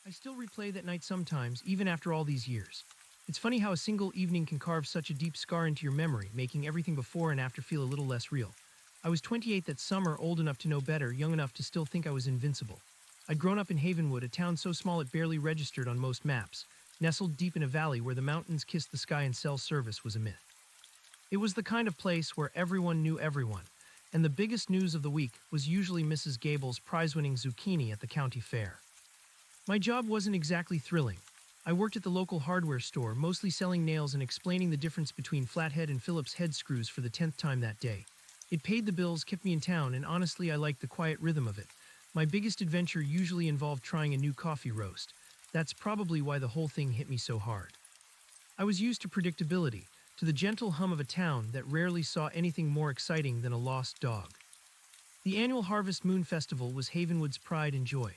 I still replay that night sometimes, even after all these years. It's funny how a single evening can carve such a deep scar into your memory, making everything before and after feel a little less real. I was 28 that summer, old enough to know better, young enough to still think I was invincible. I'd grown up in Havenwood, a town so small it barely registered on most maps, nestled deep in a valley where the mountains kissed the sky and cell service was a myth. It was the kind of place where everyone knew everyone, and the biggest news of the week was usually Mrs. Gable's prize-winning zucchini at the county fair. My job wasn't exactly thrilling. I worked at the local hardware store, mostly selling nails and explaining the difference between flathead and Phillips head screws for the 10th time that day. It paid the bills, kept me in town, and honestly I liked the quiet rhythm of it. My biggest adventure usually involved trying a new coffee roast. That's probably why the whole thing hit me so hard. I was used to predictability, to the gentle hum of a town that rarely saw anything more exciting than a lost dog. The annual Harvest Moon Festival was Havenwood's pride and joy.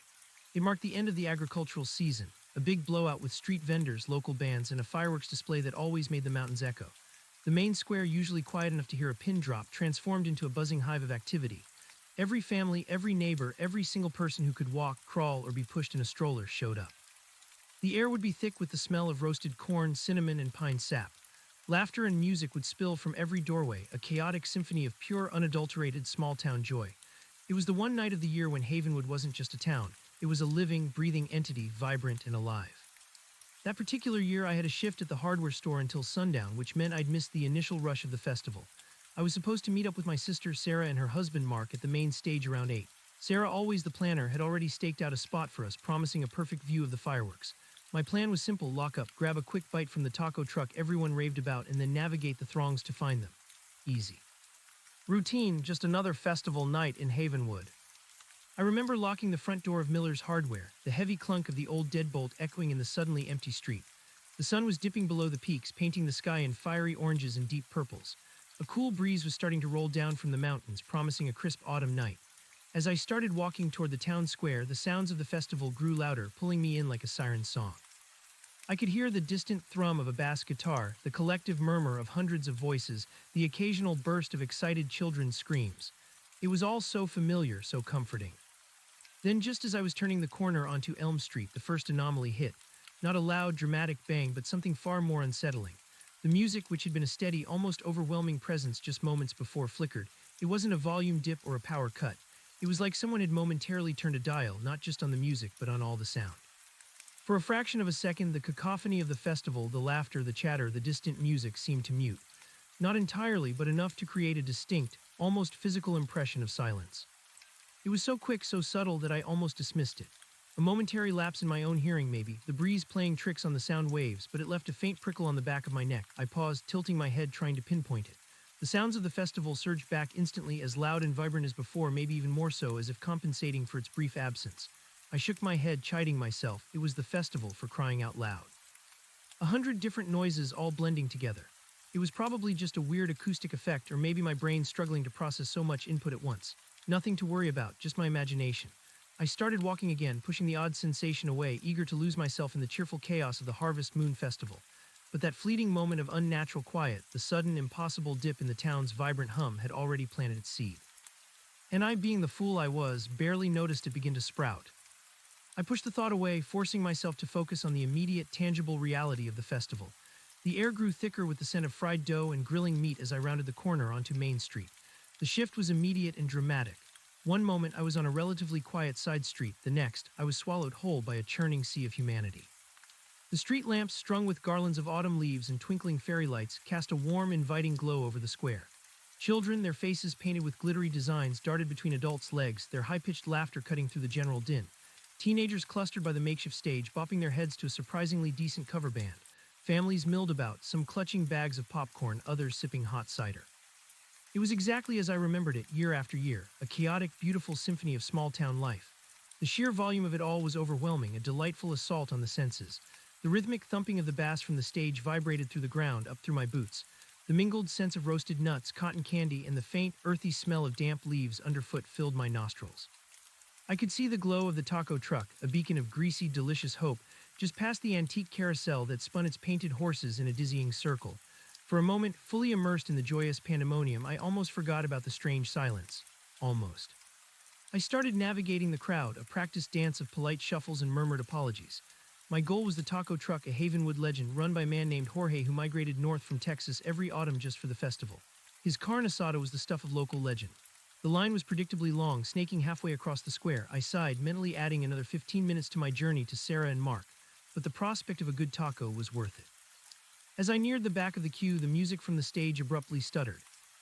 It marked the end of the agricultural season, a big blowout with street vendors, local bands, and a fireworks display that always made the mountains echo. The main square, usually quiet enough to hear a pin drop, transformed into a buzzing hive of activity. Every family, every neighbor, every single person who could walk, crawl, or be pushed in a stroller showed up. The air would be thick with the smell of roasted corn, cinnamon, and pine sap. Laughter and music would spill from every doorway, a chaotic symphony of pure, unadulterated small-town joy. It was the one night of the year when Havenwood wasn't just a town. It was a living, breathing entity, vibrant and alive. That particular year, I had a shift at the hardware store until sundown, which meant I'd missed the initial rush of the festival. I was supposed to meet up with my sister Sarah and her husband Mark at the main stage around 8. Sarah, always the planner, had already staked out a spot for us, promising a perfect view of the fireworks. My plan was simple: lock up, grab a quick bite from the taco truck everyone raved about, and then navigate the throngs to find them. Easy. Routine, just another festival night in Havenwood. I remember locking the front door of Miller's Hardware, the heavy clunk of the old deadbolt echoing in the suddenly empty street. The sun was dipping below the peaks, painting the sky in fiery oranges and deep purples. A cool breeze was starting to roll down from the mountains, promising a crisp autumn night. As I started walking toward the town square, the sounds of the festival grew louder, pulling me in like a siren song. I could hear the distant thrum of a bass guitar, the collective murmur of hundreds of voices, the occasional burst of excited children's screams. It was all so familiar, so comforting. Then, just as I was turning the corner onto Elm Street, the first anomaly hit. Not a loud, dramatic bang, but something far more unsettling. The music, which had been a steady, almost overwhelming presence just moments before, flickered. It wasn't a volume dip or a power cut. It was like someone had momentarily turned a dial, not just on the music, but on all the sound. For a fraction of a second, the cacophony of the festival, the laughter, the chatter, the distant music seemed to mute. Not entirely, but enough to create a distinct, almost physical impression of silence. It was so quick, so subtle that I almost dismissed it. A momentary lapse in my own hearing maybe, the breeze playing tricks on the sound waves, but it left a faint prickle on the back of my neck. I paused, tilting my head, trying to pinpoint it. The sounds of the festival surged back instantly, as loud and vibrant as before, maybe even more so, as if compensating for its brief absence. I shook my head, chiding myself. It was the festival, for crying out loud. 100 different noises all blending together. It was probably just a weird acoustic effect, or maybe my brain struggling to process so much input at once. Nothing to worry about, just my imagination. I started walking again, pushing the odd sensation away, eager to lose myself in the cheerful chaos of the Harvest Moon Festival. But that fleeting moment of unnatural quiet, the sudden, impossible dip in the town's vibrant hum, had already planted its seed. And I, being the fool I was, barely noticed it begin to sprout. I pushed the thought away, forcing myself to focus on the immediate, tangible reality of the festival. The air grew thicker with the scent of fried dough and grilling meat as I rounded the corner onto Main Street. The shift was immediate and dramatic. One moment I was on a relatively quiet side street, the next I was swallowed whole by a churning sea of humanity. The street lamps, strung with garlands of autumn leaves and twinkling fairy lights, cast a warm, inviting glow over the square. Children, their faces painted with glittery designs, darted between adults' legs, their high-pitched laughter cutting through the general din. Teenagers clustered by the makeshift stage, bopping their heads to a surprisingly decent cover band. Families milled about, some clutching bags of popcorn, others sipping hot cider. It was exactly as I remembered it, year after year, a chaotic, beautiful symphony of small-town life. The sheer volume of it all was overwhelming, a delightful assault on the senses. The rhythmic thumping of the bass from the stage vibrated through the ground, up through my boots. The mingled sense of roasted nuts, cotton candy, and the faint, earthy smell of damp leaves underfoot filled my nostrils. I could see the glow of the taco truck, a beacon of greasy, delicious hope, just past the antique carousel that spun its painted horses in a dizzying circle. For a moment, fully immersed in the joyous pandemonium, I almost forgot about the strange silence. Almost. I started navigating the crowd, a practiced dance of polite shuffles and murmured apologies. My goal was the taco truck, a Havenwood legend run by a man named Jorge who migrated north from Texas every autumn just for the festival. His carne asada was the stuff of local legend. The line was predictably long, snaking halfway across the square. I sighed, mentally adding another 15 minutes to my journey to Sarah and Mark, but the prospect of a good taco was worth it. As I neared the back of the queue, the music from the stage abruptly stuttered.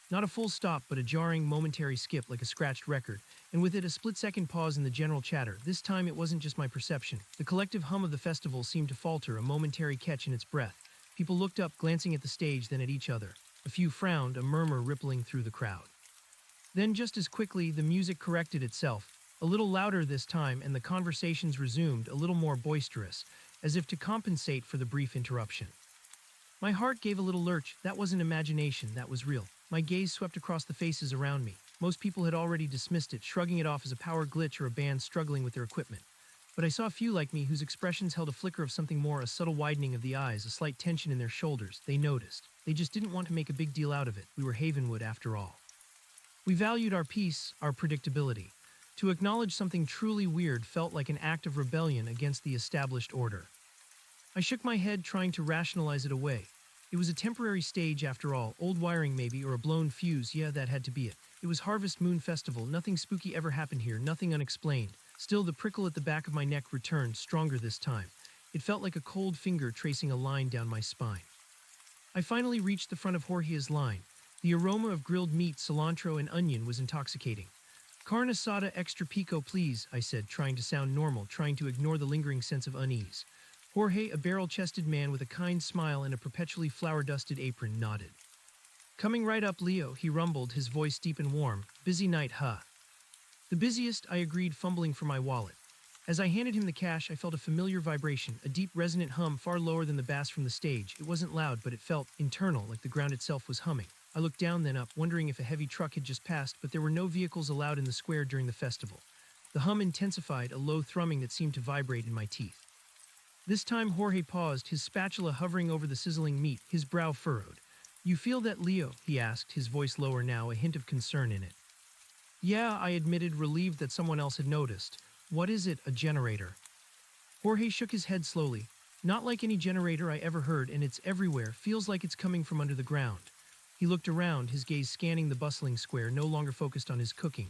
Not a full stop, but a jarring, momentary skip like a scratched record, and with it a split-second pause in the general chatter. This time it wasn't just my perception. The collective hum of the festival seemed to falter, a momentary catch in its breath. People looked up, glancing at the stage, then at each other. A few frowned, a murmur rippling through the crowd. Then, just as quickly, the music corrected itself, a little louder this time, and the conversations resumed, a little more boisterous, as if to compensate for the brief interruption. My heart gave a little lurch. That wasn't imagination, that was real. My gaze swept across the faces around me. Most people had already dismissed it, shrugging it off as a power glitch or a band struggling with their equipment. But I saw a few like me whose expressions held a flicker of something more, a subtle widening of the eyes, a slight tension in their shoulders. They noticed. They just didn't want to make a big deal out of it. We were Havenwood after all. We valued our peace, our predictability. To acknowledge something truly weird felt like an act of rebellion against the established order. I shook my head, trying to rationalize it away. It was a temporary stage after all, old wiring maybe, or a blown fuse. Yeah, that had to be it. It was Harvest Moon Festival. Nothing spooky ever happened here, nothing unexplained. Still, the prickle at the back of my neck returned, stronger this time. It felt like a cold finger tracing a line down my spine. I finally reached the front of Jorge's line. The aroma of grilled meat, cilantro, and onion was intoxicating. Carne asada extra pico, please, I said, trying to sound normal, trying to ignore the lingering sense of unease. Jorge, a barrel-chested man with a kind smile and a perpetually flour-dusted apron, nodded. Coming right up, Leo, he rumbled, his voice deep and warm. Busy night, huh? The busiest, I agreed, fumbling for my wallet. As I handed him the cash, I felt a familiar vibration, a deep resonant hum far lower than the bass from the stage. It wasn't loud, but it felt internal, like the ground itself was humming. I looked down, then up, wondering if a heavy truck had just passed, but there were no vehicles allowed in the square during the festival. The hum intensified, a low thrumming that seemed to vibrate in my teeth. This time Jorge paused, his spatula hovering over the sizzling meat, his brow furrowed. You feel that, Leo? He asked, his voice lower now, a hint of concern in it. Yeah, I admitted, relieved that someone else had noticed. What is it, a generator? Jorge shook his head slowly. Not like any generator I ever heard, and it's everywhere, feels like it's coming from under the ground. He looked around, his gaze scanning the bustling square, no longer focused on his cooking.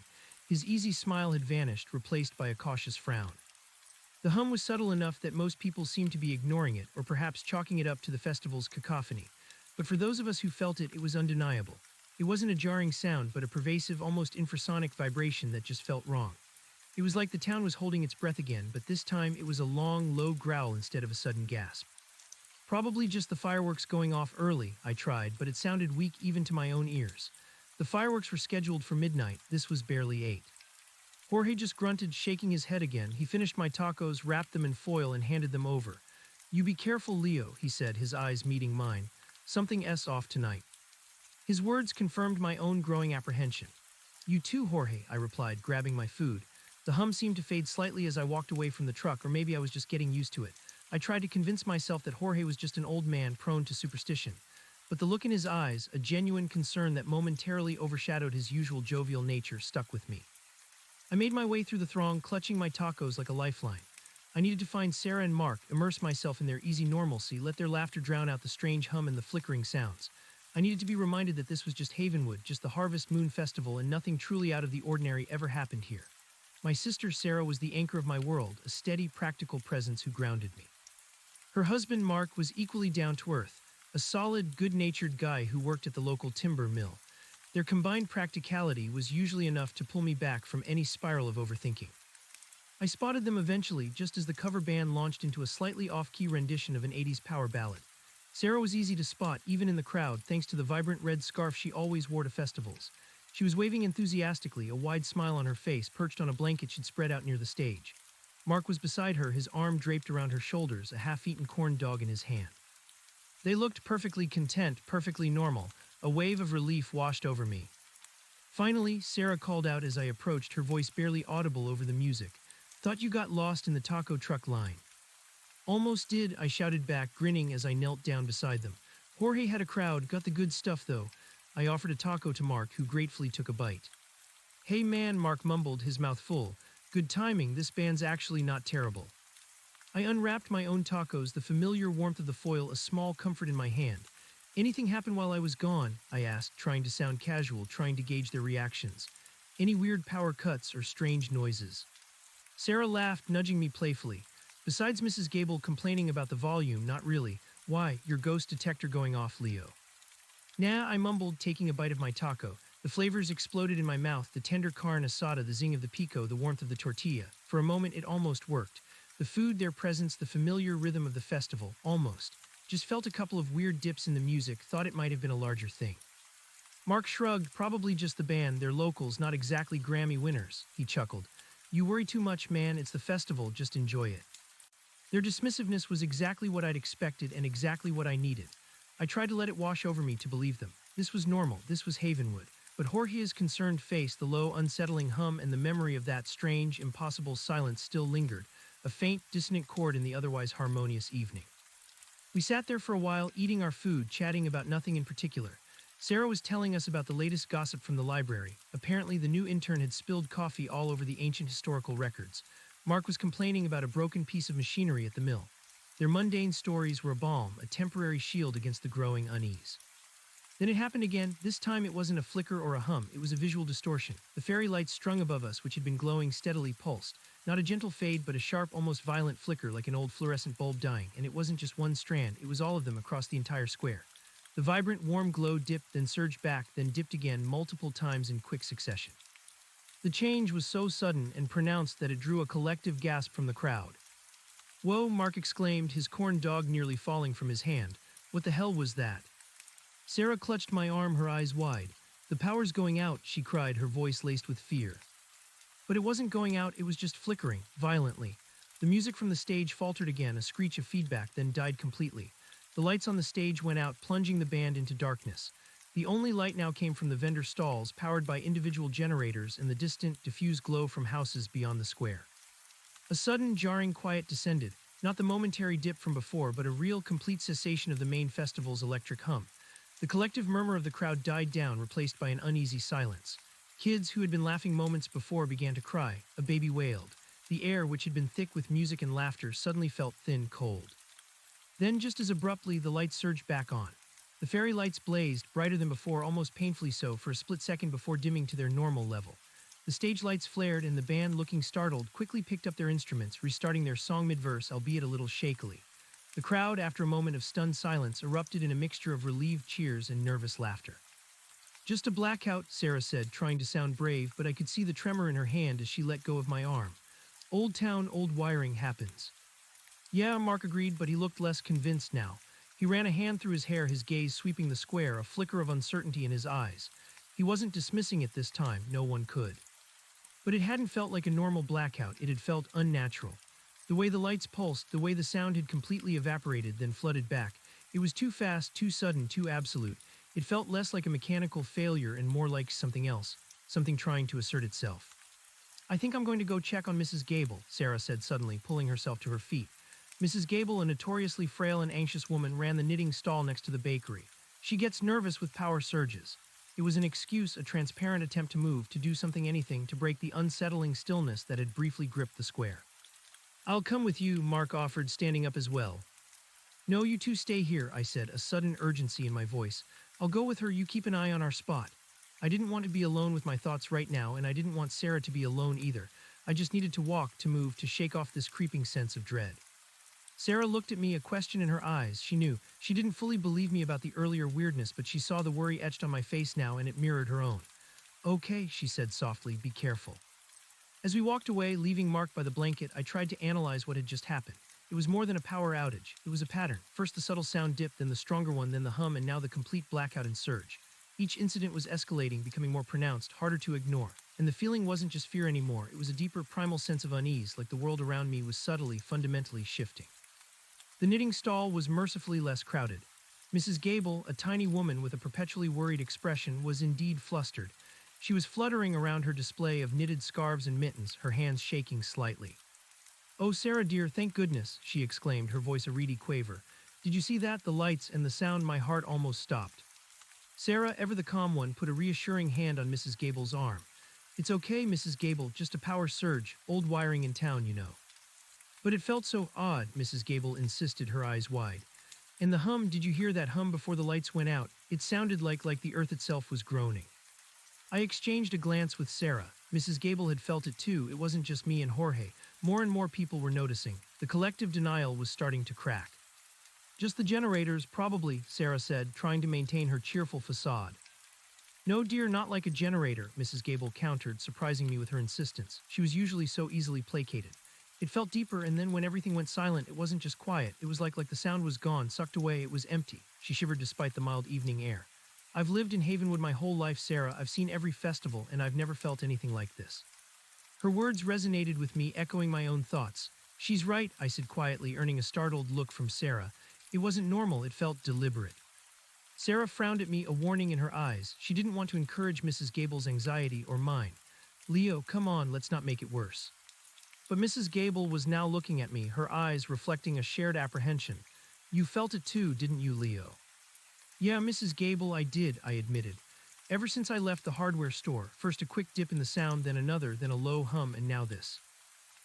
His easy smile had vanished, replaced by a cautious frown. The hum was subtle enough that most people seemed to be ignoring it, or perhaps chalking it up to the festival's cacophony. But for those of us who felt it, it was undeniable. It wasn't a jarring sound, but a pervasive, almost infrasonic vibration that just felt wrong. It was like the town was holding its breath again, but this time it was a long, low growl instead of a sudden gasp. Probably just the fireworks going off early, I tried, but it sounded weak even to my own ears. The fireworks were scheduled for midnight. This was barely 8. Jorge just grunted, shaking his head again. He finished my tacos, wrapped them in foil, and handed them over. You be careful, Leo, he said, his eyes meeting mine. Something S off tonight. His words confirmed my own growing apprehension. You too, Jorge, I replied, grabbing my food. The hum seemed to fade slightly as I walked away from the truck, or maybe I was just getting used to it. I tried to convince myself that Jorge was just an old man prone to superstition. But the look in his eyes, a genuine concern that momentarily overshadowed his usual jovial nature, stuck with me. I made my way through the throng, clutching my tacos like a lifeline. I needed to find Sarah and Mark, immerse myself in their easy normalcy, let their laughter drown out the strange hum and the flickering sounds. I needed to be reminded that this was just Havenwood, just the Harvest Moon Festival, and nothing truly out of the ordinary ever happened here. My sister Sarah was the anchor of my world, a steady, practical presence who grounded me. Her husband Mark was equally down to earth, a solid, good-natured guy who worked at the local timber mill. Their combined practicality was usually enough to pull me back from any spiral of overthinking. I spotted them eventually, just as the cover band launched into a slightly off-key rendition of an 80s power ballad. Sarah was easy to spot, even in the crowd, thanks to the vibrant red scarf she always wore to festivals. She was waving enthusiastically, a wide smile on her face, perched on a blanket she'd spread out near the stage. Mark was beside her, his arm draped around her shoulders, a half-eaten corn dog in his hand. They looked perfectly content, perfectly normal. A wave of relief washed over me. Finally, Sarah called out as I approached, her voice barely audible over the music. Thought you got lost in the taco truck line. Almost did, I shouted back, grinning as I knelt down beside them. Jorge had a crowd, got the good stuff though. I offered a taco to Mark, who gratefully took a bite. Hey man, Mark mumbled, his mouth full. Good timing, this band's actually not terrible. I unwrapped my own tacos, the familiar warmth of the foil a small comfort in my hand. Anything happen while I was gone? I asked, trying to sound casual, trying to gauge their reactions. Any weird power cuts or strange noises? Sarah laughed, nudging me playfully. Besides Mrs. Gable complaining about the volume, not really. Why, your ghost detector going off, Leo. Nah, I mumbled, taking a bite of my taco. The flavors exploded in my mouth, the tender carne asada, the zing of the pico, the warmth of the tortilla. For a moment, it almost worked. The food, their presence, the familiar rhythm of the festival, almost. Just felt a couple of weird dips in the music, thought it might have been a larger thing. Mark shrugged, probably just the band, they're locals, not exactly Grammy winners, he chuckled. You worry too much, man, it's the festival, just enjoy it. Their dismissiveness was exactly what I'd expected and exactly what I needed. I tried to let it wash over me to believe them. This was normal, this was Havenwood. But Jorge's concerned face, the low, unsettling hum, and the memory of that strange, impossible silence still lingered, a faint, dissonant chord in the otherwise harmonious evening. We sat there for a while, eating our food, chatting about nothing in particular. Sarah was telling us about the latest gossip from the library. Apparently, the new intern had spilled coffee all over the ancient historical records. Mark was complaining about a broken piece of machinery at the mill. Their mundane stories were a balm, a temporary shield against the growing unease. Then it happened again. This time it wasn't a flicker or a hum, it was a visual distortion. The fairy lights strung above us, which had been glowing steadily, pulsed. Not a gentle fade, but a sharp, almost violent flicker like an old fluorescent bulb dying, and it wasn't just one strand, it was all of them across the entire square. The vibrant, warm glow dipped, then surged back, then dipped again multiple times in quick succession. The change was so sudden and pronounced that it drew a collective gasp from the crowd. Whoa, Mark exclaimed, his corn dog nearly falling from his hand. What the hell was that? Sarah clutched my arm, her eyes wide. The power's going out, she cried, her voice laced with fear. But it wasn't going out, it was just flickering, violently. The music from the stage faltered again, a screech of feedback, then died completely. The lights on the stage went out, plunging the band into darkness. The only light now came from the vendor stalls, powered by individual generators, and the distant, diffused glow from houses beyond the square. A sudden, jarring quiet descended, not the momentary dip from before, but a real, complete cessation of the main festival's electric hum. The collective murmur of the crowd died down, replaced by an uneasy silence. Kids who had been laughing moments before began to cry. A baby wailed. The air, which had been thick with music and laughter, suddenly felt thin, cold. Then, just as abruptly, the lights surged back on. The fairy lights blazed, brighter than before, almost painfully so, for a split second before dimming to their normal level. The stage lights flared, and the band, looking startled, quickly picked up their instruments, restarting their song mid-verse, albeit a little shakily. The crowd, after a moment of stunned silence, erupted in a mixture of relieved cheers and nervous laughter. Just a blackout, Sarah said, trying to sound brave, but I could see the tremor in her hand as she let go of my arm. Old town, old wiring happens. Yeah, Mark agreed, but he looked less convinced now. He ran a hand through his hair, his gaze sweeping the square, a flicker of uncertainty in his eyes. He wasn't dismissing it this time, no one could. But it hadn't felt like a normal blackout, it had felt unnatural. The way the lights pulsed, the way the sound had completely evaporated, then flooded back. It was too fast, too sudden, too absolute. It felt less like a mechanical failure and more like something else, something trying to assert itself. I think I'm going to go check on Mrs. Gable, Sarah said suddenly, pulling herself to her feet. Mrs. Gable, a notoriously frail and anxious woman, ran the knitting stall next to the bakery. She gets nervous with power surges. It was an excuse, a transparent attempt to move, to do something, anything, to break the unsettling stillness that had briefly gripped the square. I'll come with you, Mark offered, standing up as well. No, you two stay here, I said, a sudden urgency in my voice. I'll go with her, you keep an eye on our spot. I didn't want to be alone with my thoughts right now, and I didn't want Sarah to be alone either. I just needed to walk, to move, to shake off this creeping sense of dread. Sarah looked at me, a question in her eyes. She knew. She didn't fully believe me about the earlier weirdness, but she saw the worry etched on my face now, and it mirrored her own. Okay, she said softly, be careful. As we walked away, leaving Mark by the blanket, I tried to analyze what had just happened. It was more than a power outage. It was a pattern. First the subtle sound dip, then the stronger one, then the hum, and now the complete blackout and surge. Each incident was escalating, becoming more pronounced, harder to ignore. And the feeling wasn't just fear anymore. It was a deeper, primal sense of unease, like the world around me was subtly, fundamentally shifting. The knitting stall was mercifully less crowded. Mrs. Gable, a tiny woman with a perpetually worried expression, was indeed flustered. She was fluttering around her display of knitted scarves and mittens, her hands shaking slightly. "Oh, Sarah dear, thank goodness," she exclaimed, her voice a reedy quaver. "Did you see that? The lights and the sound, my heart almost stopped." Sarah, ever the calm one, put a reassuring hand on Mrs. Gable's arm. It's okay, Mrs. Gable, just a power surge, old wiring in town, you know. But it felt so odd, Mrs. Gable insisted, her eyes wide. And the hum, did you hear that hum before the lights went out? It sounded like the earth itself was groaning. I exchanged a glance with Sarah. Mrs. Gable had felt it too. It wasn't just me and Jorge. More and more people were noticing. The collective denial was starting to crack. Just the generators, probably, Sarah said, trying to maintain her cheerful facade. No, dear, not like a generator, Mrs. Gable countered, surprising me with her insistence. She was usually so easily placated. It felt deeper, and then when everything went silent, it wasn't just quiet. It was like the sound was gone, sucked away, it was empty. She shivered despite the mild evening air. I've lived in Havenwood my whole life, Sarah. I've seen every festival, and I've never felt anything like this. Her words resonated with me, echoing my own thoughts. She's right, I said quietly, earning a startled look from Sarah. It wasn't normal, it felt deliberate. Sarah frowned at me, a warning in her eyes. She didn't want to encourage Mrs. Gable's anxiety or mine. Leo, come on, let's not make it worse. But Mrs. Gable was now looking at me, her eyes reflecting a shared apprehension. You felt it too, didn't you, Leo? Yeah, Mrs. Gable, I did, I admitted. Ever since I left the hardware store, first a quick dip in the sound, then another, then a low hum, and now this.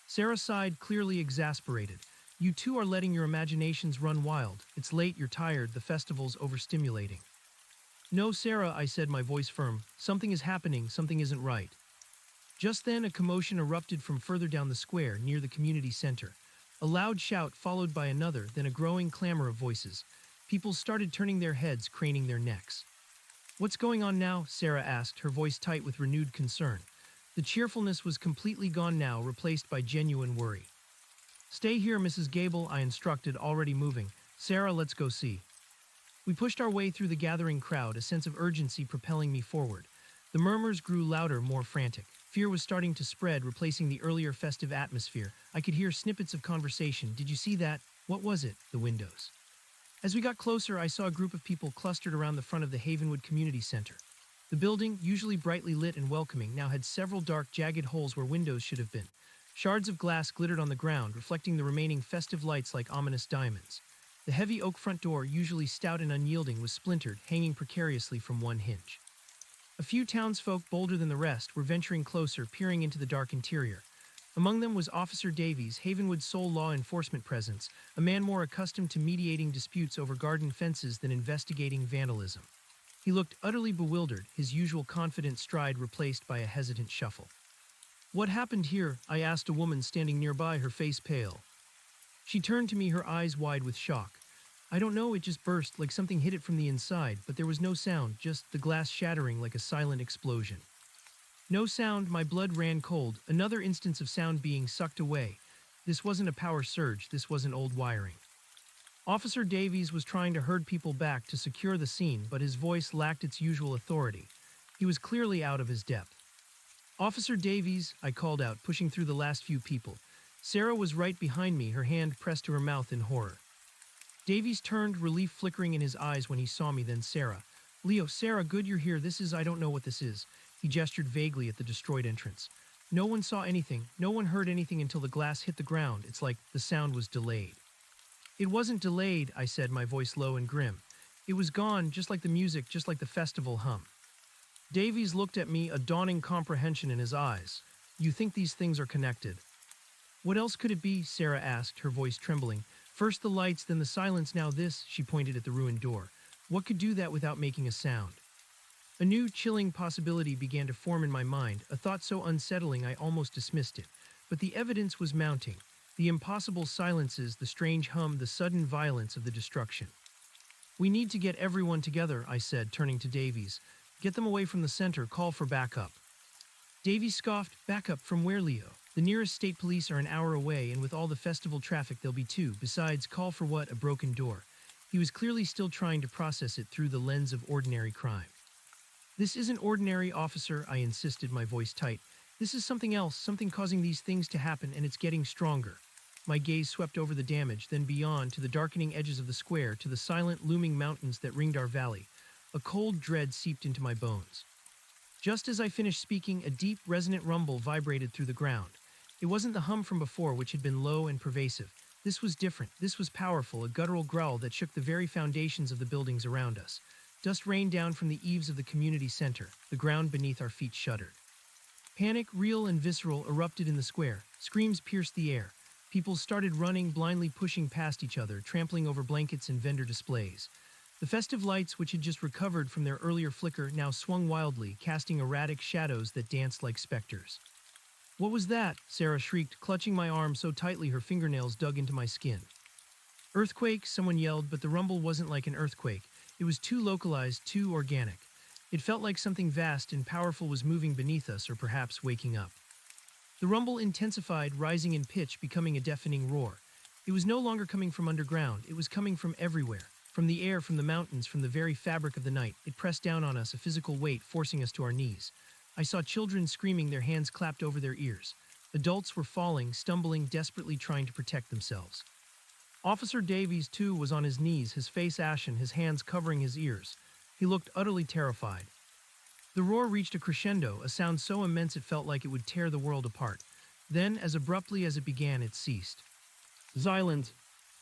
Sarah sighed, clearly exasperated. You two are letting your imaginations run wild. It's late, you're tired, the festival's overstimulating. No, Sarah, I said, my voice firm. Something is happening, something isn't right. Just then, a commotion erupted from further down the square, near the community center. A loud shout followed by another, then a growing clamor of voices. People started turning their heads, craning their necks. What's going on now? Sarah asked, her voice tight with renewed concern. The cheerfulness was completely gone now, replaced by genuine worry. Stay here, Mrs. Gable, I instructed, already moving. Sarah, let's go see. We pushed our way through the gathering crowd, a sense of urgency propelling me forward. The murmurs grew louder, more frantic. Fear was starting to spread, replacing the earlier festive atmosphere. I could hear snippets of conversation. Did you see that? What was it? The windows. As we got closer, I saw a group of people clustered around the front of the Havenwood Community Center. The building, usually brightly lit and welcoming, now had several dark, jagged holes where windows should have been. Shards of glass glittered on the ground, reflecting the remaining festive lights like ominous diamonds. The heavy oak front door, usually stout and unyielding, was splintered, hanging precariously from one hinge. A few townsfolk, bolder than the rest, were venturing closer, peering into the dark interior. Among them was Officer Davies, Havenwood's sole law enforcement presence, a man more accustomed to mediating disputes over garden fences than investigating vandalism. He looked utterly bewildered, his usual confident stride replaced by a hesitant shuffle. What happened here? I asked a woman standing nearby, her face pale. She turned to me, her eyes wide with shock. I don't know, it just burst, like something hit it from the inside, but there was no sound, just the glass shattering like a silent explosion. No sound, my blood ran cold, another instance of sound being sucked away. This wasn't a power surge, this wasn't old wiring. Officer Davies was trying to herd people back to secure the scene, but his voice lacked its usual authority. He was clearly out of his depth. Officer Davies, I called out, pushing through the last few people. Sarah was right behind me, her hand pressed to her mouth in horror. Davies turned, relief flickering in his eyes when he saw me, then Sarah. Leo, Sarah, good you're here. I don't know what this is. He gestured vaguely at the destroyed entrance. No one saw anything, no one heard anything until the glass hit the ground. It's like the sound was delayed. It wasn't delayed, I said, my voice low and grim. It was gone, just like the music, just like the festival hum. Davies looked at me, a dawning comprehension in his eyes. You think these things are connected? What else could it be? Sarah asked, her voice trembling. First the lights, then the silence, now this, she pointed at the ruined door. What could do that without making a sound? A new, chilling possibility began to form in my mind, a thought so unsettling I almost dismissed it. But the evidence was mounting. The impossible silences, the strange hum, the sudden violence of the destruction. We need to get everyone together, I said, turning to Davies. Get them away from the center, call for backup. Davies scoffed, backup from where, Leo? The nearest state police are an hour away, and with all the festival traffic there'll be two. Besides, call for what? A broken door. He was clearly still trying to process it through the lens of ordinary crime. This isn't ordinary, officer, I insisted, my voice tight. This is something else, something causing these things to happen, and it's getting stronger. My gaze swept over the damage, then beyond, to the darkening edges of the square, to the silent, looming mountains that ringed our valley. A cold dread seeped into my bones. Just as I finished speaking, a deep, resonant rumble vibrated through the ground. It wasn't the hum from before, which had been low and pervasive. This was different. This was powerful, a guttural growl that shook the very foundations of the buildings around us. Dust rained down from the eaves of the community center. The ground beneath our feet shuddered. Panic, real and visceral, erupted in the square. Screams pierced the air. People started running, blindly pushing past each other, trampling over blankets and vendor displays. The festive lights, which had just recovered from their earlier flicker, now swung wildly, casting erratic shadows that danced like specters. "What was that?" Sarah shrieked, clutching my arm so tightly her fingernails dug into my skin. "Earthquake," someone yelled, but the rumble wasn't like an earthquake. It was too localized, too organic. It felt like something vast and powerful was moving beneath us, or perhaps waking up. The rumble intensified, rising in pitch, becoming a deafening roar. It was no longer coming from underground, it was coming from everywhere. From the air, from the mountains, from the very fabric of the night. It pressed down on us, a physical weight forcing us to our knees. I saw children screaming, their hands clapped over their ears. Adults were falling, stumbling, desperately trying to protect themselves. Officer Davies, too, was on his knees, his face ashen, his hands covering his ears. He looked utterly terrified. The roar reached a crescendo, a sound so immense it felt like it would tear the world apart. Then, as abruptly as it began, it ceased. Silence.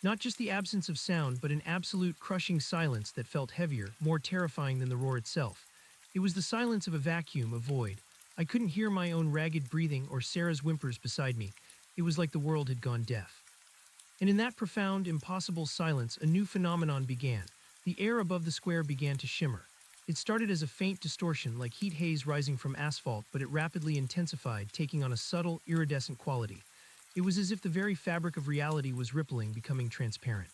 Not just the absence of sound, but an absolute crushing silence that felt heavier, more terrifying than the roar itself. It was the silence of a vacuum, a void. I couldn't hear my own ragged breathing or Sarah's whimpers beside me. It was like the world had gone deaf. And in that profound, impossible silence, a new phenomenon began. The air above the square began to shimmer. It started as a faint distortion, like heat haze rising from asphalt, but it rapidly intensified, taking on a subtle, iridescent quality. It was as if the very fabric of reality was rippling, becoming transparent.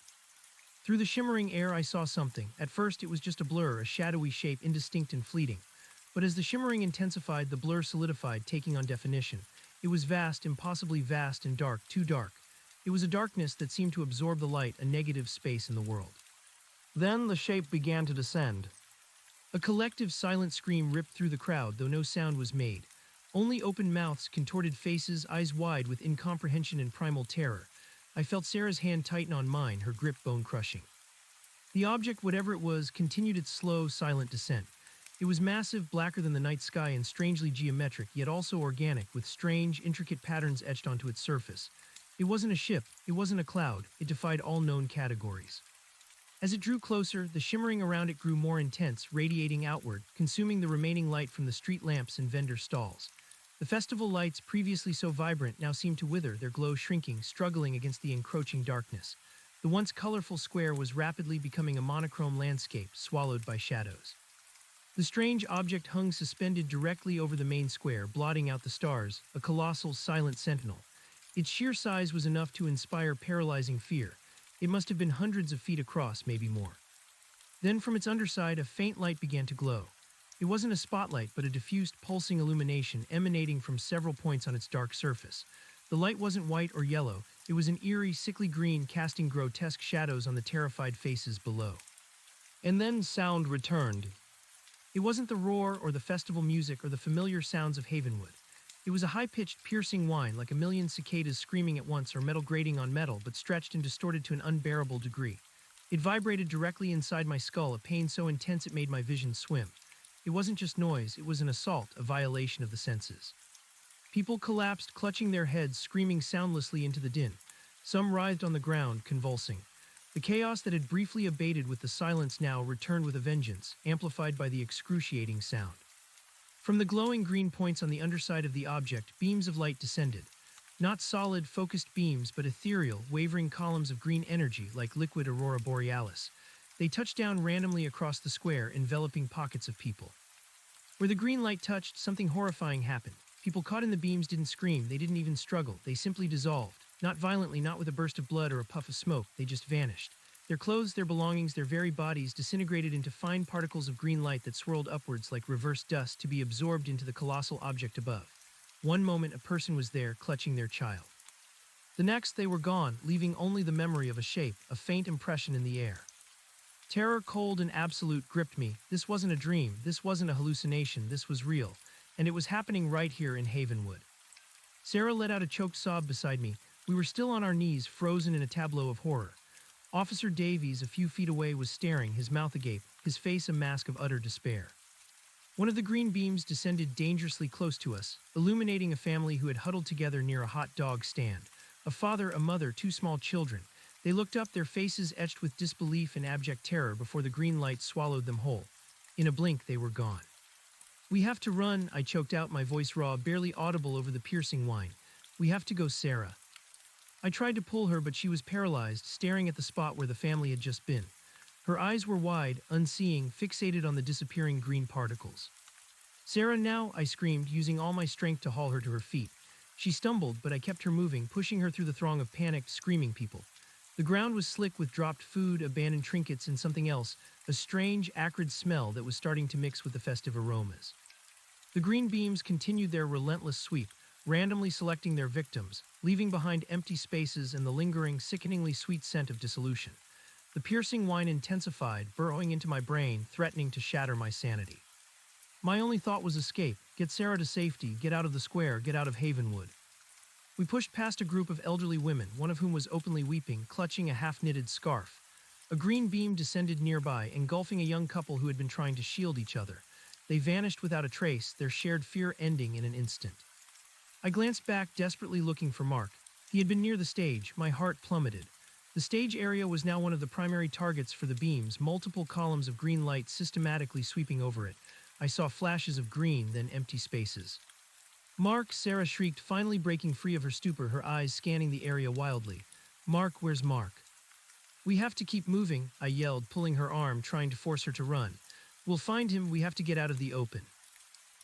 Through the shimmering air, I saw something. At first, it was just a blur, a shadowy shape, indistinct and fleeting. But as the shimmering intensified, the blur solidified, taking on definition. It was vast, impossibly vast and dark, too dark. It was a darkness that seemed to absorb the light, a negative space in the world. Then the shape began to descend. A collective silent scream ripped through the crowd, though no sound was made. Only open mouths, contorted faces, eyes wide with incomprehension and primal terror. I felt Sarah's hand tighten on mine, her grip bone-crushing. The object, whatever it was, continued its slow, silent descent. It was massive, blacker than the night sky and strangely geometric, yet also organic, with strange, intricate patterns etched onto its surface. It wasn't a ship, it wasn't a cloud, it defied all known categories. As it drew closer, the shimmering around it grew more intense, radiating outward, consuming the remaining light from the street lamps and vendor stalls. The festival lights, previously so vibrant, now seemed to wither, their glow shrinking, struggling against the encroaching darkness. The once colorful square was rapidly becoming a monochrome landscape, swallowed by shadows. The strange object hung suspended directly over the main square, blotting out the stars, a colossal, silent sentinel. Its sheer size was enough to inspire paralyzing fear. It must have been hundreds of feet across, maybe more. Then from its underside, a faint light began to glow. It wasn't a spotlight, but a diffused, pulsing illumination emanating from several points on its dark surface. The light wasn't white or yellow. It was an eerie, sickly green, casting grotesque shadows on the terrified faces below. And then sound returned. It wasn't the roar or the festival music or the familiar sounds of Havenwood. It was a high-pitched, piercing whine, like a million cicadas screaming at once or metal grating on metal, but stretched and distorted to an unbearable degree. It vibrated directly inside my skull, a pain so intense it made my vision swim. It wasn't just noise, it was an assault, a violation of the senses. People collapsed, clutching their heads, screaming soundlessly into the din. Some writhed on the ground, convulsing. The chaos that had briefly abated with the silence now returned with a vengeance, amplified by the excruciating sound. From the glowing green points on the underside of the object, beams of light descended. Not solid, focused beams, but ethereal, wavering columns of green energy like liquid aurora borealis. They touched down randomly across the square, enveloping pockets of people. Where the green light touched, something horrifying happened. People caught in the beams didn't scream, they didn't even struggle, they simply dissolved. Not violently, not with a burst of blood or a puff of smoke, they just vanished. Their clothes, their belongings, their very bodies disintegrated into fine particles of green light that swirled upwards like reverse dust to be absorbed into the colossal object above. One moment a person was there, clutching their child. The next they were gone, leaving only the memory of a shape, a faint impression in the air. Terror, cold and absolute, gripped me. This wasn't a dream, this wasn't a hallucination, this was real. And it was happening right here in Havenwood. Sarah let out a choked sob beside me. We were still on our knees, frozen in a tableau of horror. Officer Davies, a few feet away, was staring, his mouth agape, his face a mask of utter despair. One of the green beams descended dangerously close to us, illuminating a family who had huddled together near a hot dog stand. A father, a mother, two small children. They looked up, their faces etched with disbelief and abject terror before the green light swallowed them whole. In a blink, they were gone. We have to run, I choked out, my voice raw, barely audible over the piercing whine. We have to go, Sarah. I tried to pull her, but she was paralyzed, staring at the spot where the family had just been. Her eyes were wide, unseeing, fixated on the disappearing green particles. Sarah, now, I screamed, using all my strength to haul her to her feet. She stumbled, but I kept her moving, pushing her through the throng of panicked, screaming people. The ground was slick with dropped food, abandoned trinkets, and something else, a strange, acrid smell that was starting to mix with the festive aromas. The green beams continued their relentless sweep, randomly selecting their victims, leaving behind empty spaces and the lingering, sickeningly sweet scent of dissolution. The piercing whine intensified, burrowing into my brain, threatening to shatter my sanity. My only thought was escape, get Sarah to safety, get out of the square, get out of Havenwood. We pushed past a group of elderly women, one of whom was openly weeping, clutching a half-knitted scarf. A green beam descended nearby, engulfing a young couple who had been trying to shield each other. They vanished without a trace, their shared fear ending in an instant. I glanced back, desperately looking for Mark. He had been near the stage, my heart plummeted. The stage area was now one of the primary targets for the beams, multiple columns of green light systematically sweeping over it. I saw flashes of green, then empty spaces. Mark, Sarah shrieked, finally breaking free of her stupor, her eyes scanning the area wildly. Mark, where's Mark? We have to keep moving, I yelled, pulling her arm, trying to force her to run. We'll find him, we have to get out of the open.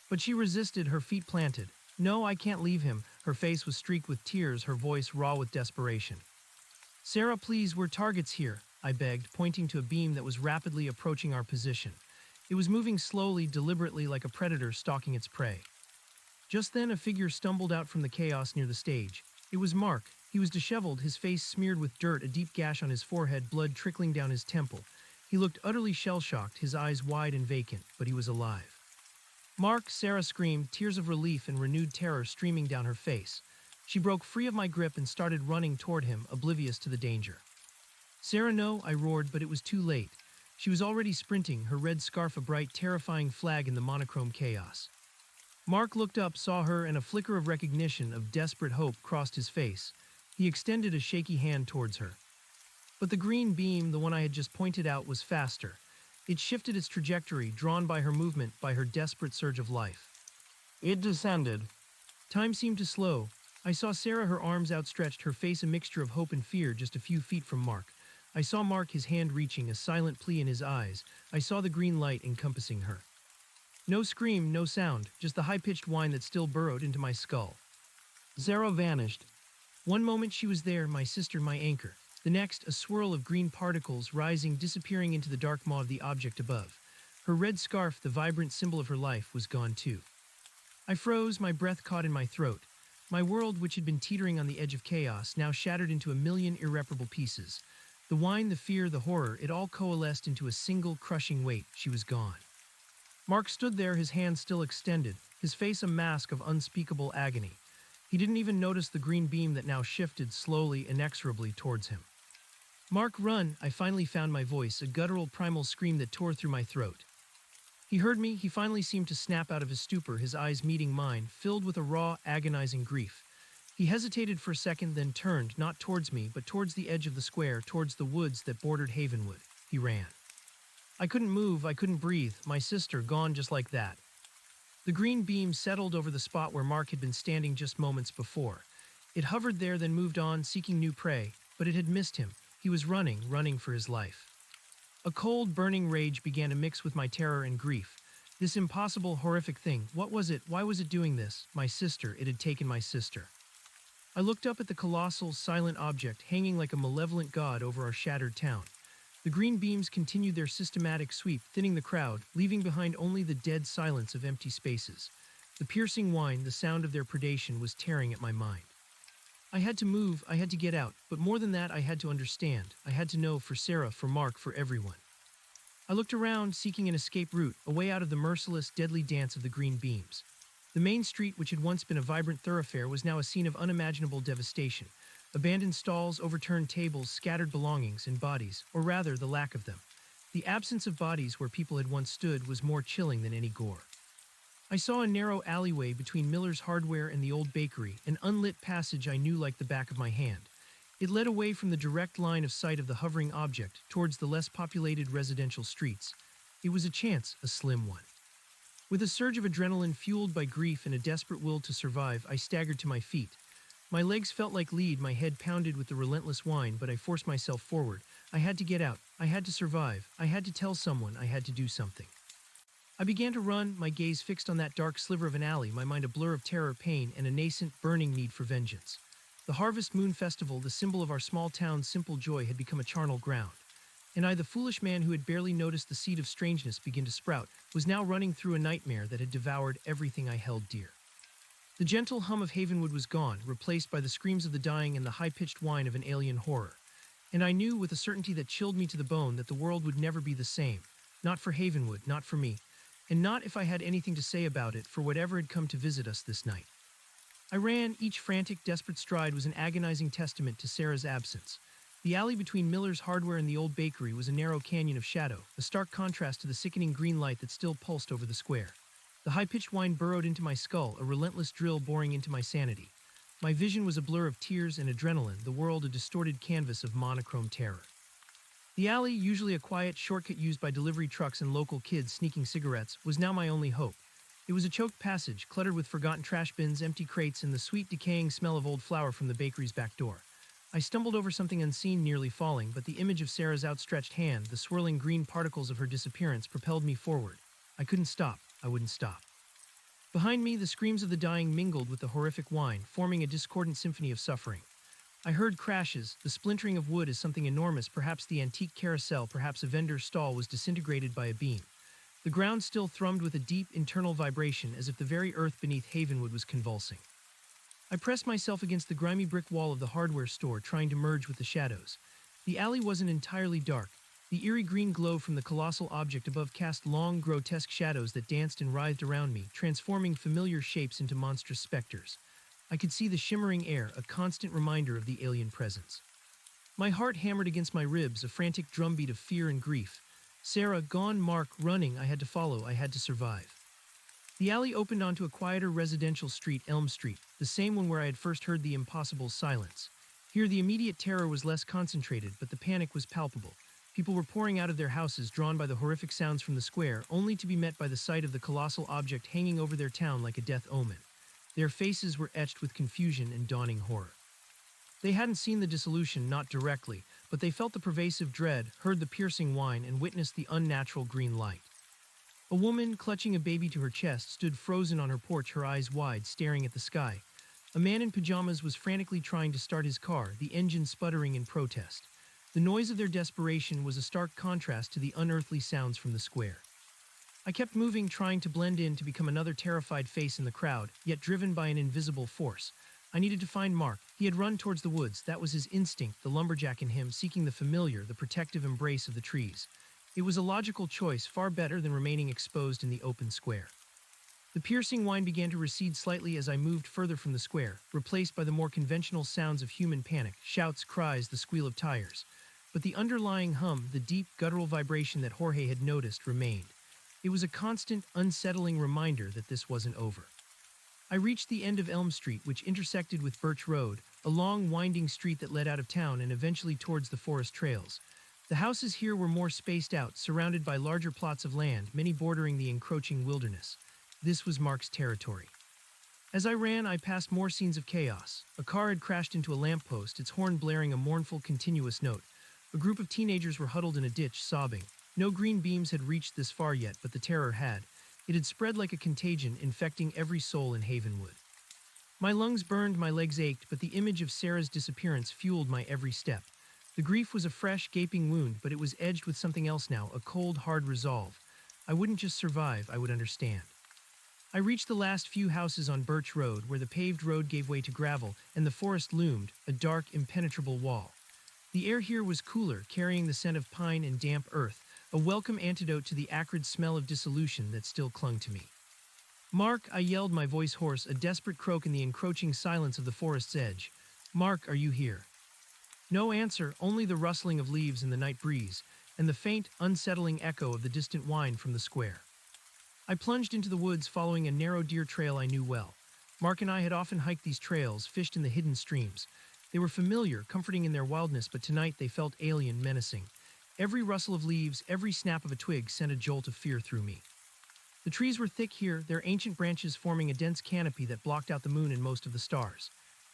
But she resisted, her feet planted. No, I can't leave him. Her face was streaked with tears, her voice raw with desperation. Sarah, please, we're targets here, I begged, pointing to a beam that was rapidly approaching our position. It was moving slowly, deliberately, like a predator stalking its prey. Just then, a figure stumbled out from the chaos near the stage. It was Mark. He was disheveled, his face smeared with dirt, a deep gash on his forehead, blood trickling down his temple. He looked utterly shell-shocked, his eyes wide and vacant, but he was alive. Mark, Sarah screamed, tears of relief and renewed terror streaming down her face. She broke free of my grip and started running toward him, oblivious to the danger. Sarah, no, I roared, but it was too late. She was already sprinting, her red scarf a bright, terrifying flag in the monochrome chaos. Mark looked up, saw her, and a flicker of recognition, of desperate hope, crossed his face. He extended a shaky hand towards her. But the green beam, the one I had just pointed out, was faster. It shifted its trajectory, drawn by her movement, by her desperate surge of life. It descended. Time seemed to slow. I saw Sarah, her arms outstretched, her face a mixture of hope and fear, just a few feet from Mark. I saw Mark, his hand reaching, a silent plea in his eyes. I saw the green light encompassing her. No scream, no sound, just the high-pitched whine that still burrowed into my skull. Sarah vanished. One moment she was there, my sister, my anchor. The next, a swirl of green particles rising, disappearing into the dark maw of the object above. Her red scarf, the vibrant symbol of her life, was gone too. I froze, my breath caught in my throat. My world, which had been teetering on the edge of chaos, now shattered into a million irreparable pieces. The whine, the fear, the horror, it all coalesced into a single, crushing weight. She was gone. Mark stood there, his hand still extended, his face a mask of unspeakable agony. He didn't even notice the green beam that now shifted slowly, inexorably towards him. Mark, run! I finally found my voice, a guttural primal scream that tore through my throat. He heard me, he finally seemed to snap out of his stupor, his eyes meeting mine, filled with a raw, agonizing grief. He hesitated for a second, then turned, not towards me, but towards the edge of the square, towards the woods that bordered Havenwood. He ran. I couldn't move, I couldn't breathe, my sister gone just like that. The green beam settled over the spot where Mark had been standing just moments before. It hovered there, then moved on, seeking new prey, but it had missed him. He was running for his life. A cold, burning rage began to mix with my terror and grief. This impossible, horrific thing, what was it? Why was it doing this? My sister, it had taken my sister. I looked up at the colossal, silent object hanging like a malevolent god over our shattered town. The green beams continued their systematic sweep, thinning the crowd, leaving behind only the dead silence of empty spaces. The piercing whine, the sound of their predation, was tearing at my mind. I had to move, I had to get out, but more than that, I had to understand. I had to know, for Sarah, for Mark, for everyone. I looked around, seeking an escape route, a way out of the merciless, deadly dance of the green beams. The main street, which had once been a vibrant thoroughfare, was now a scene of unimaginable devastation. Abandoned stalls, overturned tables, scattered belongings and bodies, or rather, the lack of them. The absence of bodies where people had once stood was more chilling than any gore. I saw a narrow alleyway between Miller's Hardware and the old bakery, an unlit passage I knew like the back of my hand. It led away from the direct line of sight of the hovering object, towards the less populated residential streets. It was a chance, a slim one. With a surge of adrenaline fueled by grief and a desperate will to survive, I staggered to my feet. My legs felt like lead, my head pounded with the relentless whine, but I forced myself forward. I had to get out. I had to survive. I had to tell someone. I had to do something. I began to run, my gaze fixed on that dark sliver of an alley, my mind a blur of terror, pain, and a nascent, burning need for vengeance. The Harvest Moon Festival, the symbol of our small town's simple joy, had become a charnel ground. And I, the foolish man who had barely noticed the seed of strangeness begin to sprout, was now running through a nightmare that had devoured everything I held dear. The gentle hum of Havenwood was gone, replaced by the screams of the dying and the high-pitched whine of an alien horror. And I knew with a certainty that chilled me to the bone that the world would never be the same. Not for Havenwood, not for me, and not if I had anything to say about it for whatever had come to visit us this night. I ran, each frantic, desperate stride was an agonizing testament to Sarah's absence. The alley between Miller's Hardware and the old bakery was a narrow canyon of shadow, a stark contrast to the sickening green light that still pulsed over the square. The high-pitched whine burrowed into my skull, a relentless drill boring into my sanity. My vision was a blur of tears and adrenaline, the world a distorted canvas of monochrome terror. The alley, usually a quiet shortcut used by delivery trucks and local kids sneaking cigarettes, was now my only hope. It was a choked passage, cluttered with forgotten trash bins, empty crates, and the sweet, decaying smell of old flour from the bakery's back door. I stumbled over something unseen, nearly falling, but the image of Sarah's outstretched hand, the swirling green particles of her disappearance, propelled me forward. I couldn't stop. I wouldn't stop. Behind me, the screams of the dying mingled with the horrific whine, forming a discordant symphony of suffering. I heard crashes, the splintering of wood as something enormous, perhaps the antique carousel, perhaps a vendor's stall, was disintegrated by a beam. The ground still thrummed with a deep internal vibration, as if the very earth beneath Havenwood was convulsing. I pressed myself against the grimy brick wall of the hardware store, trying to merge with the shadows. The alley wasn't entirely dark. The eerie green glow from the colossal object above cast long, grotesque shadows that danced and writhed around me, transforming familiar shapes into monstrous specters. I could see the shimmering air, a constant reminder of the alien presence. My heart hammered against my ribs, a frantic drumbeat of fear and grief. Sarah, gone, Mark, running. I had to follow. I had to survive. The alley opened onto a quieter residential street, Elm Street, the same one where I had first heard the impossible silence. Here, the immediate terror was less concentrated, but the panic was palpable. People were pouring out of their houses, drawn by the horrific sounds from the square, only to be met by the sight of the colossal object hanging over their town like a death omen. Their faces were etched with confusion and dawning horror. They hadn't seen the dissolution, not directly, but they felt the pervasive dread, heard the piercing whine, and witnessed the unnatural green light. A woman, clutching a baby to her chest, stood frozen on her porch, her eyes wide, staring at the sky. A man in pajamas was frantically trying to start his car, the engine sputtering in protest. The noise of their desperation was a stark contrast to the unearthly sounds from the square. I kept moving, trying to blend in, to become another terrified face in the crowd, yet driven by an invisible force. I needed to find Mark. He had run towards the woods. That was his instinct, the lumberjack in him, seeking the familiar, the protective embrace of the trees. It was a logical choice, far better than remaining exposed in the open square. The piercing whine began to recede slightly as I moved further from the square, replaced by the more conventional sounds of human panic, shouts, cries, the squeal of tires. But the underlying hum, the deep, guttural vibration that Jorge had noticed, remained. It was a constant, unsettling reminder that this wasn't over. I reached the end of Elm Street, which intersected with Birch Road, a long, winding street that led out of town and eventually towards the forest trails. The houses here were more spaced out, surrounded by larger plots of land, many bordering the encroaching wilderness. This was Mark's territory. As I ran, I passed more scenes of chaos. A car had crashed into a lamppost, its horn blaring a mournful, continuous note. A group of teenagers were huddled in a ditch, sobbing. No green beams had reached this far yet, but the terror had. It had spread like a contagion, infecting every soul in Havenwood. My lungs burned, my legs ached, but the image of Sarah's disappearance fueled my every step. The grief was a fresh, gaping wound, but it was edged with something else now, a cold, hard resolve. I wouldn't just survive, I would understand. I reached the last few houses on Birch Road, where the paved road gave way to gravel, and the forest loomed, a dark, impenetrable wall. The air here was cooler, carrying the scent of pine and damp earth, a welcome antidote to the acrid smell of dissolution that still clung to me. "Mark," I yelled, my voice hoarse, a desperate croak in the encroaching silence of the forest's edge. "Mark, are you here?" No answer, only the rustling of leaves in the night breeze, and the faint, unsettling echo of the distant whine from the square. I plunged into the woods, following a narrow deer trail I knew well. Mark and I had often hiked these trails, fished in the hidden streams. They were familiar, comforting in their wildness, but tonight they felt alien, menacing. Every rustle of leaves, every snap of a twig sent a jolt of fear through me. The trees were thick here, their ancient branches forming a dense canopy that blocked out the moon and most of the stars.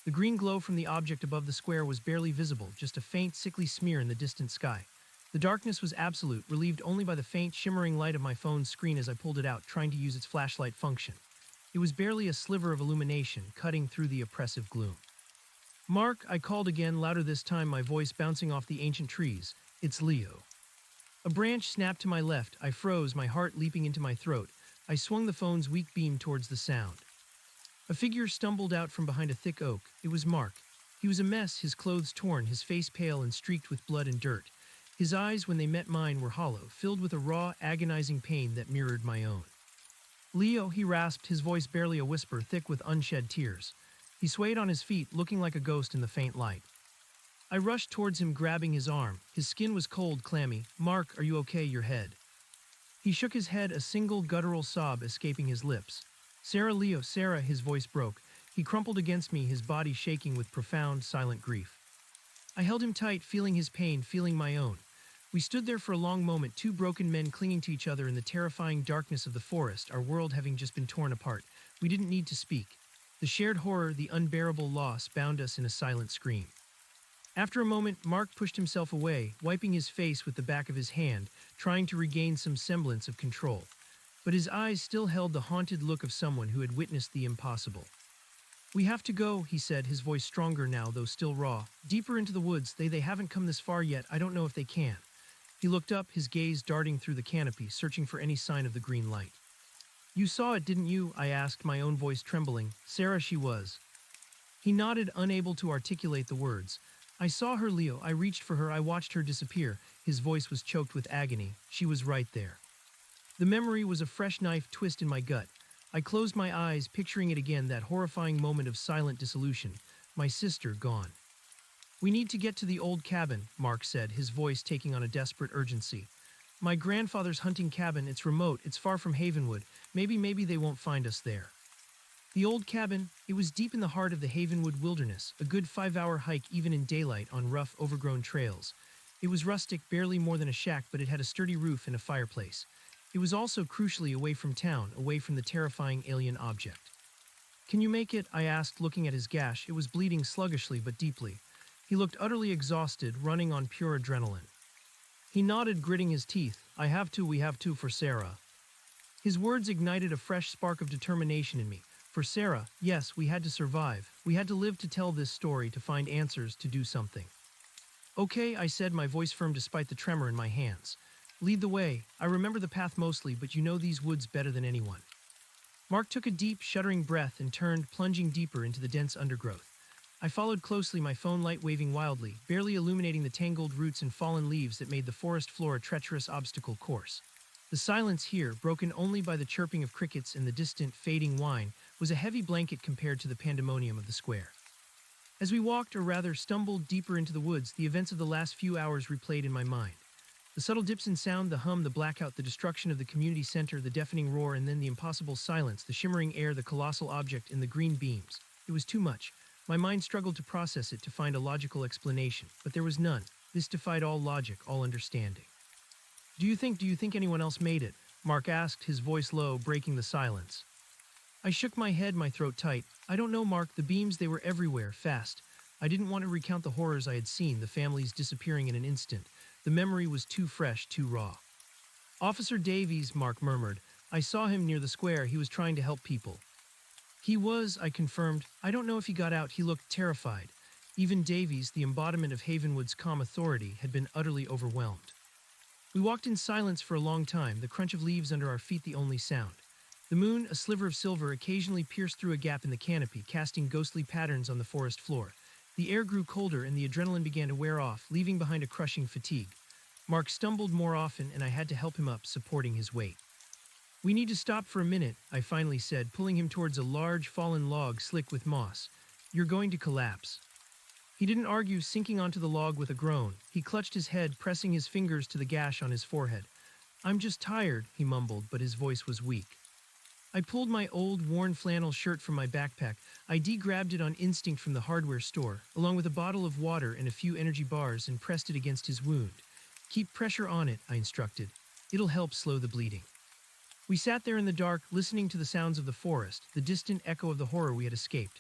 The green glow from the object above the square was barely visible, just a faint, sickly smear in the distant sky. The darkness was absolute, relieved only by the faint, shimmering light of my phone's screen as I pulled it out, trying to use its flashlight function. It was barely a sliver of illumination, cutting through the oppressive gloom. "Mark," I called again, louder this time, my voice bouncing off the ancient trees. "It's Leo." A branch snapped to my left. I froze, my heart leaping into my throat. I swung the phone's weak beam towards the sound. A figure stumbled out from behind a thick oak. It was Mark. He was a mess, his clothes torn, his face pale and streaked with blood and dirt. His eyes, when they met mine, were hollow, filled with a raw, agonizing pain that mirrored my own. "Leo," he rasped, his voice barely a whisper, thick with unshed tears. He swayed on his feet, looking like a ghost in the faint light. I rushed towards him, grabbing his arm. His skin was cold, clammy. "Mark, are you okay? Your head." He shook his head, a single guttural sob escaping his lips. "Sarah, Leo, Sarah," his voice broke. He crumpled against me, his body shaking with profound, silent grief. I held him tight, feeling his pain, feeling my own. We stood there for a long moment, two broken men clinging to each other in the terrifying darkness of the forest, our world having just been torn apart. We didn't need to speak. The shared horror, the unbearable loss, bound us in a silent scream. After a moment, Mark pushed himself away, wiping his face with the back of his hand, trying to regain some semblance of control. But his eyes still held the haunted look of someone who had witnessed the impossible. "We have to go," he said, his voice stronger now, though still raw. "Deeper into the woods. They haven't come this far yet. I don't know if they can." He looked up, his gaze darting through the canopy, searching for any sign of the green light. "You saw it, didn't you?" I asked, my own voice trembling. "Sarah, she was." He nodded, unable to articulate the words. "I saw her, Leo. I reached for her. I watched her disappear." His voice was choked with agony. "She was right there." The memory was a fresh knife twist in my gut. I closed my eyes, picturing it again, that horrifying moment of silent dissolution. My sister gone. "We need to get to the old cabin," Mark said, his voice taking on a desperate urgency. "My grandfather's hunting cabin. It's remote. It's far from Havenwood. Maybe they won't find us there." The old cabin, it was deep in the heart of the Havenwood wilderness, a good 5-hour hike even in daylight on rough, overgrown trails. It was rustic, barely more than a shack, but it had a sturdy roof and a fireplace. It was also crucially away from town, away from the terrifying alien object. "Can you make it?" I asked, looking at his gash. It was bleeding sluggishly but deeply. He looked utterly exhausted, running on pure adrenaline. He nodded, gritting his teeth. We have to for Sarah." His words ignited a fresh spark of determination in me. For Sarah, yes, we had to survive. We had to live to tell this story, to find answers, to do something. "Okay," I said, my voice firm despite the tremor in my hands. "Lead the way. I remember the path mostly, but you know these woods better than anyone." Mark took a deep, shuddering breath and turned, plunging deeper into the dense undergrowth. I followed closely, my phone light waving wildly, barely illuminating the tangled roots and fallen leaves that made the forest floor a treacherous obstacle course. The silence here, broken only by the chirping of crickets and the distant, fading whine, was a heavy blanket compared to the pandemonium of the square. As we walked, or rather stumbled, deeper into the woods, the events of the last few hours replayed in my mind. The subtle dips in sound, the hum, the blackout, the destruction of the community center, the deafening roar, and then the impossible silence, the shimmering air, the colossal object, and the green beams. It was too much. My mind struggled to process it, to find a logical explanation, but there was none. This defied all logic, all understanding. Do you think anyone else made it?" Mark asked, his voice low, breaking the silence. I shook my head, my throat tight. "I don't know, Mark. The beams, they were everywhere, fast. I didn't want to recount the horrors I had seen, the families disappearing in an instant. The memory was too fresh, too raw." "Officer Davies," Mark murmured. "I saw him near the square. He was trying to help people." "He was," I confirmed. "I don't know if he got out. He looked terrified." Even Davies, the embodiment of Havenwood's calm authority, had been utterly overwhelmed. We walked in silence for a long time, the crunch of leaves under our feet the only sound. The moon, a sliver of silver, occasionally pierced through a gap in the canopy, casting ghostly patterns on the forest floor. The air grew colder and the adrenaline began to wear off, leaving behind a crushing fatigue. Mark stumbled more often, and I had to help him up, supporting his weight. "We need to stop for a minute," I finally said, pulling him towards a large fallen log slick with moss. "You're going to collapse." He didn't argue, sinking onto the log with a groan. He clutched his head, pressing his fingers to the gash on his forehead. "I'm just tired," he mumbled, but his voice was weak. I pulled my old, worn flannel shirt from my backpack. I grabbed it on instinct from the hardware store, along with a bottle of water and a few energy bars, and pressed it against his wound. "Keep pressure on it," I instructed. "It'll help slow the bleeding." We sat there in the dark, listening to the sounds of the forest, the distant echo of the horror we had escaped.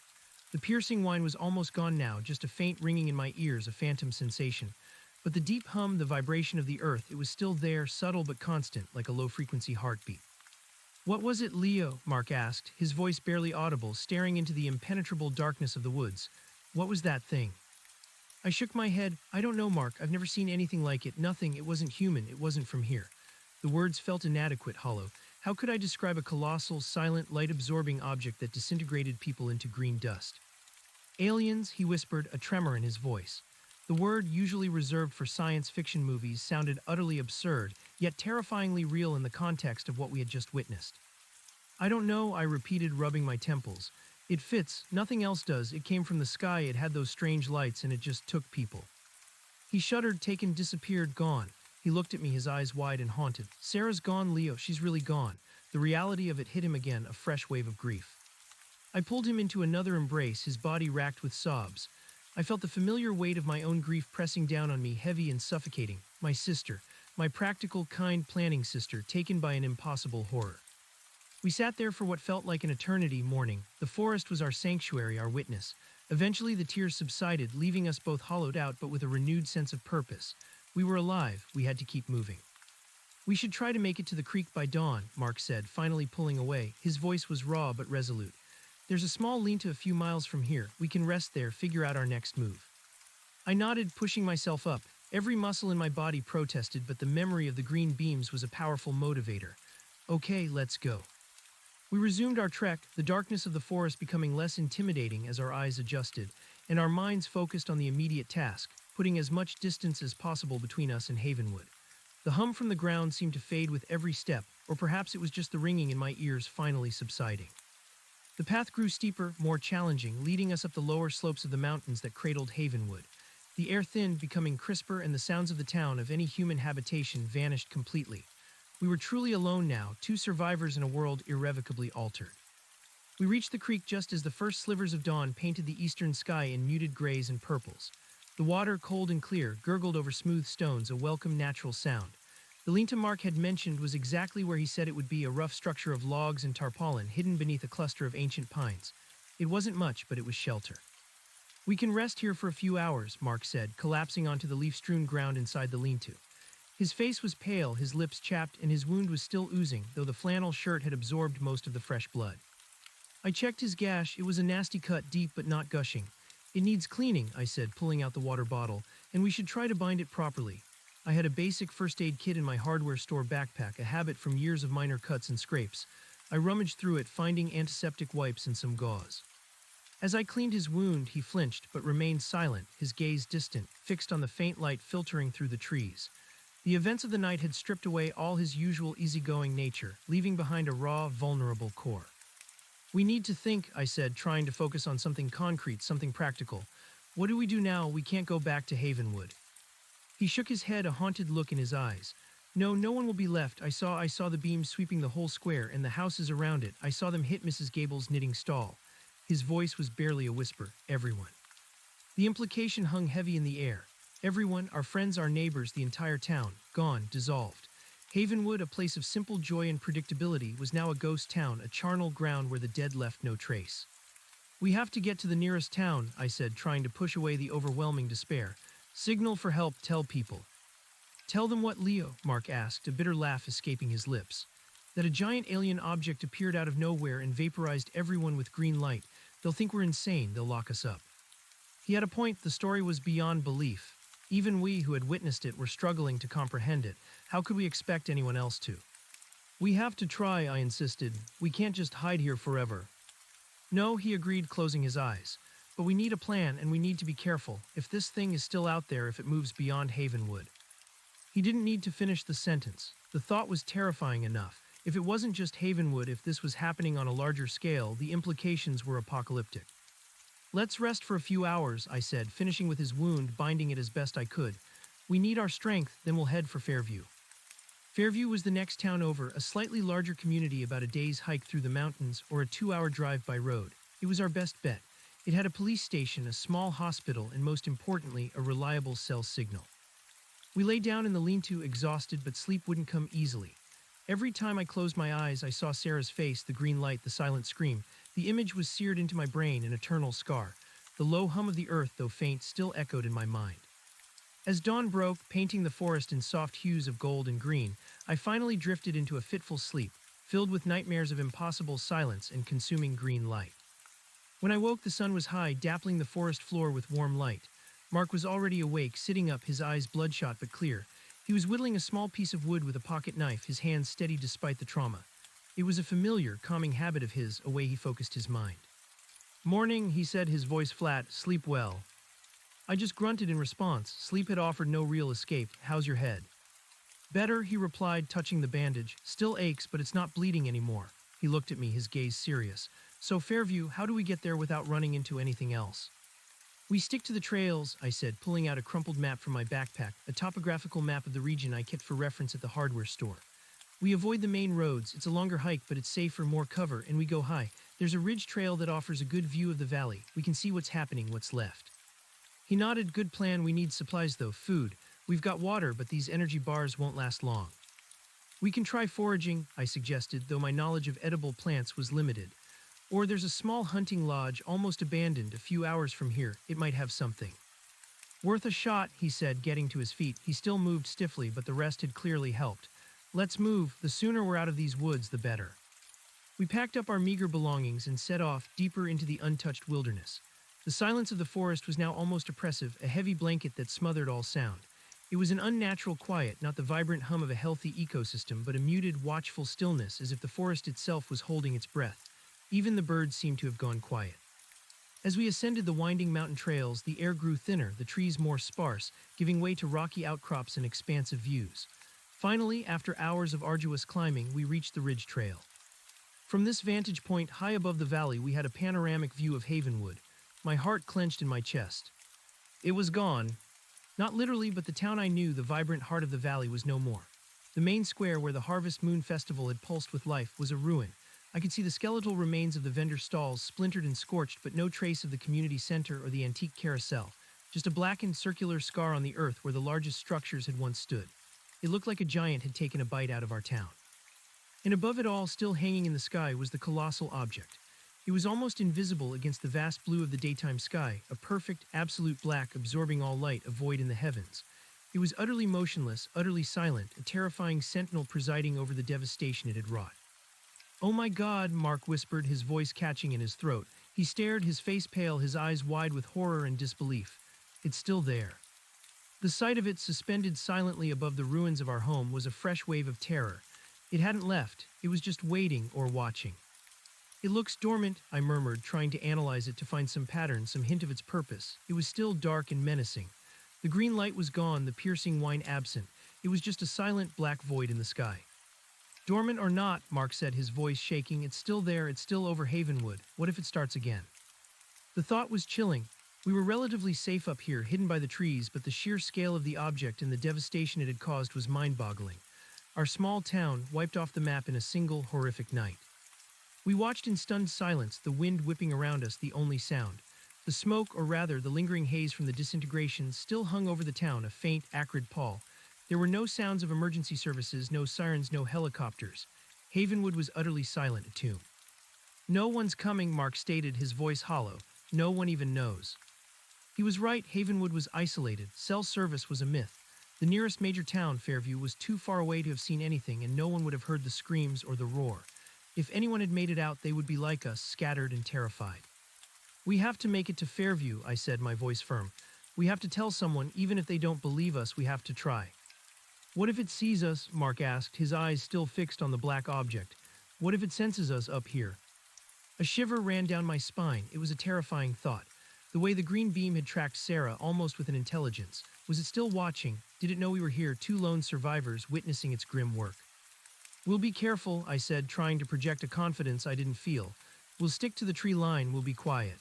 The piercing whine was almost gone now, just a faint ringing in my ears, a phantom sensation. But the deep hum, the vibration of the earth, it was still there, subtle but constant, like a low-frequency heartbeat. "What was it, Leo?" Mark asked, his voice barely audible, staring into the impenetrable darkness of the woods. "What was that thing?" I shook my head. "I don't know, Mark. I've never seen anything like it. Nothing. It wasn't human. It wasn't from here." The words felt inadequate, hollow. How could I describe a colossal, silent, light-absorbing object that disintegrated people into green dust? "Aliens," he whispered, a tremor in his voice. The word, usually reserved for science fiction movies, sounded utterly absurd, yet terrifyingly real in the context of what we had just witnessed. "I don't know," I repeated, rubbing my temples. "It fits. Nothing else does. It came from the sky, it had those strange lights, and it just took people." He shuddered, taken, disappeared, gone. He looked at me, his eyes wide and haunted. "Sarah's gone, Leo. She's really gone." The reality of it hit him again, a fresh wave of grief. I pulled him into another embrace, his body racked with sobs. I felt the familiar weight of my own grief pressing down on me, heavy and suffocating. My sister, my practical, kind, planning sister, taken by an impossible horror. We sat there for what felt like an eternity, mourning. The forest was our sanctuary, our witness. Eventually the tears subsided, leaving us both hollowed out but with a renewed sense of purpose. We were alive. We had to keep moving. "We should try to make it to the creek by dawn," Mark said, finally pulling away. His voice was raw but resolute. "There's a small lean-to a few miles from here. We can rest there, figure out our next move." I nodded, pushing myself up. Every muscle in my body protested, but the memory of the green beams was a powerful motivator. "Okay, let's go." We resumed our trek, the darkness of the forest becoming less intimidating as our eyes adjusted, and our minds focused on the immediate task, putting as much distance as possible between us and Havenwood. The hum from the ground seemed to fade with every step, or perhaps it was just the ringing in my ears finally subsiding. The path grew steeper, more challenging, leading us up the lower slopes of the mountains that cradled Havenwood. The air thinned, becoming crisper, and the sounds of the town, of any human habitation, vanished completely. We were truly alone now, two survivors in a world irrevocably altered. We reached the creek just as the first slivers of dawn painted the eastern sky in muted grays and purples. The water, cold and clear, gurgled over smooth stones, a welcome natural sound. The lean-to Mark had mentioned was exactly where he said it would be, a rough structure of logs and tarpaulin hidden beneath a cluster of ancient pines. It wasn't much, but it was shelter. "We can rest here for a few hours," Mark said, collapsing onto the leaf-strewn ground inside the lean-to. His face was pale, his lips chapped, and his wound was still oozing, though the flannel shirt had absorbed most of the fresh blood. I checked his gash. It was a nasty cut, deep but not gushing. "It needs cleaning," I said, pulling out the water bottle, "and we should try to bind it properly." I had a basic first aid kit in my hardware store backpack, a habit from years of minor cuts and scrapes. I rummaged through it, finding antiseptic wipes and some gauze. As I cleaned his wound, he flinched, but remained silent, his gaze distant, fixed on the faint light filtering through the trees. The events of the night had stripped away all his usual easygoing nature, leaving behind a raw, vulnerable core. "We need to think," I said, trying to focus on something concrete, something practical. "What do we do now? We can't go back to Havenwood." He shook his head, a haunted look in his eyes. "No, no one will be left. I saw the beams sweeping the whole square, and the houses around it. I saw them hit Mrs. Gable's knitting stall." His voice was barely a whisper. "Everyone." The implication hung heavy in the air. Everyone, our friends, our neighbors, the entire town, gone, dissolved. Havenwood, a place of simple joy and predictability, was now a ghost town, a charnel ground where the dead left no trace. "We have to get to the nearest town," I said, trying to push away the overwhelming despair. "Signal for help, tell people." "Tell them what, Leo?" Mark asked, a bitter laugh escaping his lips. "That a giant alien object appeared out of nowhere and vaporized everyone with green light. They'll think we're insane, they'll lock us up." He had a point. The story was beyond belief. Even we who had witnessed it were struggling to comprehend it. How could we expect anyone else to? "We have to try," I insisted. "We can't just hide here forever." "No," he agreed, closing his eyes. "But we need a plan, and we need to be careful. If this thing is still out there, if it moves beyond Havenwood." He didn't need to finish the sentence. The thought was terrifying enough. If it wasn't just Havenwood, if this was happening on a larger scale, the implications were apocalyptic. "Let's rest for a few hours," I said, finishing with his wound, binding it as best I could. "We need our strength, then we'll head for Fairview." Fairview was the next town over, a slightly larger community about a day's hike through the mountains or a 2-hour drive by road. It was our best bet. It had a police station, a small hospital, and most importantly, a reliable cell signal. We lay down in the lean-to, exhausted, but sleep wouldn't come easily. Every time I closed my eyes, I saw Sarah's face, the green light, the silent scream. The image was seared into my brain, an eternal scar. The low hum of the earth, though faint, still echoed in my mind. As dawn broke, painting the forest in soft hues of gold and green, I finally drifted into a fitful sleep, filled with nightmares of impossible silence and consuming green light. When I woke, the sun was high, dappling the forest floor with warm light. Mark was already awake, sitting up, his eyes bloodshot but clear. He was whittling a small piece of wood with a pocket knife, his hands steady despite the trauma. It was a familiar, calming habit of his, a way he focused his mind. "Morning," he said, his voice flat. "Sleep well." I just grunted in response. Sleep had offered no real escape. "How's your head?" "Better," he replied, touching the bandage. "Still aches, but it's not bleeding anymore." He looked at me, his gaze serious. "So Fairview, how do we get there without running into anything else?" "We stick to the trails," I said, pulling out a crumpled map from my backpack, a topographical map of the region I kept for reference at the hardware store. "We avoid the main roads. It's a longer hike, but it's safer, more cover, and we go high. There's a ridge trail that offers a good view of the valley. We can see what's happening, what's left." He nodded. "Good plan. We need supplies though. Food. We've got water, but these energy bars won't last long." "We can try foraging," I suggested, though my knowledge of edible plants was limited. "Or there's a small hunting lodge, almost abandoned, a few hours from here. It might have something." "Worth a shot," he said, getting to his feet. He still moved stiffly, but the rest had clearly helped. "Let's move. The sooner we're out of these woods, the better." We packed up our meager belongings and set off, deeper into the untouched wilderness. The silence of the forest was now almost oppressive, a heavy blanket that smothered all sound. It was an unnatural quiet, not the vibrant hum of a healthy ecosystem, but a muted, watchful stillness, as if the forest itself was holding its breath. Even the birds seemed to have gone quiet. As we ascended the winding mountain trails, the air grew thinner, the trees more sparse, giving way to rocky outcrops and expansive views. Finally, after hours of arduous climbing, we reached the ridge trail. From this vantage point, high above the valley, we had a panoramic view of Havenwood. My heart clenched in my chest. It was gone. Not literally, but the town I knew, the vibrant heart of the valley, was no more. The main square where the Harvest Moon Festival had pulsed with life was a ruin. I could see the skeletal remains of the vendor stalls, splintered and scorched, but no trace of the community center or the antique carousel. Just a blackened circular scar on the earth where the largest structures had once stood. It looked like a giant had taken a bite out of our town. And above it all, still hanging in the sky, was the colossal object. It was almost invisible against the vast blue of the daytime sky, a perfect, absolute black absorbing all light, a void in the heavens. It was utterly motionless, utterly silent, a terrifying sentinel presiding over the devastation it had wrought. "Oh my God," Mark whispered, his voice catching in his throat. He stared, his face pale, his eyes wide with horror and disbelief. "It's still there." The sight of it, suspended silently above the ruins of our home, was a fresh wave of terror. It hadn't left. It was just waiting or watching. "It looks dormant," I murmured, trying to analyze it to find some pattern, some hint of its purpose. It was still dark and menacing. The green light was gone, the piercing whine absent. It was just a silent black void in the sky. "Dormant or not," Mark said, his voice shaking, "it's still there, it's still over Havenwood. What if it starts again?" The thought was chilling. We were relatively safe up here, hidden by the trees, but the sheer scale of the object and the devastation it had caused was mind-boggling. Our small town wiped off the map in a single horrific night. We watched in stunned silence, the wind whipping around us, the only sound. The smoke, or rather the lingering haze from the disintegration, still hung over the town, a faint, acrid pall. There were no sounds of emergency services, no sirens, no helicopters. Havenwood was utterly silent, a tomb. "No one's coming," Mark stated, his voice hollow. "No one even knows." He was right. Havenwood was isolated. Cell service was a myth. The nearest major town, Fairview, was too far away to have seen anything, and no one would have heard the screams or the roar. If anyone had made it out, they would be like us, scattered and terrified. "We have to make it to Fairview," I said, my voice firm. "We have to tell someone, even if they don't believe us, we have to try." "What if it sees us?" Mark asked, his eyes still fixed on the black object. "What if it senses us up here?" A shiver ran down my spine. It was a terrifying thought. The way the green beam had tracked Sarah, almost with an intelligence. Was it still watching? Did it know we were here, two lone survivors, witnessing its grim work? "We'll be careful," I said, trying to project a confidence I didn't feel. "We'll stick to the tree line, we'll be quiet."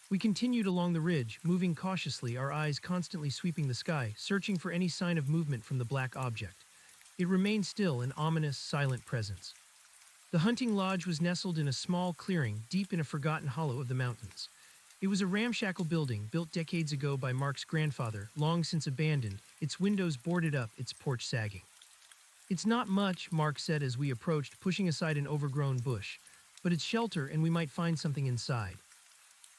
We continued along the ridge, moving cautiously, our eyes constantly sweeping the sky, searching for any sign of movement from the black object. It remained still, an ominous, silent presence. The hunting lodge was nestled in a small clearing, deep in a forgotten hollow of the mountains. It was a ramshackle building, built decades ago by Mark's grandfather, long since abandoned, its windows boarded up, its porch sagging. It's not much, Mark said as we approached, pushing aside an overgrown bush. But it's shelter and we might find something inside.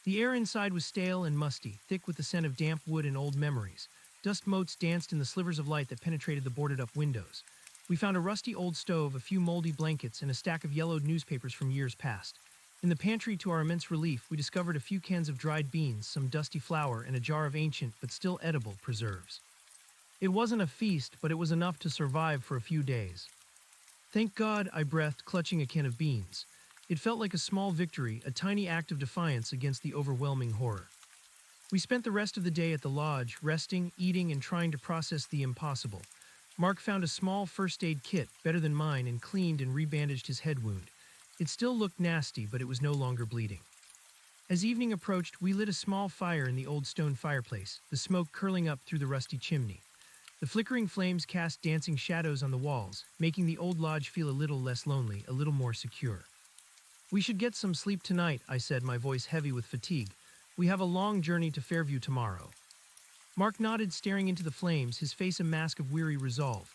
The air inside was stale and musty, thick with the scent of damp wood and old memories. Dust motes danced in the slivers of light that penetrated the boarded-up windows. We found a rusty old stove, a few moldy blankets, and a stack of yellowed newspapers from years past. In the pantry, to our immense relief, we discovered a few cans of dried beans, some dusty flour, and a jar of ancient, but still edible, preserves. It wasn't a feast, but it was enough to survive for a few days. Thank God, I breathed, clutching a can of beans. It felt like a small victory, a tiny act of defiance against the overwhelming horror. We spent the rest of the day at the lodge, resting, eating, and trying to process the impossible. Mark found a small first aid kit, better than mine, and cleaned and rebandaged his head wound. It still looked nasty, but it was no longer bleeding. As evening approached, we lit a small fire in the old stone fireplace, the smoke curling up through the rusty chimney. The flickering flames cast dancing shadows on the walls, making the old lodge feel a little less lonely, a little more secure. "We should get some sleep tonight," I said, my voice heavy with fatigue. "We have a long journey to Fairview tomorrow." Mark nodded, staring into the flames, his face a mask of weary resolve.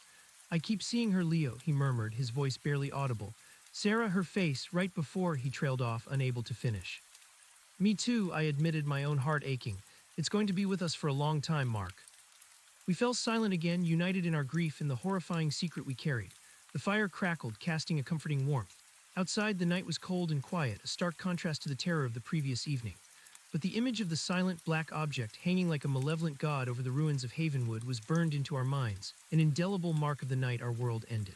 "I keep seeing her, Leo," he murmured, his voice barely audible. "Sarah, her face, right before," he trailed off, unable to finish. "Me too," I admitted, my own heart aching. "It's going to be with us for a long time, Mark." We fell silent again, united in our grief in the horrifying secret we carried. The fire crackled, casting a comforting warmth. Outside, the night was cold and quiet, a stark contrast to the terror of the previous evening. But the image of the silent, black object hanging like a malevolent god over the ruins of Havenwood was burned into our minds, an indelible mark of the night our world ended.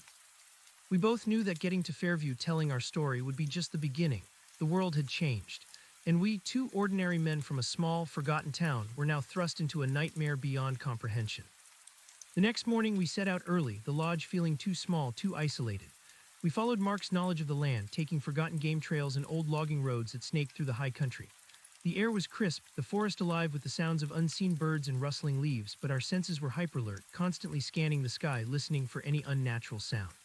We both knew that getting to Fairview, telling our story, would be just the beginning. The world had changed. And we, two ordinary men from a small, forgotten town, were now thrust into a nightmare beyond comprehension. The next morning we set out early, the lodge feeling too small, too isolated. We followed Mark's knowledge of the land, taking forgotten game trails and old logging roads that snaked through the high country. The air was crisp, the forest alive with the sounds of unseen birds and rustling leaves, but our senses were hyperalert, constantly scanning the sky, listening for any unnatural sound.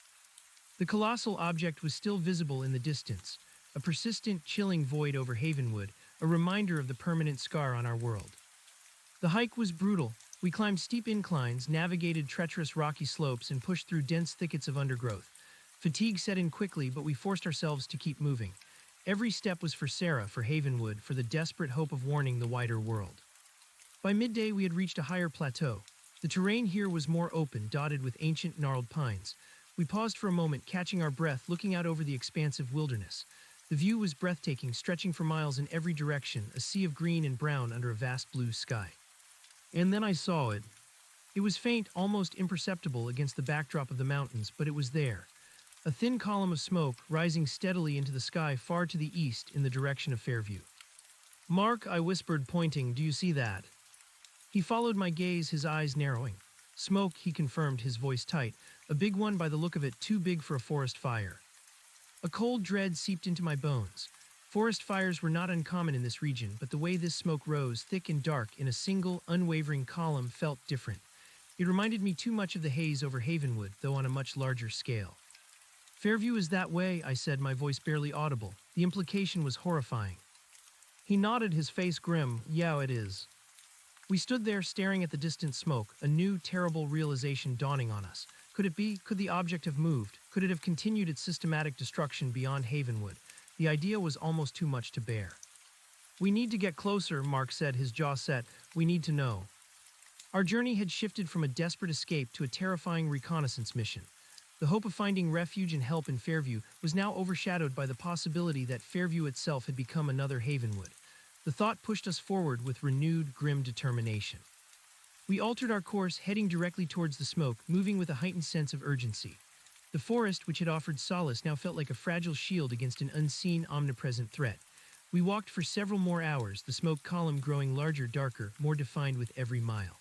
The colossal object was still visible in the distance, a persistent, chilling void over Havenwood, a reminder of the permanent scar on our world. The hike was brutal. We climbed steep inclines, navigated treacherous rocky slopes, and pushed through dense thickets of undergrowth. Fatigue set in quickly, but we forced ourselves to keep moving. Every step was for Sarah, for Havenwood, for the desperate hope of warning the wider world. By midday, we had reached a higher plateau. The terrain here was more open, dotted with ancient, gnarled pines. We paused for a moment, catching our breath, looking out over the expansive wilderness. The view was breathtaking, stretching for miles in every direction, a sea of green and brown under a vast blue sky. And then I saw it. It was faint, almost imperceptible against the backdrop of the mountains, but it was there. A thin column of smoke rising steadily into the sky far to the east in the direction of Fairview. "Mark," I whispered, pointing, "do you see that?" He followed my gaze, his eyes narrowing. "Smoke," he confirmed, his voice tight. "A big one by the look of it, too big for a forest fire." A cold dread seeped into my bones. Forest fires were not uncommon in this region, but the way this smoke rose, thick and dark, in a single, unwavering column felt different. It reminded me too much of the haze over Havenwood, though on a much larger scale. "Fairview is that way," I said, my voice barely audible. The implication was horrifying. He nodded, his face grim. "Yeah, it is." We stood there, staring at the distant smoke, a new, terrible realization dawning on us. Could it be? Could the object have moved? Could it have continued its systematic destruction beyond Havenwood? The idea was almost too much to bear. "We need to get closer," Mark said, his jaw set. "We need to know." Our journey had shifted from a desperate escape to a terrifying reconnaissance mission. The hope of finding refuge and help in Fairview was now overshadowed by the possibility that Fairview itself had become another Havenwood. The thought pushed us forward with renewed, grim determination. We altered our course, heading directly towards the smoke, moving with a heightened sense of urgency. The forest, which had offered solace, now felt like a fragile shield against an unseen, omnipresent threat. We walked for several more hours, the smoke column growing larger, darker, more defined with every mile.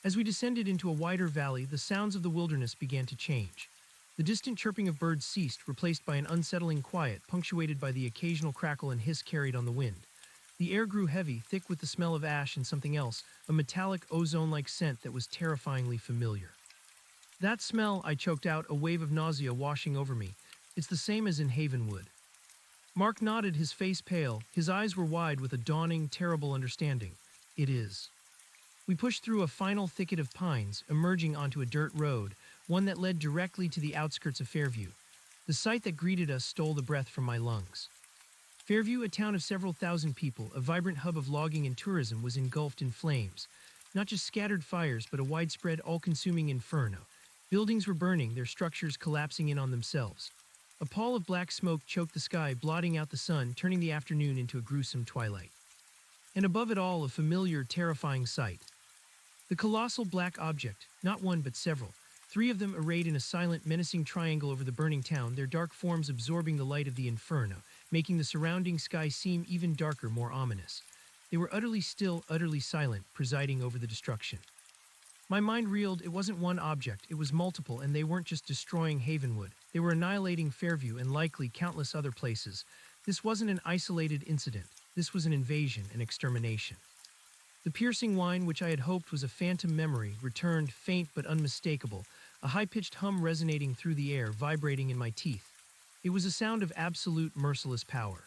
As we descended into a wider valley, the sounds of the wilderness began to change. The distant chirping of birds ceased, replaced by an unsettling quiet, punctuated by the occasional crackle and hiss carried on the wind. The air grew heavy, thick with the smell of ash and something else, a metallic, ozone-like scent that was terrifyingly familiar. "That smell," I choked out, a wave of nausea washing over me. "It's the same as in Havenwood." Mark nodded, his face pale. His eyes were wide with a dawning, terrible understanding. "It is." We pushed through a final thicket of pines, emerging onto a dirt road. one that led directly to the outskirts of Fairview. The sight that greeted us stole the breath from my lungs. Fairview, a town of several thousand people, a vibrant hub of logging and tourism, was engulfed in flames. Not just scattered fires, but a widespread, all-consuming inferno. Buildings were burning, their structures collapsing in on themselves. A pall of black smoke choked the sky, blotting out the sun, turning the afternoon into a gruesome twilight. And above it all, a familiar, terrifying sight. The colossal black object, not one but several, three of them arrayed in a silent, menacing triangle over the burning town, their dark forms absorbing the light of the inferno, making the surrounding sky seem even darker, more ominous. They were utterly still, utterly silent, presiding over the destruction. My mind reeled. It wasn't one object, it was multiple, and they weren't just destroying Havenwood. They were annihilating Fairview and likely countless other places. This wasn't an isolated incident. This was an invasion, an extermination. The piercing whine, which I had hoped was a phantom memory, returned, faint but unmistakable, a high-pitched hum resonating through the air, vibrating in my teeth. It was a sound of absolute, merciless power.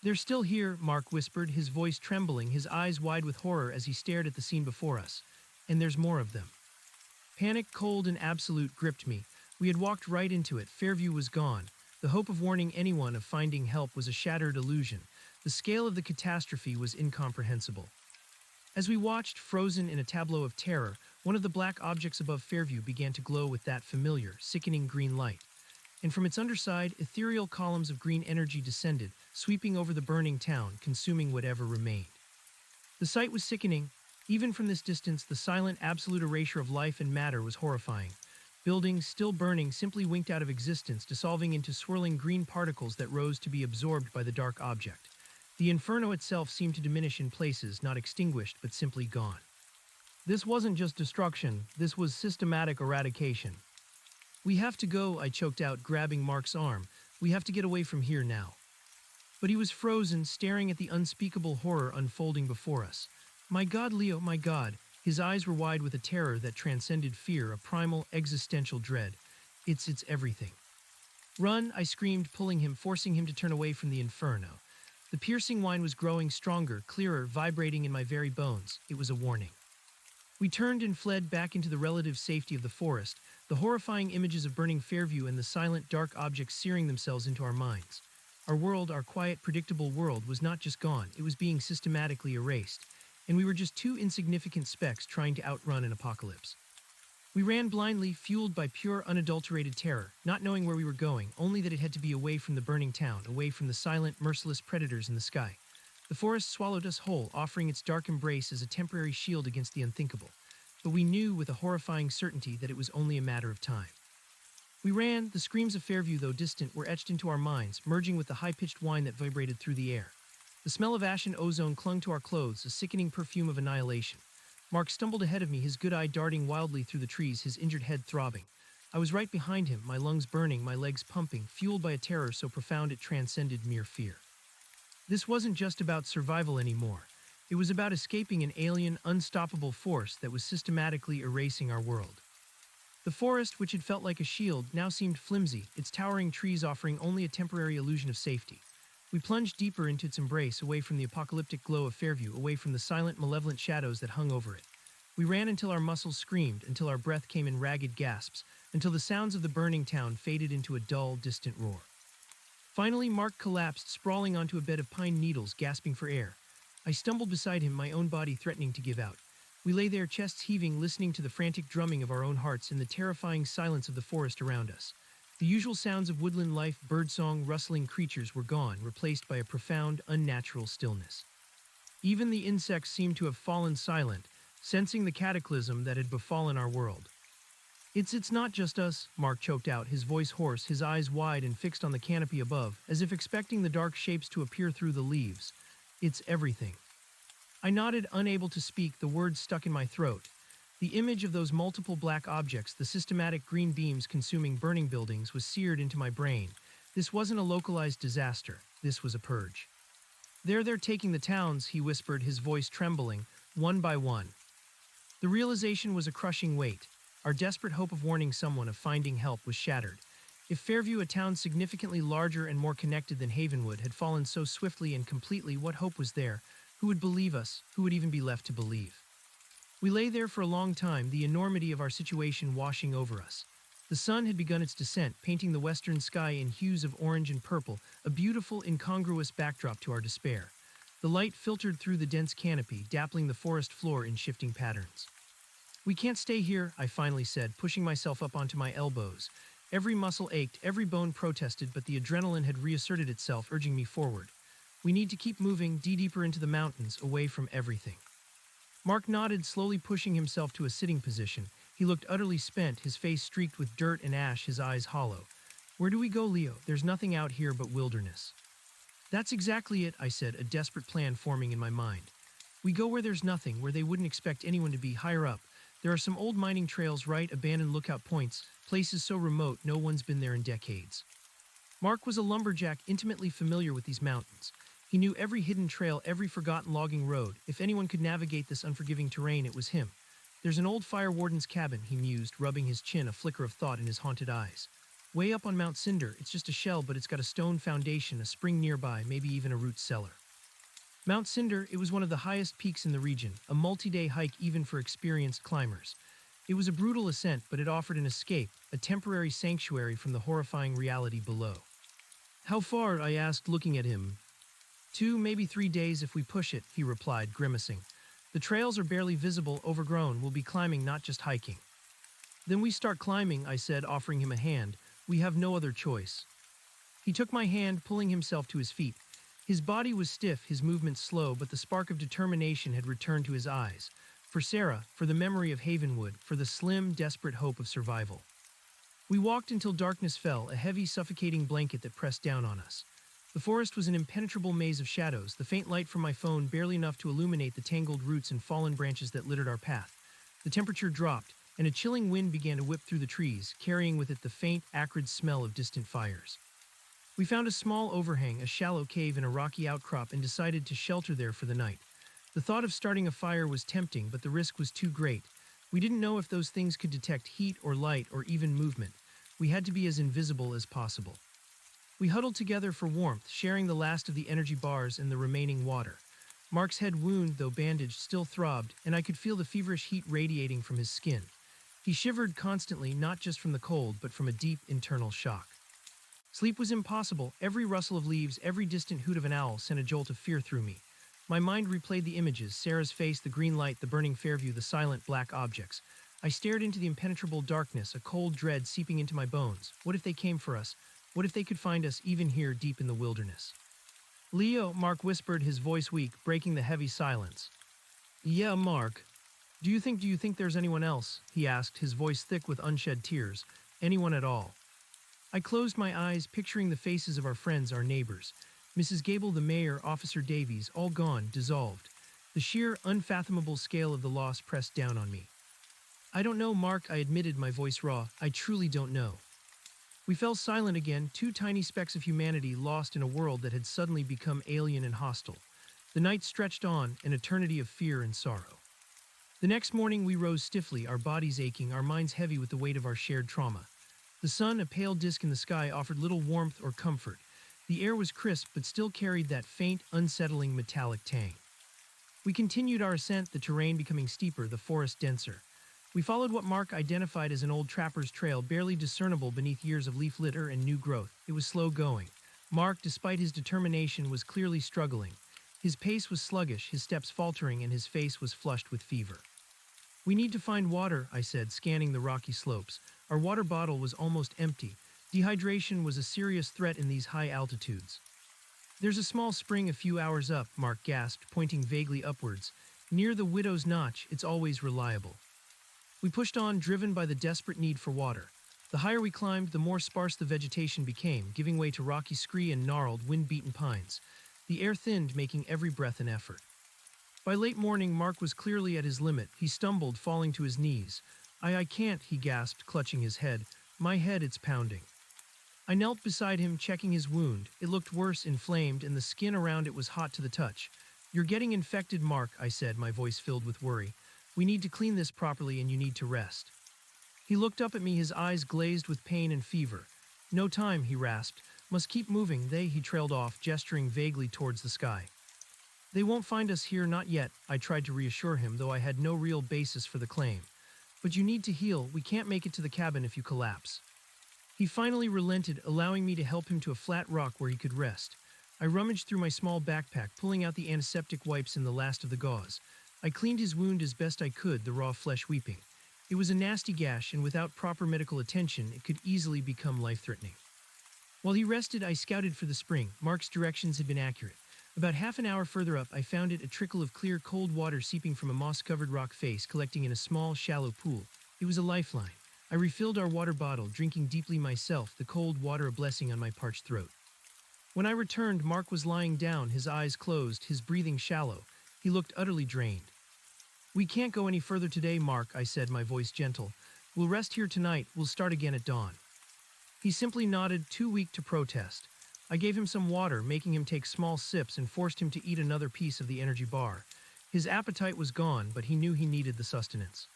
"They're still here," Mark whispered, his voice trembling, his eyes wide with horror as he stared at the scene before us. "And there's more of them." Panic, cold and absolute, gripped me. We had walked right into it. Fairview was gone. The hope of warning anyone of finding help was a shattered illusion. The scale of the catastrophe was incomprehensible. As we watched, frozen in a tableau of terror, one of the black objects above Fairview began to glow with that familiar, sickening green light. And from its underside, ethereal columns of green energy descended, sweeping over the burning town, consuming whatever remained. The sight was sickening. Even from this distance, the silent, absolute erasure of life and matter was horrifying. Buildings, still burning, simply winked out of existence, dissolving into swirling green particles that rose to be absorbed by the dark object. The inferno itself seemed to diminish in places, not extinguished, but simply gone. This wasn't just destruction, this was systematic eradication. "We have to go," I choked out, grabbing Mark's arm. "We have to get away from here now." But he was frozen, staring at the unspeakable horror unfolding before us. "My God, Leo, my God." His eyes were wide with a terror that transcended fear, a primal, existential dread. It's everything." "Run," I screamed, pulling him, forcing him to turn away from the inferno. The piercing whine was growing stronger, clearer, vibrating in my very bones. It was a warning. We turned and fled back into the relative safety of the forest, the horrifying images of burning Fairview and the silent, dark objects searing themselves into our minds. Our world, our quiet, predictable world, was not just gone, it was being systematically erased, and we were just two insignificant specks trying to outrun an apocalypse. We ran blindly, fueled by pure, unadulterated terror, not knowing where we were going, only that it had to be away from the burning town, away from the silent, merciless predators in the sky. The forest swallowed us whole, offering its dark embrace as a temporary shield against the unthinkable. But we knew with a horrifying certainty that it was only a matter of time. We ran. The screams of Fairview, though distant, were etched into our minds, merging with the high-pitched whine that vibrated through the air. The smell of ash and ozone clung to our clothes, a sickening perfume of annihilation. Mark stumbled ahead of me, his good eye darting wildly through the trees, his injured head throbbing. I was right behind him, my lungs burning, my legs pumping, fueled by a terror so profound it transcended mere fear. This wasn't just about survival anymore. It was about escaping an alien, unstoppable force that was systematically erasing our world. The forest, which had felt like a shield, now seemed flimsy, its towering trees offering only a temporary illusion of safety. We plunged deeper into its embrace, away from the apocalyptic glow of Fairview, away from the silent, malevolent shadows that hung over it. We ran until our muscles screamed, until our breath came in ragged gasps, until the sounds of the burning town faded into a dull, distant roar. Finally, Mark collapsed, sprawling onto a bed of pine needles, gasping for air. I stumbled beside him, my own body threatening to give out. We lay there, chests heaving, listening to the frantic drumming of our own hearts in the terrifying silence of the forest around us. The usual sounds of woodland life, birdsong, rustling creatures were gone, replaced by a profound, unnatural stillness. Even the insects seemed to have fallen silent, sensing the cataclysm that had befallen our world. It's not just us," Mark choked out, his voice hoarse, his eyes wide and fixed on the canopy above, as if expecting the dark shapes to appear through the leaves. "It's everything." I nodded, unable to speak, the words stuck in my throat. The image of those multiple black objects, the systematic green beams consuming burning buildings, was seared into my brain. This wasn't a localized disaster. This was a purge. They're taking the towns," he whispered, his voice trembling, one by one. The realization was a crushing weight. Our desperate hope of warning someone, of finding help, was shattered. If Fairview, a town significantly larger and more connected than Havenwood, had fallen so swiftly and completely, what hope was there? Who would believe us? Who would even be left to believe? We lay there for a long time, the enormity of our situation washing over us. The sun had begun its descent, painting the western sky in hues of orange and purple, a beautiful, incongruous backdrop to our despair. The light filtered through the dense canopy, dappling the forest floor in shifting patterns. "We can't stay here," I finally said, pushing myself up onto my elbows. Every muscle ached, every bone protested, but the adrenaline had reasserted itself, urging me forward. "We need to keep moving, deeper into the mountains, away from everything." Mark nodded, slowly pushing himself to a sitting position. He looked utterly spent, his face streaked with dirt and ash, his eyes hollow. "Where do we go, Leo? There's nothing out here but wilderness." "That's exactly it," I said, a desperate plan forming in my mind. "We go where there's nothing, where they wouldn't expect anyone to be, higher up. There are some old mining trails, right, abandoned lookout points, places so remote no one's been there in decades." Mark was a lumberjack intimately familiar with these mountains. He knew every hidden trail, every forgotten logging road. If anyone could navigate this unforgiving terrain, it was him. "There's an old fire warden's cabin," he mused, rubbing his chin, a flicker of thought in his haunted eyes. "Way up on Mount Cinder, it's just a shell, but it's got a stone foundation, a spring nearby, maybe even a root cellar." Mount Cinder, it was one of the highest peaks in the region, a multi-day hike even for experienced climbers. It was a brutal ascent, but it offered an escape, a temporary sanctuary from the horrifying reality below. "How far?" I asked, looking at him. 2, maybe 3 days if we push it," he replied, grimacing. "The trails are barely visible, overgrown. We'll be climbing, not just hiking." "Then we start climbing," I said, offering him a hand. "We have no other choice." He took my hand, pulling himself to his feet. His body was stiff, his movements slow, but the spark of determination had returned to his eyes. For Sarah, for the memory of Havenwood, for the slim, desperate hope of survival. We walked until darkness fell, a heavy, suffocating blanket that pressed down on us. The forest was an impenetrable maze of shadows, the faint light from my phone barely enough to illuminate the tangled roots and fallen branches that littered our path. The temperature dropped, and a chilling wind began to whip through the trees, carrying with it the faint, acrid smell of distant fires. We found a small overhang, a shallow cave in a rocky outcrop, and decided to shelter there for the night. The thought of starting a fire was tempting, but the risk was too great. We didn't know if those things could detect heat or light or even movement. We had to be as invisible as possible. We huddled together for warmth, sharing the last of the energy bars and the remaining water. Mark's head wound, though bandaged, still throbbed, and I could feel the feverish heat radiating from his skin. He shivered constantly, not just from the cold, but from a deep internal shock. Sleep was impossible. Every rustle of leaves, every distant hoot of an owl sent a jolt of fear through me. My mind replayed the images, Sarah's face, the green light, the burning Fairview, the silent black objects. I stared into the impenetrable darkness, a cold dread seeping into my bones. What if they came for us? What if they could find us even here deep in the wilderness? "Leo," Mark whispered, his voice weak, breaking the heavy silence. "Yeah, Mark. Do you think there's anyone else?" he asked, his voice thick with unshed tears. "Anyone at all?" I closed my eyes, picturing the faces of our friends, our neighbors. Mrs. Gable, the mayor, Officer Davies, all gone, dissolved. The sheer, unfathomable scale of the loss pressed down on me. "I don't know, Mark," I admitted, my voice raw. "I truly don't know." We fell silent again, 2 tiny specks of humanity lost in a world that had suddenly become alien and hostile. The night stretched on, an eternity of fear and sorrow. The next morning we rose stiffly, our bodies aching, our minds heavy with the weight of our shared trauma. The sun, a pale disk in the sky, offered little warmth or comfort. The air was crisp, but still carried that faint, unsettling metallic tang. We continued our ascent, the terrain becoming steeper, the forest denser. We followed what Mark identified as an old trapper's trail, barely discernible beneath years of leaf litter and new growth. It was slow going. Mark, despite his determination, was clearly struggling. His pace was sluggish, his steps faltering, and his face was flushed with fever. "We need to find water," I said, scanning the rocky slopes. Our water bottle was almost empty. Dehydration was a serious threat in these high altitudes. "There's a small spring a few hours up," Mark gasped, pointing vaguely upwards. "Near the Widow's Notch, it's always reliable." We pushed on, driven by the desperate need for water. The higher we climbed, the more sparse the vegetation became, giving way to rocky scree and gnarled, wind-beaten pines. The air thinned, making every breath an effort. By late morning, Mark was clearly at his limit. He stumbled, falling to his knees. I can't," he gasped, clutching his head. "My head, it's pounding." I knelt beside him, checking his wound. It looked worse, inflamed, and the skin around it was hot to the touch. "You're getting infected, Mark," I said, my voice filled with worry. "We need to clean this properly, and you need to rest." He looked up at me, his eyes glazed with pain and fever. "No time," he rasped. "Must keep moving." He trailed off, gesturing vaguely towards the sky. They won't find us here, not yet, I tried to reassure him, though I had no real basis for the claim. But you need to heal, we can't make it to the cabin if you collapse. He finally relented, allowing me to help him to a flat rock where he could rest. I rummaged through my small backpack, pulling out the antiseptic wipes and the last of the gauze. I cleaned his wound as best I could, the raw flesh weeping. It was a nasty gash, and without proper medical attention, it could easily become life-threatening. While he rested, I scouted for the spring. Mark's directions had been accurate. About half an hour further up, I found it, a trickle of clear, cold water seeping from a moss-covered rock face, collecting in a small, shallow pool. It was a lifeline. I refilled our water bottle, drinking deeply myself, the cold water a blessing on my parched throat. When I returned, Mark was lying down, his eyes closed, his breathing shallow. He looked utterly drained. We can't go any further today, Mark, I said, my voice gentle. We'll rest here tonight, we'll start again at dawn. He simply nodded, too weak to protest. I gave him some water, making him take small sips, and forced him to eat another piece of the energy bar. His appetite was gone, but he knew he needed the sustenance.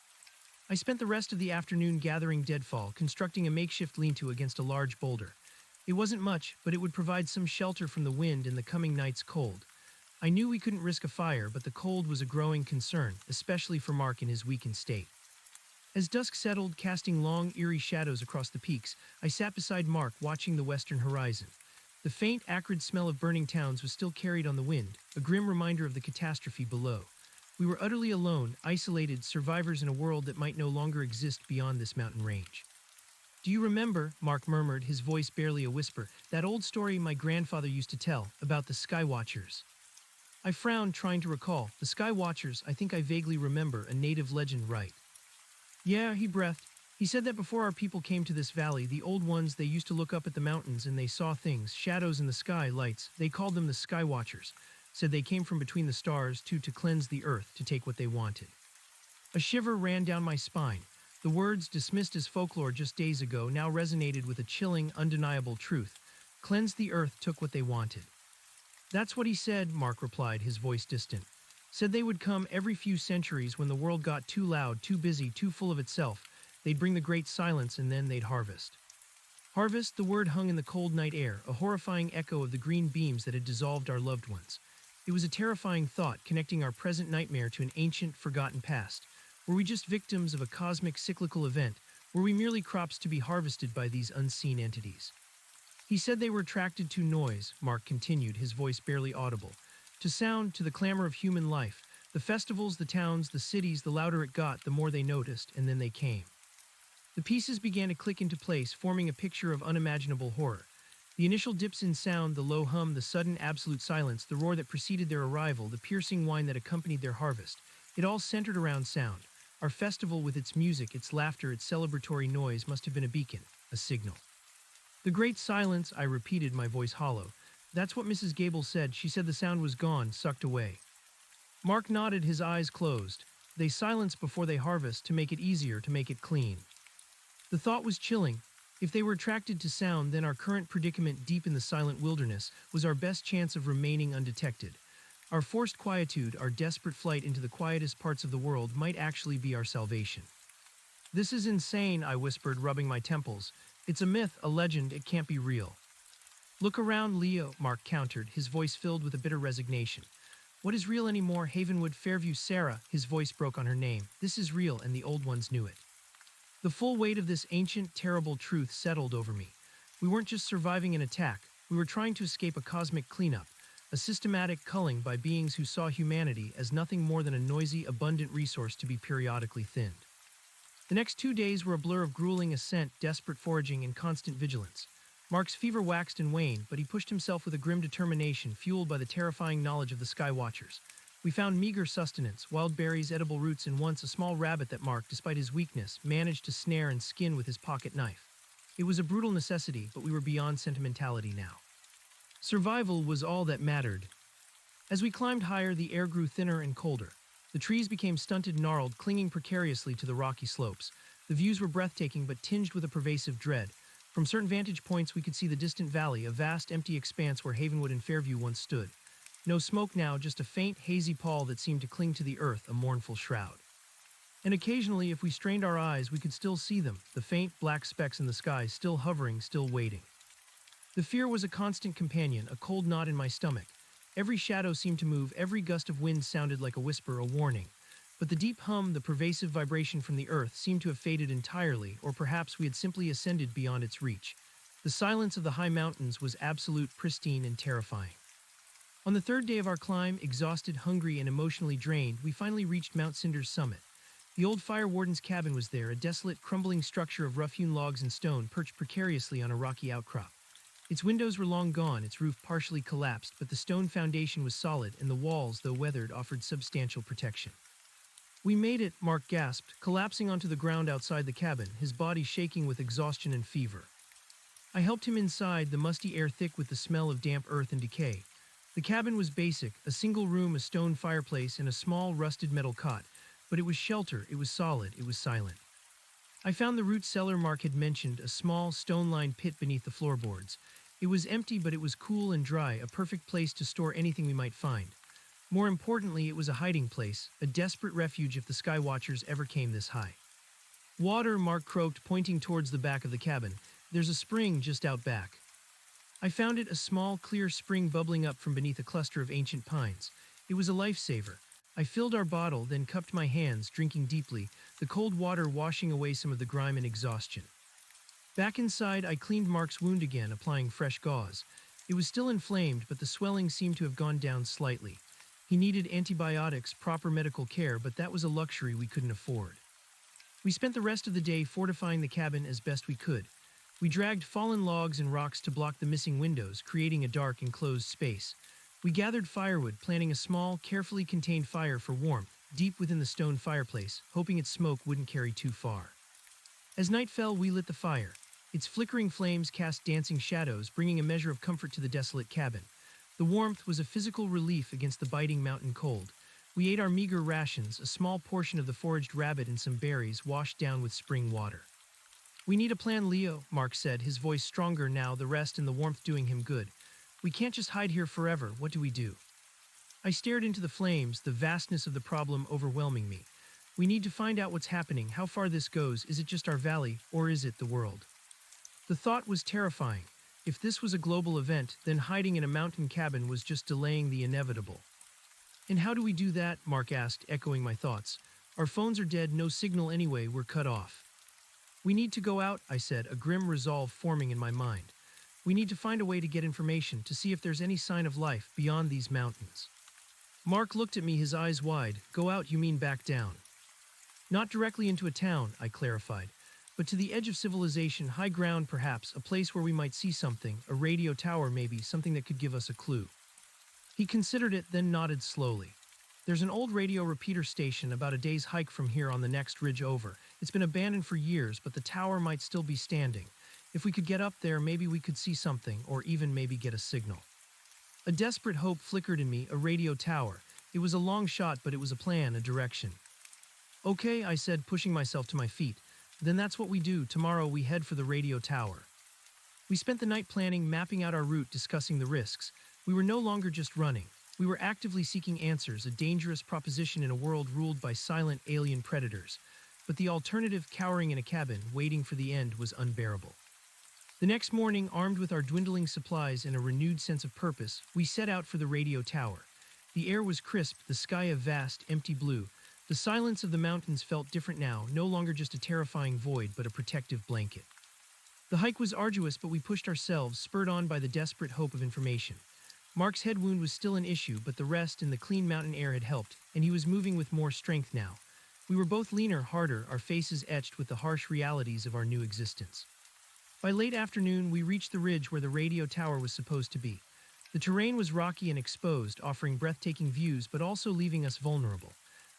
I spent the rest of the afternoon gathering deadfall, constructing a makeshift lean-to against a large boulder. It wasn't much, but it would provide some shelter from the wind and the coming night's cold. I knew we couldn't risk a fire, but the cold was a growing concern, especially for Mark in his weakened state. As dusk settled, casting long, eerie shadows across the peaks, I sat beside Mark, watching the western horizon. The faint, acrid smell of burning towns was still carried on the wind, a grim reminder of the catastrophe below. We were utterly alone, isolated, survivors in a world that might no longer exist beyond this mountain range. Do you remember, Mark murmured, his voice barely a whisper, that old story my grandfather used to tell, about the Sky Watchers? I frowned, trying to recall. The Sky Watchers, I think I vaguely remember, a native legend, right? Yeah, he breathed. He said that before our people came to this valley, the old ones, they used to look up at the mountains and they saw things, shadows in the sky, lights. They called them the Sky Watchers. Said they came from between the stars to cleanse the earth, to take what they wanted. A shiver ran down my spine. The words, dismissed as folklore just days ago, now resonated with a chilling, undeniable truth. Cleanse the earth, took what they wanted. That's what he said, Mark replied, his voice distant. Said they would come every few centuries when the world got too loud, too busy, too full of itself. They'd bring the great silence, and then they'd harvest. Harvest, the word hung in the cold night air, a horrifying echo of the green beams that had dissolved our loved ones. It was a terrifying thought, connecting our present nightmare to an ancient, forgotten past. Were we just victims of a cosmic cyclical event? Were we merely crops to be harvested by these unseen entities? He said they were attracted to noise, Mark continued, his voice barely audible. To sound, to the clamor of human life. The festivals, the towns, the cities, the louder it got, the more they noticed, and then they came. The pieces began to click into place, forming a picture of unimaginable horror. The initial dips in sound, the low hum, the sudden absolute silence, the roar that preceded their arrival, the piercing whine that accompanied their harvest. It all centered around sound. Our festival, with its music, its laughter, its celebratory noise, must have been a beacon, a signal. The great silence, I repeated, my voice hollow. That's what Mrs. Gable said. She said the sound was gone, sucked away. Mark nodded, his eyes closed. They silence before they harvest, to make it easier, to make it clean. The thought was chilling. If they were attracted to sound, then our current predicament deep in the silent wilderness was our best chance of remaining undetected. Our forced quietude, our desperate flight into the quietest parts of the world, might actually be our salvation. This is insane, I whispered, rubbing my temples. It's a myth, a legend, it can't be real. Look around, Leo, Mark countered, his voice filled with a bitter resignation. What is real anymore? Havenwood, Fairview, Sarah, his voice broke on her name. This is real, and the old ones knew it. The full weight of this ancient, terrible truth settled over me. We weren't just surviving an attack, we were trying to escape a cosmic cleanup, a systematic culling by beings who saw humanity as nothing more than a noisy, abundant resource to be periodically thinned. The next 2 days were a blur of grueling ascent, desperate foraging, and constant vigilance. Mark's fever waxed and waned, but he pushed himself with a grim determination, fueled by the terrifying knowledge of the Sky Watchers. We found meager sustenance, wild berries, edible roots, and once a small rabbit that Mark, despite his weakness, managed to snare and skin with his pocket knife. It was a brutal necessity, but we were beyond sentimentality now. Survival was all that mattered. As we climbed higher, the air grew thinner and colder. The trees became stunted, gnarled, clinging precariously to the rocky slopes. The views were breathtaking, but tinged with a pervasive dread. From certain vantage points, we could see the distant valley, a vast, empty expanse where Havenwood and Fairview once stood. No smoke now, just a faint, hazy pall that seemed to cling to the earth, a mournful shroud. And occasionally, if we strained our eyes, we could still see them, the faint, black specks in the sky, still hovering, still waiting. The fear was a constant companion, a cold knot in my stomach. Every shadow seemed to move, every gust of wind sounded like a whisper, a warning. But the deep hum, the pervasive vibration from the earth, seemed to have faded entirely, or perhaps we had simply ascended beyond its reach. The silence of the high mountains was absolute, pristine, and terrifying. On the third day of our climb, exhausted, hungry, and emotionally drained, we finally reached Mount Cinder's summit. The old fire warden's cabin was there, a desolate, crumbling structure of rough-hewn logs and stone perched precariously on a rocky outcrop. Its windows were long gone, its roof partially collapsed, but the stone foundation was solid, and the walls, though weathered, offered substantial protection. "We made it," Mark gasped, collapsing onto the ground outside the cabin, his body shaking with exhaustion and fever. I helped him inside, the musty air thick with the smell of damp earth and decay. The cabin was basic, a single room, a stone fireplace, and a small, rusted metal cot. But it was shelter, it was solid, it was silent. I found the root cellar Mark had mentioned, a small, stone-lined pit beneath the floorboards. It was empty, but it was cool and dry, a perfect place to store anything we might find. More importantly, it was a hiding place, a desperate refuge if the Sky Watchers ever came this high. "Water," Mark croaked, pointing towards the back of the cabin. "There's a spring just out back." I found it, a small, clear spring bubbling up from beneath a cluster of ancient pines. It was a lifesaver. I filled our bottle, then cupped my hands, drinking deeply, the cold water washing away some of the grime and exhaustion. Back inside, I cleaned Mark's wound again, applying fresh gauze. It was still inflamed, but the swelling seemed to have gone down slightly. He needed antibiotics, proper medical care, but that was a luxury we couldn't afford. We spent the rest of the day fortifying the cabin as best we could. We dragged fallen logs and rocks to block the missing windows, creating a dark, enclosed space. We gathered firewood, planting a small, carefully contained fire for warmth, deep within the stone fireplace, hoping its smoke wouldn't carry too far. As night fell, we lit the fire. Its flickering flames cast dancing shadows, bringing a measure of comfort to the desolate cabin. The warmth was a physical relief against the biting mountain cold. We ate our meager rations, a small portion of the foraged rabbit and some berries washed down with spring water. "We need a plan, Leo," Mark said, his voice stronger now, the rest and the warmth doing him good. "We can't just hide here forever. What do we do?" I stared into the flames, the vastness of the problem overwhelming me. "We need to find out what's happening, how far this goes. Is it just our valley, or is it the world?" The thought was terrifying. If this was a global event, then hiding in a mountain cabin was just delaying the inevitable. "And how do we do that?" Mark asked, echoing my thoughts. "Our phones are dead, no signal anyway, we're cut off." "We need to go out," I said, a grim resolve forming in my mind. "We need to find a way to get information, to see if there's any sign of life beyond these mountains." Mark looked at me, his eyes wide. "Go out, you mean back down?" "Not directly into a town," I clarified, "but to the edge of civilization, high ground perhaps, a place where we might see something, a radio tower maybe, something that could give us a clue." He considered it, then nodded slowly. "There's an old radio repeater station about a day's hike from here on the next ridge over. It's been abandoned for years, but the tower might still be standing. If we could get up there, maybe we could see something, or even maybe get a signal." A desperate hope flickered in me, a radio tower. It was a long shot, but it was a plan, a direction. "Okay," I said, pushing myself to my feet. "Then that's what we do. Tomorrow we head for the radio tower." We spent the night planning, mapping out our route, discussing the risks. We were no longer just running. We were actively seeking answers, a dangerous proposition in a world ruled by silent alien predators. But the alternative, cowering in a cabin, waiting for the end, was unbearable. The next morning, armed with our dwindling supplies and a renewed sense of purpose, we set out for the radio tower. The air was crisp, the sky a vast, empty blue. The silence of the mountains felt different now, no longer just a terrifying void, but a protective blanket. The hike was arduous, but we pushed ourselves, spurred on by the desperate hope of information. Mark's head wound was still an issue, but the rest and the clean mountain air had helped, and he was moving with more strength now. We were both leaner, harder, our faces etched with the harsh realities of our new existence. By late afternoon, we reached the ridge where the radio tower was supposed to be. The terrain was rocky and exposed, offering breathtaking views, but also leaving us vulnerable.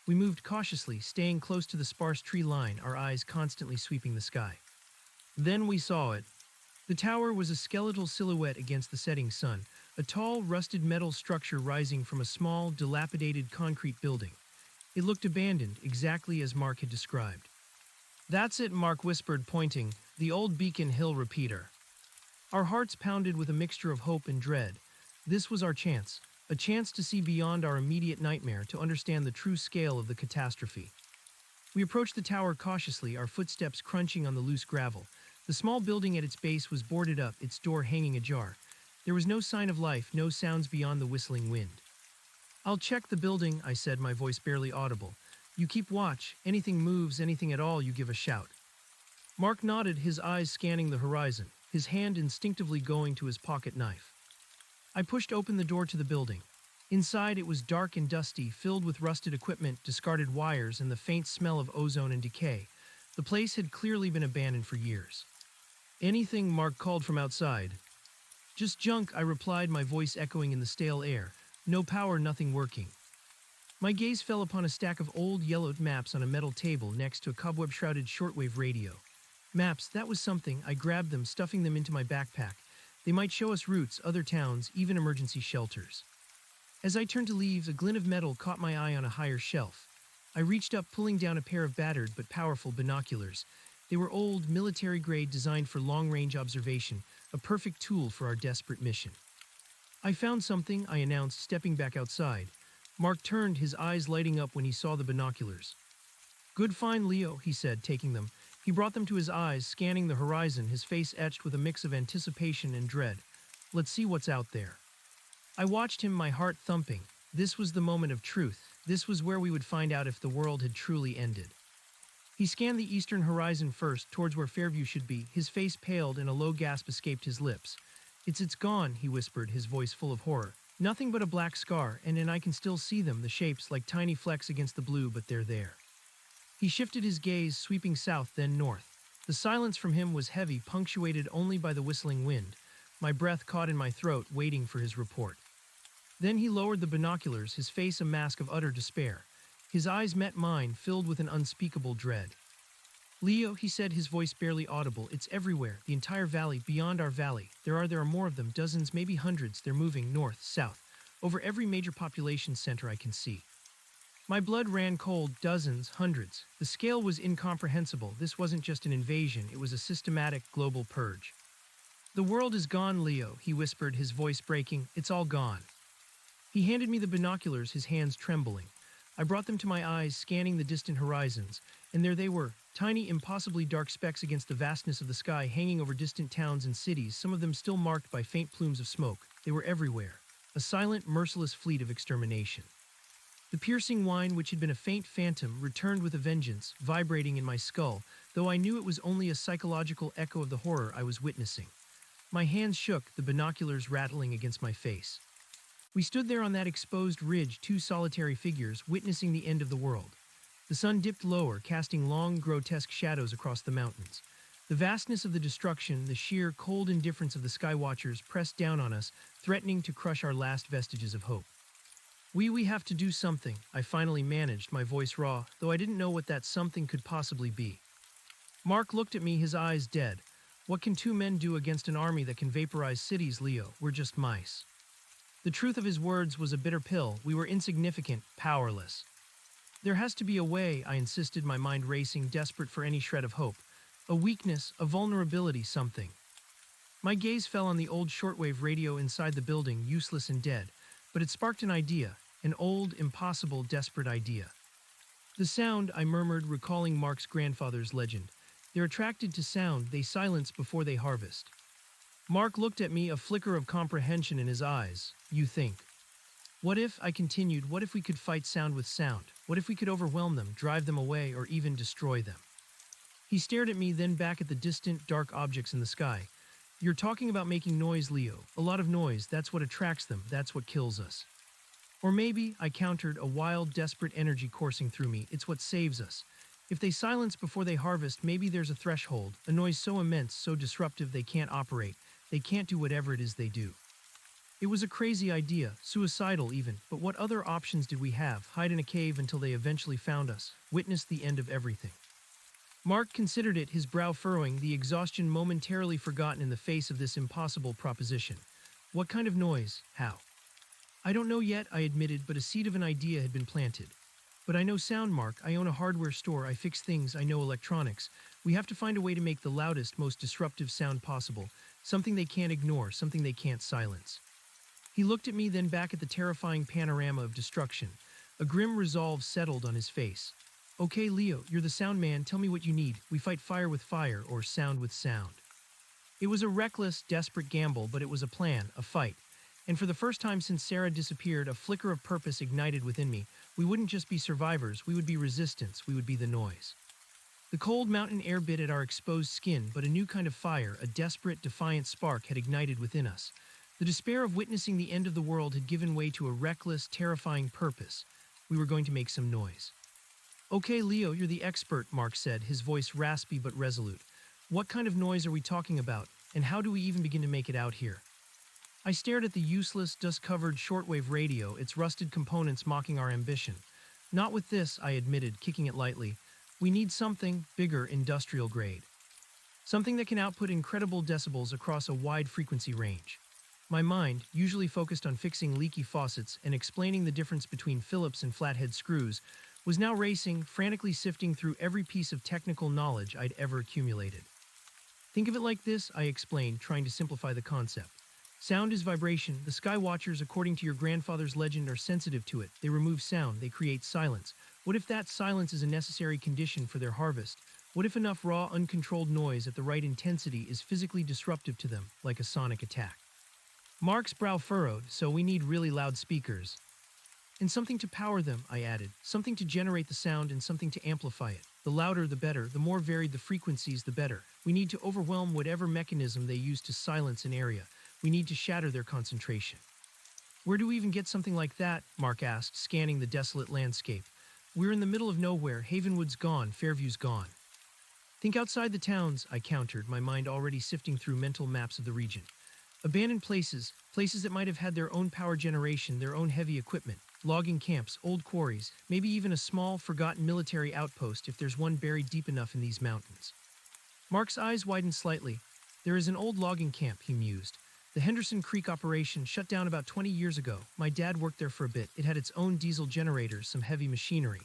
We moved cautiously, staying close to the sparse tree line, our eyes constantly sweeping the sky. Then we saw it. The tower was a skeletal silhouette against the setting sun, a tall, rusted metal structure rising from a small, dilapidated concrete building. It looked abandoned, exactly as Mark had described. "That's it," Mark whispered, pointing, "the old Beacon Hill repeater." Our hearts pounded with a mixture of hope and dread. This was our chance, a chance to see beyond our immediate nightmare, to understand the true scale of the catastrophe. We approached the tower cautiously, our footsteps crunching on the loose gravel. The small building at its base was boarded up, its door hanging ajar. There was no sign of life, no sounds beyond the whistling wind. "I'll check the building," I said, my voice barely audible. "You keep watch. Anything moves, anything at all, you give a shout." Mark nodded, his eyes scanning the horizon, his hand instinctively going to his pocket knife. I pushed open the door to the building. Inside, it was dark and dusty, filled with rusted equipment, discarded wires, and the faint smell of ozone and decay. The place had clearly been abandoned for years. "Anything?" Mark called from outside. "Just junk," I replied, my voice echoing in the stale air. "No power, nothing working." My gaze fell upon a stack of old, yellowed maps on a metal table next to a cobweb-shrouded shortwave radio. Maps, that was something. I grabbed them, stuffing them into my backpack. They might show us routes, other towns, even emergency shelters. As I turned to leave, a glint of metal caught my eye on a higher shelf. I reached up, pulling down a pair of battered but powerful binoculars. They were old, military-grade, designed for long-range observation, a perfect tool for our desperate mission. "I found something," I announced, stepping back outside. Mark turned, his eyes lighting up when he saw the binoculars. "Good find, Leo," he said, taking them. He brought them to his eyes, scanning the horizon, his face etched with a mix of anticipation and dread. "Let's see what's out there." I watched him, my heart thumping. This was the moment of truth. This was where we would find out if the world had truly ended. He scanned the eastern horizon first, towards where Fairview should be. His face paled and a low gasp escaped his lips. It's gone," he whispered, his voice full of horror. "Nothing but a black scar, and I can still see them, the shapes like tiny flecks against the blue, but they're there." He shifted his gaze, sweeping south, then north. The silence from him was heavy, punctuated only by the whistling wind. My breath caught in my throat, waiting for his report. Then he lowered the binoculars, his face a mask of utter despair. His eyes met mine, filled with an unspeakable dread. "Leo," he said, his voice barely audible, "it's everywhere, the entire valley, beyond our valley. There are more of them, dozens, maybe hundreds. They're moving north, south, over every major population center I can see." My blood ran cold. Dozens, hundreds. The scale was incomprehensible. This wasn't just an invasion, it was a systematic, global purge. "The world is gone, Leo," he whispered, his voice breaking. "It's all gone." He handed me the binoculars, his hands trembling. I brought them to my eyes, scanning the distant horizons, and there they were, tiny, impossibly dark specks against the vastness of the sky, hanging over distant towns and cities, some of them still marked by faint plumes of smoke. They were everywhere, a silent, merciless fleet of extermination. The piercing whine, which had been a faint phantom, returned with a vengeance, vibrating in my skull, though I knew it was only a psychological echo of the horror I was witnessing. My hands shook, the binoculars rattling against my face. We stood there on that exposed ridge, two solitary figures, witnessing the end of the world. The sun dipped lower, casting long, grotesque shadows across the mountains. The vastness of the destruction, the sheer, cold indifference of the skywatchers pressed down on us, threatening to crush our last vestiges of hope. We have to do something," I finally managed, my voice raw, though I didn't know what that something could possibly be. Mark looked at me, his eyes dead. "What can two men do against an army that can vaporize cities, Leo? We're just mice." The truth of his words was a bitter pill. We were insignificant, powerless. "There has to be a way," I insisted, my mind racing, desperate for any shred of hope. "A weakness, a vulnerability, something." My gaze fell on the old shortwave radio inside the building, useless and dead, but it sparked an idea. An old, impossible, desperate idea. "The sound," I murmured, recalling Mark's grandfather's legend. "They're attracted to sound, they silence before they harvest." Mark looked at me, a flicker of comprehension in his eyes. "You think?" "What if," I continued, "what if we could fight sound with sound? What if we could overwhelm them, drive them away, or even destroy them?" He stared at me, then back at the distant, dark objects in the sky. "You're talking about making noise, Leo. A lot of noise, that's what attracts them, that's what kills us." "Or maybe," I countered, a wild, desperate energy coursing through me, "it's what saves us. If they silence before they harvest, maybe there's a threshold, a noise so immense, so disruptive they can't operate, they can't do whatever it is they do." It was a crazy idea, suicidal even, but what other options did we have? Hide in a cave until they eventually found us, witness the end of everything. Mark considered it, his brow furrowing, the exhaustion momentarily forgotten in the face of this impossible proposition. "What kind of noise? How?" "I don't know yet," I admitted, but a seed of an idea had been planted. "But I know sound, Mark. I own a hardware store, I fix things, I know electronics. We have to find a way to make the loudest, most disruptive sound possible, something they can't ignore, something they can't silence." He looked at me, then back at the terrifying panorama of destruction. A grim resolve settled on his face. "Okay, Leo, you're the sound man, tell me what you need. We fight fire with fire, or sound with sound." It was a reckless, desperate gamble, but it was a plan, a fight. And for the first time since Sarah disappeared, a flicker of purpose ignited within me. We wouldn't just be survivors, we would be resistance, we would be the noise. The cold mountain air bit at our exposed skin, but a new kind of fire, a desperate, defiant spark had ignited within us. The despair of witnessing the end of the world had given way to a reckless, terrifying purpose. We were going to make some noise. Okay, Leo, you're the expert, Mark said, his voice raspy but resolute. What kind of noise are we talking about, and how do we even begin to make it out here? I stared at the useless, dust-covered shortwave radio, its rusted components mocking our ambition. Not with this, I admitted, kicking it lightly. We need something bigger, industrial grade. Something that can output incredible decibels across a wide frequency range. My mind, usually focused on fixing leaky faucets and explaining the difference between Phillips and flathead screws, was now racing, frantically sifting through every piece of technical knowledge I'd ever accumulated. Think of it like this, I explained, trying to simplify the concept. Sound is vibration. The sky watchers, according to your grandfather's legend, are sensitive to it. They remove sound. They create silence. What if that silence is a necessary condition for their harvest? What if enough raw, uncontrolled noise at the right intensity is physically disruptive to them, like a sonic attack? Mark's brow furrowed, so we need really loud speakers. And something to power them, I added. Something to generate the sound and something to amplify it. The louder the better, the more varied the frequencies the better. We need to overwhelm whatever mechanism they use to silence an area. We need to shatter their concentration. Where do we even get something like that? Mark asked, scanning the desolate landscape. We're in the middle of nowhere. Havenwood's gone. Fairview's gone. Think outside the towns, I countered, my mind already sifting through mental maps of the region. Abandoned places, places that might have had their own power generation, their own heavy equipment, logging camps, old quarries, maybe even a small, forgotten military outpost if there's one buried deep enough in these mountains. Mark's eyes widened slightly. There is an old logging camp, he mused. The Henderson Creek operation shut down about 20 years ago. My dad worked there for a bit. It had its own diesel generators, some heavy machinery,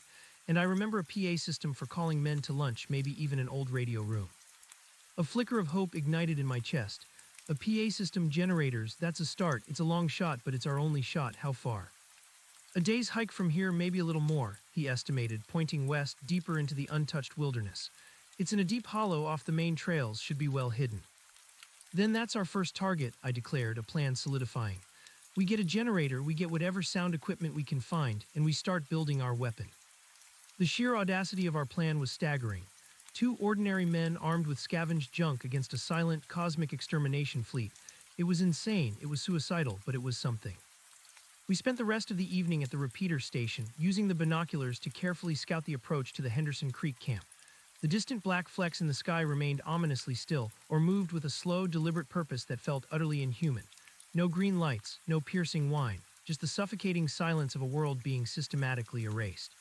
and I remember a PA system for calling men to lunch, maybe even an old radio room. A flicker of hope ignited in my chest. A PA system, generators, that's a start. It's a long shot, but it's our only shot. How far? A day's hike from here, maybe a little more, he estimated, pointing west, deeper into the untouched wilderness. It's in a deep hollow off the main trails, should be well hidden. Then that's our first target, I declared, a plan solidifying. We get a generator, we get whatever sound equipment we can find, and we start building our weapon. The sheer audacity of our plan was staggering. 2 ordinary men armed with scavenged junk against a silent, cosmic extermination fleet. It was insane, it was suicidal, but it was something. We spent the rest of the evening at the repeater station, using the binoculars to carefully scout the approach to the Henderson Creek camp. The distant black flecks in the sky remained ominously still, or moved with a slow, deliberate purpose that felt utterly inhuman. No green lights, no piercing whine, just the suffocating silence of a world being systematically erased.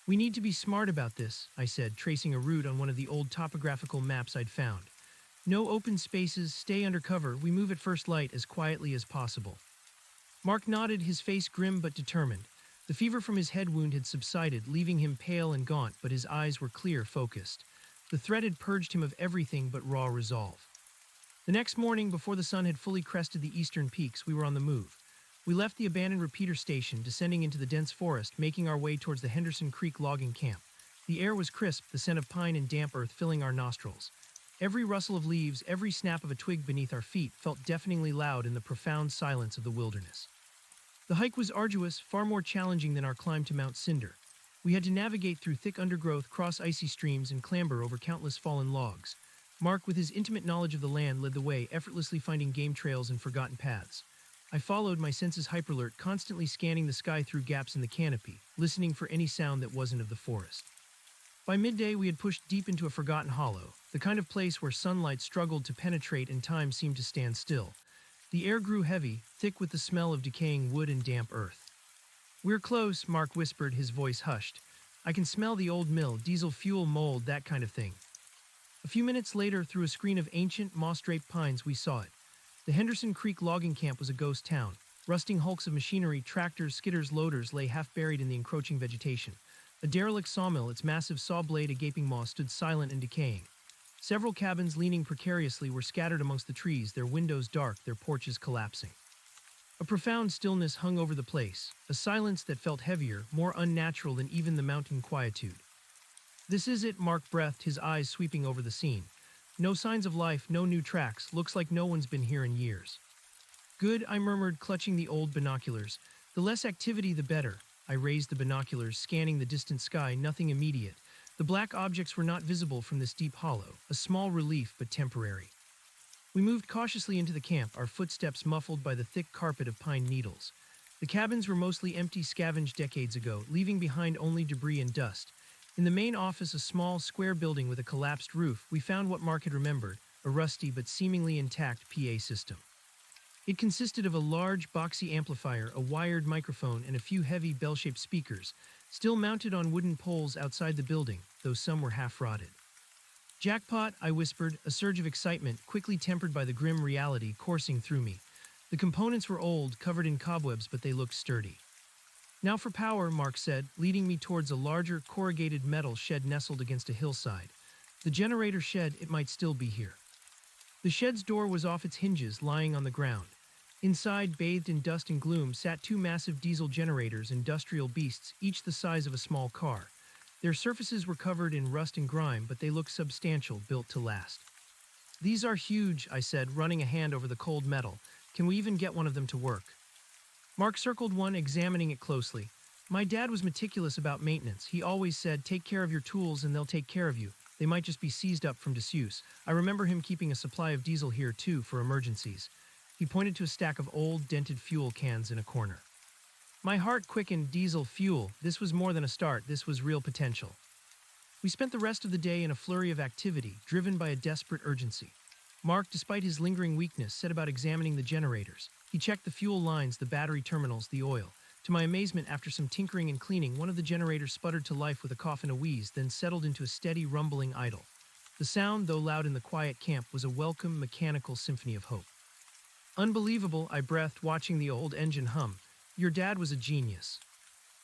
We need to be smart about this, I said, tracing a route on one of the old topographical maps I'd found. No open spaces, stay under cover, we move at first light as quietly as possible. Mark nodded, his face grim but determined. The fever from his head wound had subsided, leaving him pale and gaunt, but his eyes were clear, focused. The threat had purged him of everything but raw resolve. The next morning, before the sun had fully crested the eastern peaks, we were on the move. We left the abandoned repeater station, descending into the dense forest, making our way towards the Henderson Creek logging camp. The air was crisp, the scent of pine and damp earth filling our nostrils. Every rustle of leaves, every snap of a twig beneath our feet felt deafeningly loud in the profound silence of the wilderness. The hike was arduous, far more challenging than our climb to Mount Cinder. We had to navigate through thick undergrowth, cross icy streams, and clamber over countless fallen logs. Mark, with his intimate knowledge of the land, led the way, effortlessly finding game trails and forgotten paths. I followed, my senses hyperalert, constantly scanning the sky through gaps in the canopy, listening for any sound that wasn't of the forest. By midday, we had pushed deep into a forgotten hollow, the kind of place where sunlight struggled to penetrate and time seemed to stand still. The air grew heavy, thick with the smell of decaying wood and damp earth. "We're close," Mark whispered, his voice hushed. "I can smell the old mill, diesel fuel, mold, that kind of thing." A few minutes later, through a screen of ancient, moss-draped pines, we saw it. The Henderson Creek logging camp was a ghost town. Rusting hulks of machinery, tractors, skidders, loaders lay half-buried in the encroaching vegetation. A derelict sawmill, its massive saw blade a gaping maw, stood silent and decaying. Several cabins leaning precariously were scattered amongst the trees, their windows dark, their porches collapsing. A profound stillness hung over the place, a silence that felt heavier, more unnatural than even the mountain quietude. "This is it," Mark breathed, his eyes sweeping over the scene. No signs of life, no new tracks. Looks like no one's been here in years. Good, I murmured, clutching the old binoculars. The less activity, the better. I raised the binoculars, scanning the distant sky, nothing immediate. The black objects were not visible from this deep hollow, a small relief but temporary. We moved cautiously into the camp, our footsteps muffled by the thick carpet of pine needles. The cabins were mostly empty, scavenged decades ago, leaving behind only debris and dust. In the main office, a small, square building with a collapsed roof, we found what Mark had remembered, a rusty but seemingly intact PA system. It consisted of a large, boxy amplifier, a wired microphone, and a few heavy bell-shaped speakers, still mounted on wooden poles outside the building, though some were half-rotted. Jackpot, I whispered, a surge of excitement, quickly tempered by the grim reality coursing through me. The components were old, covered in cobwebs, but they looked sturdy. Now for power, Mark said, leading me towards a larger, corrugated metal shed nestled against a hillside. The generator shed, it might still be here. The shed's door was off its hinges, lying on the ground. Inside, bathed in dust and gloom, sat two massive diesel generators, industrial beasts, each the size of a small car. Their surfaces were covered in rust and grime, but they looked substantial, built to last. These are huge, I said, running a hand over the cold metal. Can we even get one of them to work? Mark circled one, examining it closely. My dad was meticulous about maintenance. He always said, take care of your tools and they'll take care of you. They might just be seized up from disuse. I remember him keeping a supply of diesel here, too, for emergencies. He pointed to a stack of old, dented fuel cans in a corner. My heart quickened. Diesel fuel. This was more than a start. This was real potential. We spent the rest of the day in a flurry of activity, driven by a desperate urgency. Mark, despite his lingering weakness, set about examining the generators. He checked the fuel lines, the battery terminals, the oil. To my amazement, after some tinkering and cleaning, one of the generators sputtered to life with a cough and a wheeze, then settled into a steady, rumbling idle. The sound, though loud in the quiet camp, was a welcome, mechanical symphony of hope. Unbelievable, I breathed, watching the old engine hum. Your dad was a genius.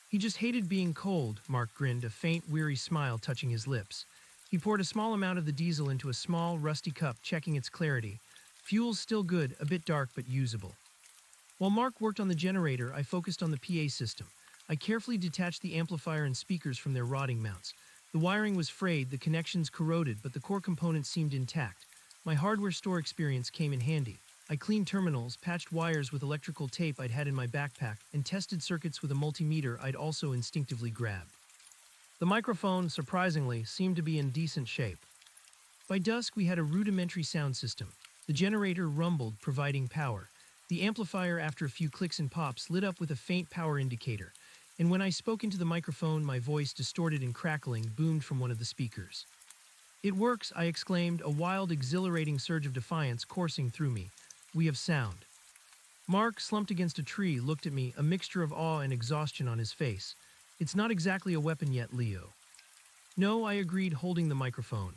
He just hated being cold, Mark grinned, a faint, weary smile touching his lips. He poured a small amount of the diesel into a small, rusty cup, checking its clarity. Fuel's still good, a bit dark but usable. While Mark worked on the generator, I focused on the PA system. I carefully detached the amplifier and speakers from their rotting mounts. The wiring was frayed, the connections corroded, but the core components seemed intact. My hardware store experience came in handy. I cleaned terminals, patched wires with electrical tape I'd had in my backpack, and tested circuits with a multimeter I'd also instinctively grabbed. The microphone, surprisingly, seemed to be in decent shape. By dusk, we had a rudimentary sound system. The generator rumbled, providing power. The amplifier, after a few clicks and pops, lit up with a faint power indicator, and when I spoke into the microphone, my voice, distorted and crackling, boomed from one of the speakers. It works, I exclaimed, a wild, exhilarating surge of defiance coursing through me. We have sound. Mark, slumped against a tree, looked at me, a mixture of awe and exhaustion on his face. It's not exactly a weapon yet, Leo. No, I agreed, holding the microphone.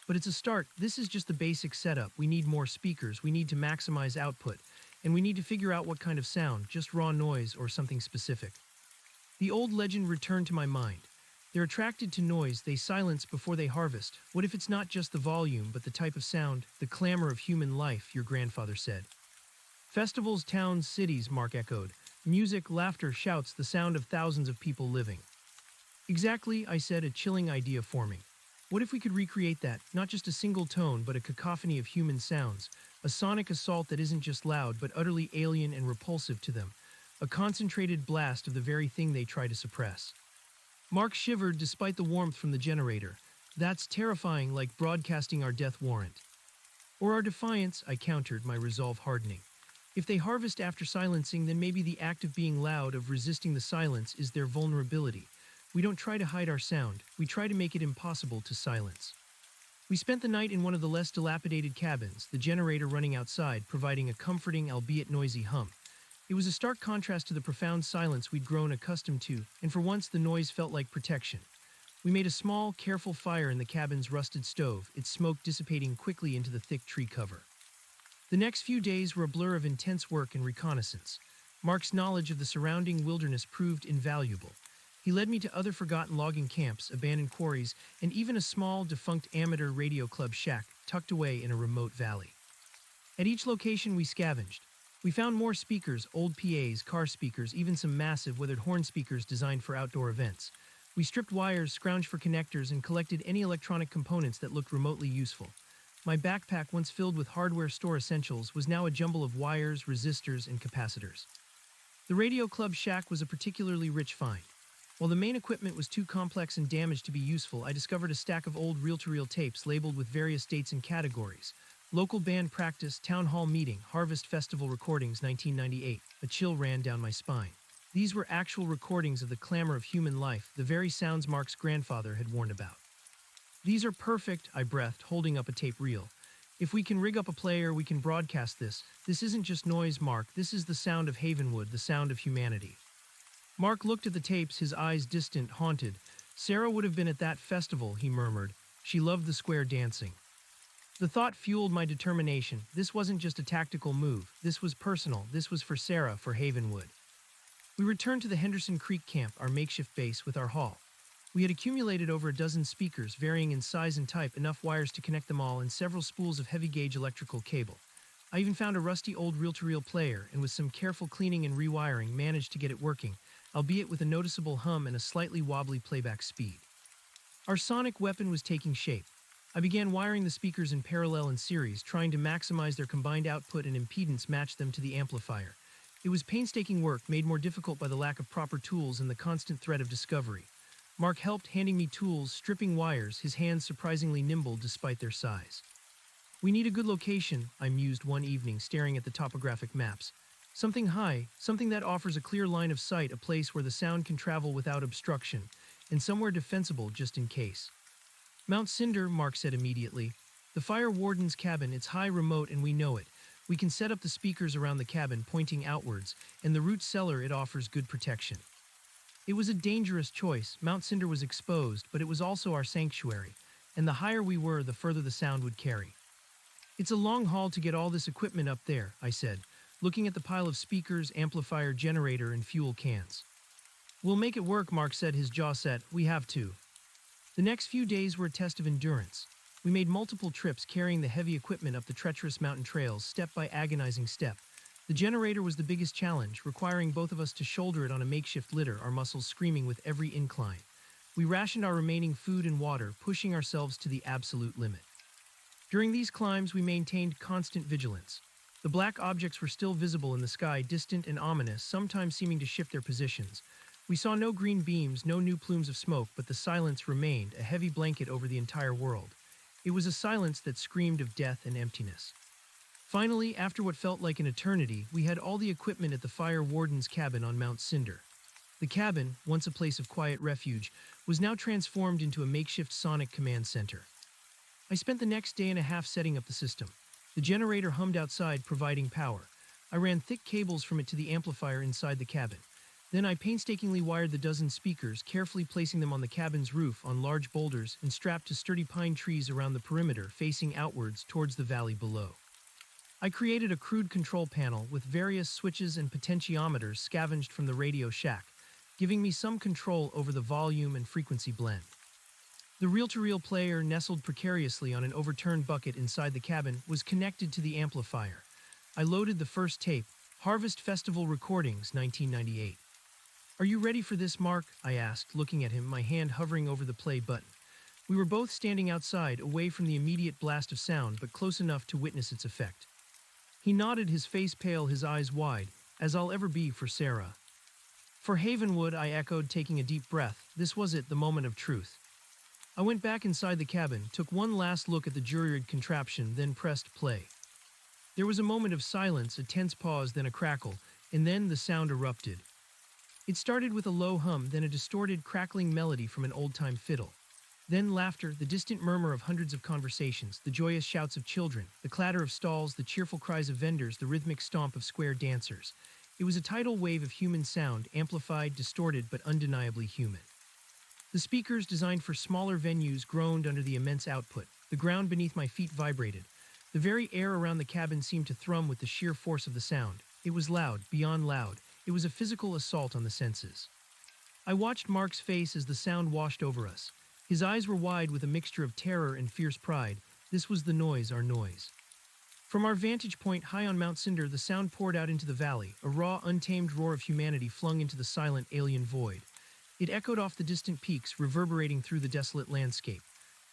But it's a start. This is just the basic setup. We need more speakers, we need to maximize output, and we need to figure out what kind of sound, just raw noise or something specific. The old legend returned to my mind. They're attracted to noise, they silence before they harvest. What if it's not just the volume, but the type of sound, the clamor of human life, your grandfather said. Festivals, towns, cities, Mark echoed. Music, laughter, shouts, the sound of thousands of people living. Exactly, I said, a chilling idea forming. What if we could recreate that, not just a single tone, but a cacophony of human sounds, a sonic assault that isn't just loud, but utterly alien and repulsive to them, a concentrated blast of the very thing they try to suppress. Mark shivered despite the warmth from the generator. That's terrifying, like broadcasting our death warrant. Or our defiance, I countered, my resolve hardening. If they harvest after silencing, then maybe the act of being loud, of resisting the silence, is their vulnerability. We don't try to hide our sound, we try to make it impossible to silence. We spent the night in one of the less dilapidated cabins, the generator running outside, providing a comforting, albeit noisy hum. It was a stark contrast to the profound silence we'd grown accustomed to, and for once the noise felt like protection. We made a small, careful fire in the cabin's rusted stove, its smoke dissipating quickly into the thick tree cover. The next few days were a blur of intense work and reconnaissance. Mark's knowledge of the surrounding wilderness proved invaluable. He led me to other forgotten logging camps, abandoned quarries, and even a small, defunct amateur radio club shack tucked away in a remote valley. At each location we scavenged. We found more speakers, old PAs, car speakers, even some massive, weathered horn speakers designed for outdoor events. We stripped wires, scrounged for connectors, and collected any electronic components that looked remotely useful. My backpack, once filled with hardware store essentials, was now a jumble of wires, resistors, and capacitors. The Radio Club shack was a particularly rich find. While the main equipment was too complex and damaged to be useful, I discovered a stack of old reel-to-reel tapes labeled with various dates and categories. Local band practice, town hall meeting, Harvest Festival recordings, 1998. A chill ran down my spine. These were actual recordings of the clamor of human life, the very sounds Mark's grandfather had warned about. These are perfect, I breathed, holding up a tape reel. If we can rig up a player, we can broadcast this. This isn't just noise, Mark. This is the sound of Havenwood, the sound of humanity. Mark looked at the tapes, his eyes distant, haunted. Sarah would have been at that festival, he murmured. She loved the square dancing. The thought fueled my determination. This wasn't just a tactical move. This was personal. This was for Sarah, for Havenwood. We returned to the Henderson Creek camp, our makeshift base, with our haul. We had accumulated over a dozen speakers, varying in size and type, enough wires to connect them all, and several spools of heavy-gauge electrical cable. I even found a rusty old reel-to-reel player, and with some careful cleaning and rewiring, managed to get it working, albeit with a noticeable hum and a slightly wobbly playback speed. Our sonic weapon was taking shape. I began wiring the speakers in parallel and series, trying to maximize their combined output and impedance match them to the amplifier. It was painstaking work, made more difficult by the lack of proper tools and the constant threat of discovery. Mark helped, handing me tools, stripping wires, his hands surprisingly nimble despite their size. We need a good location, I mused one evening, staring at the topographic maps. Something high, something that offers a clear line of sight, a place where the sound can travel without obstruction, and somewhere defensible just in case. Mount Cinder, Mark said immediately. The fire warden's cabin, it's high, remote, and we know it. We can set up the speakers around the cabin, pointing outwards, and the root cellar, it offers good protection. It was a dangerous choice. Mount Cinder was exposed, but it was also our sanctuary, and the higher we were, the further the sound would carry. It's a long haul to get all this equipment up there, I said, looking at the pile of speakers, amplifier, generator, and fuel cans. We'll make it work, Mark said, his jaw set. We have to. The next few days were a test of endurance. We made multiple trips carrying the heavy equipment up the treacherous mountain trails, step by agonizing step. The generator was the biggest challenge, requiring both of us to shoulder it on a makeshift litter, our muscles screaming with every incline. We rationed our remaining food and water, pushing ourselves to the absolute limit. During these climbs, we maintained constant vigilance. The black objects were still visible in the sky, distant and ominous, sometimes seeming to shift their positions. We saw no green beams, no new plumes of smoke, but the silence remained, a heavy blanket over the entire world. It was a silence that screamed of death and emptiness. Finally, after what felt like an eternity, we had all the equipment at the fire warden's cabin on Mount Cinder. The cabin, once a place of quiet refuge, was now transformed into a makeshift sonic command center. I spent the next day and a half setting up the system. The generator hummed outside, providing power. I ran thick cables from it to the amplifier inside the cabin. Then I painstakingly wired the dozen speakers, carefully placing them on the cabin's roof on large boulders and strapped to sturdy pine trees around the perimeter, facing outwards towards the valley below. I created a crude control panel with various switches and potentiometers scavenged from the Radio Shack, giving me some control over the volume and frequency blend. The reel-to-reel player, nestled precariously on an overturned bucket inside the cabin, was connected to the amplifier. I loaded the first tape, Harvest Festival Recordings, 1998. "Are you ready for this, Mark?" I asked, looking at him, my hand hovering over the play button. We were both standing outside, away from the immediate blast of sound, but close enough to witness its effect. He nodded, his face pale, his eyes wide, as I'll ever be for Sarah. "For Havenwood," I echoed, taking a deep breath. This was it, the moment of truth. I went back inside the cabin, took one last look at the jury-rigged contraption, then pressed play. There was a moment of silence, a tense pause, then a crackle, and then the sound erupted. It started with a low hum, then a distorted, crackling melody from an old-time fiddle. Then laughter, the distant murmur of hundreds of conversations, the joyous shouts of children, the clatter of stalls, the cheerful cries of vendors, the rhythmic stomp of square dancers. It was a tidal wave of human sound, amplified, distorted, but undeniably human. The speakers, designed for smaller venues, groaned under the immense output. The ground beneath my feet vibrated. The very air around the cabin seemed to thrum with the sheer force of the sound. It was loud, beyond loud. It was a physical assault on the senses. I watched Mark's face as the sound washed over us. His eyes were wide with a mixture of terror and fierce pride. This was the noise, our noise. From our vantage point high on Mount Cinder, the sound poured out into the valley, a raw, untamed roar of humanity flung into the silent, alien void. It echoed off the distant peaks, reverberating through the desolate landscape.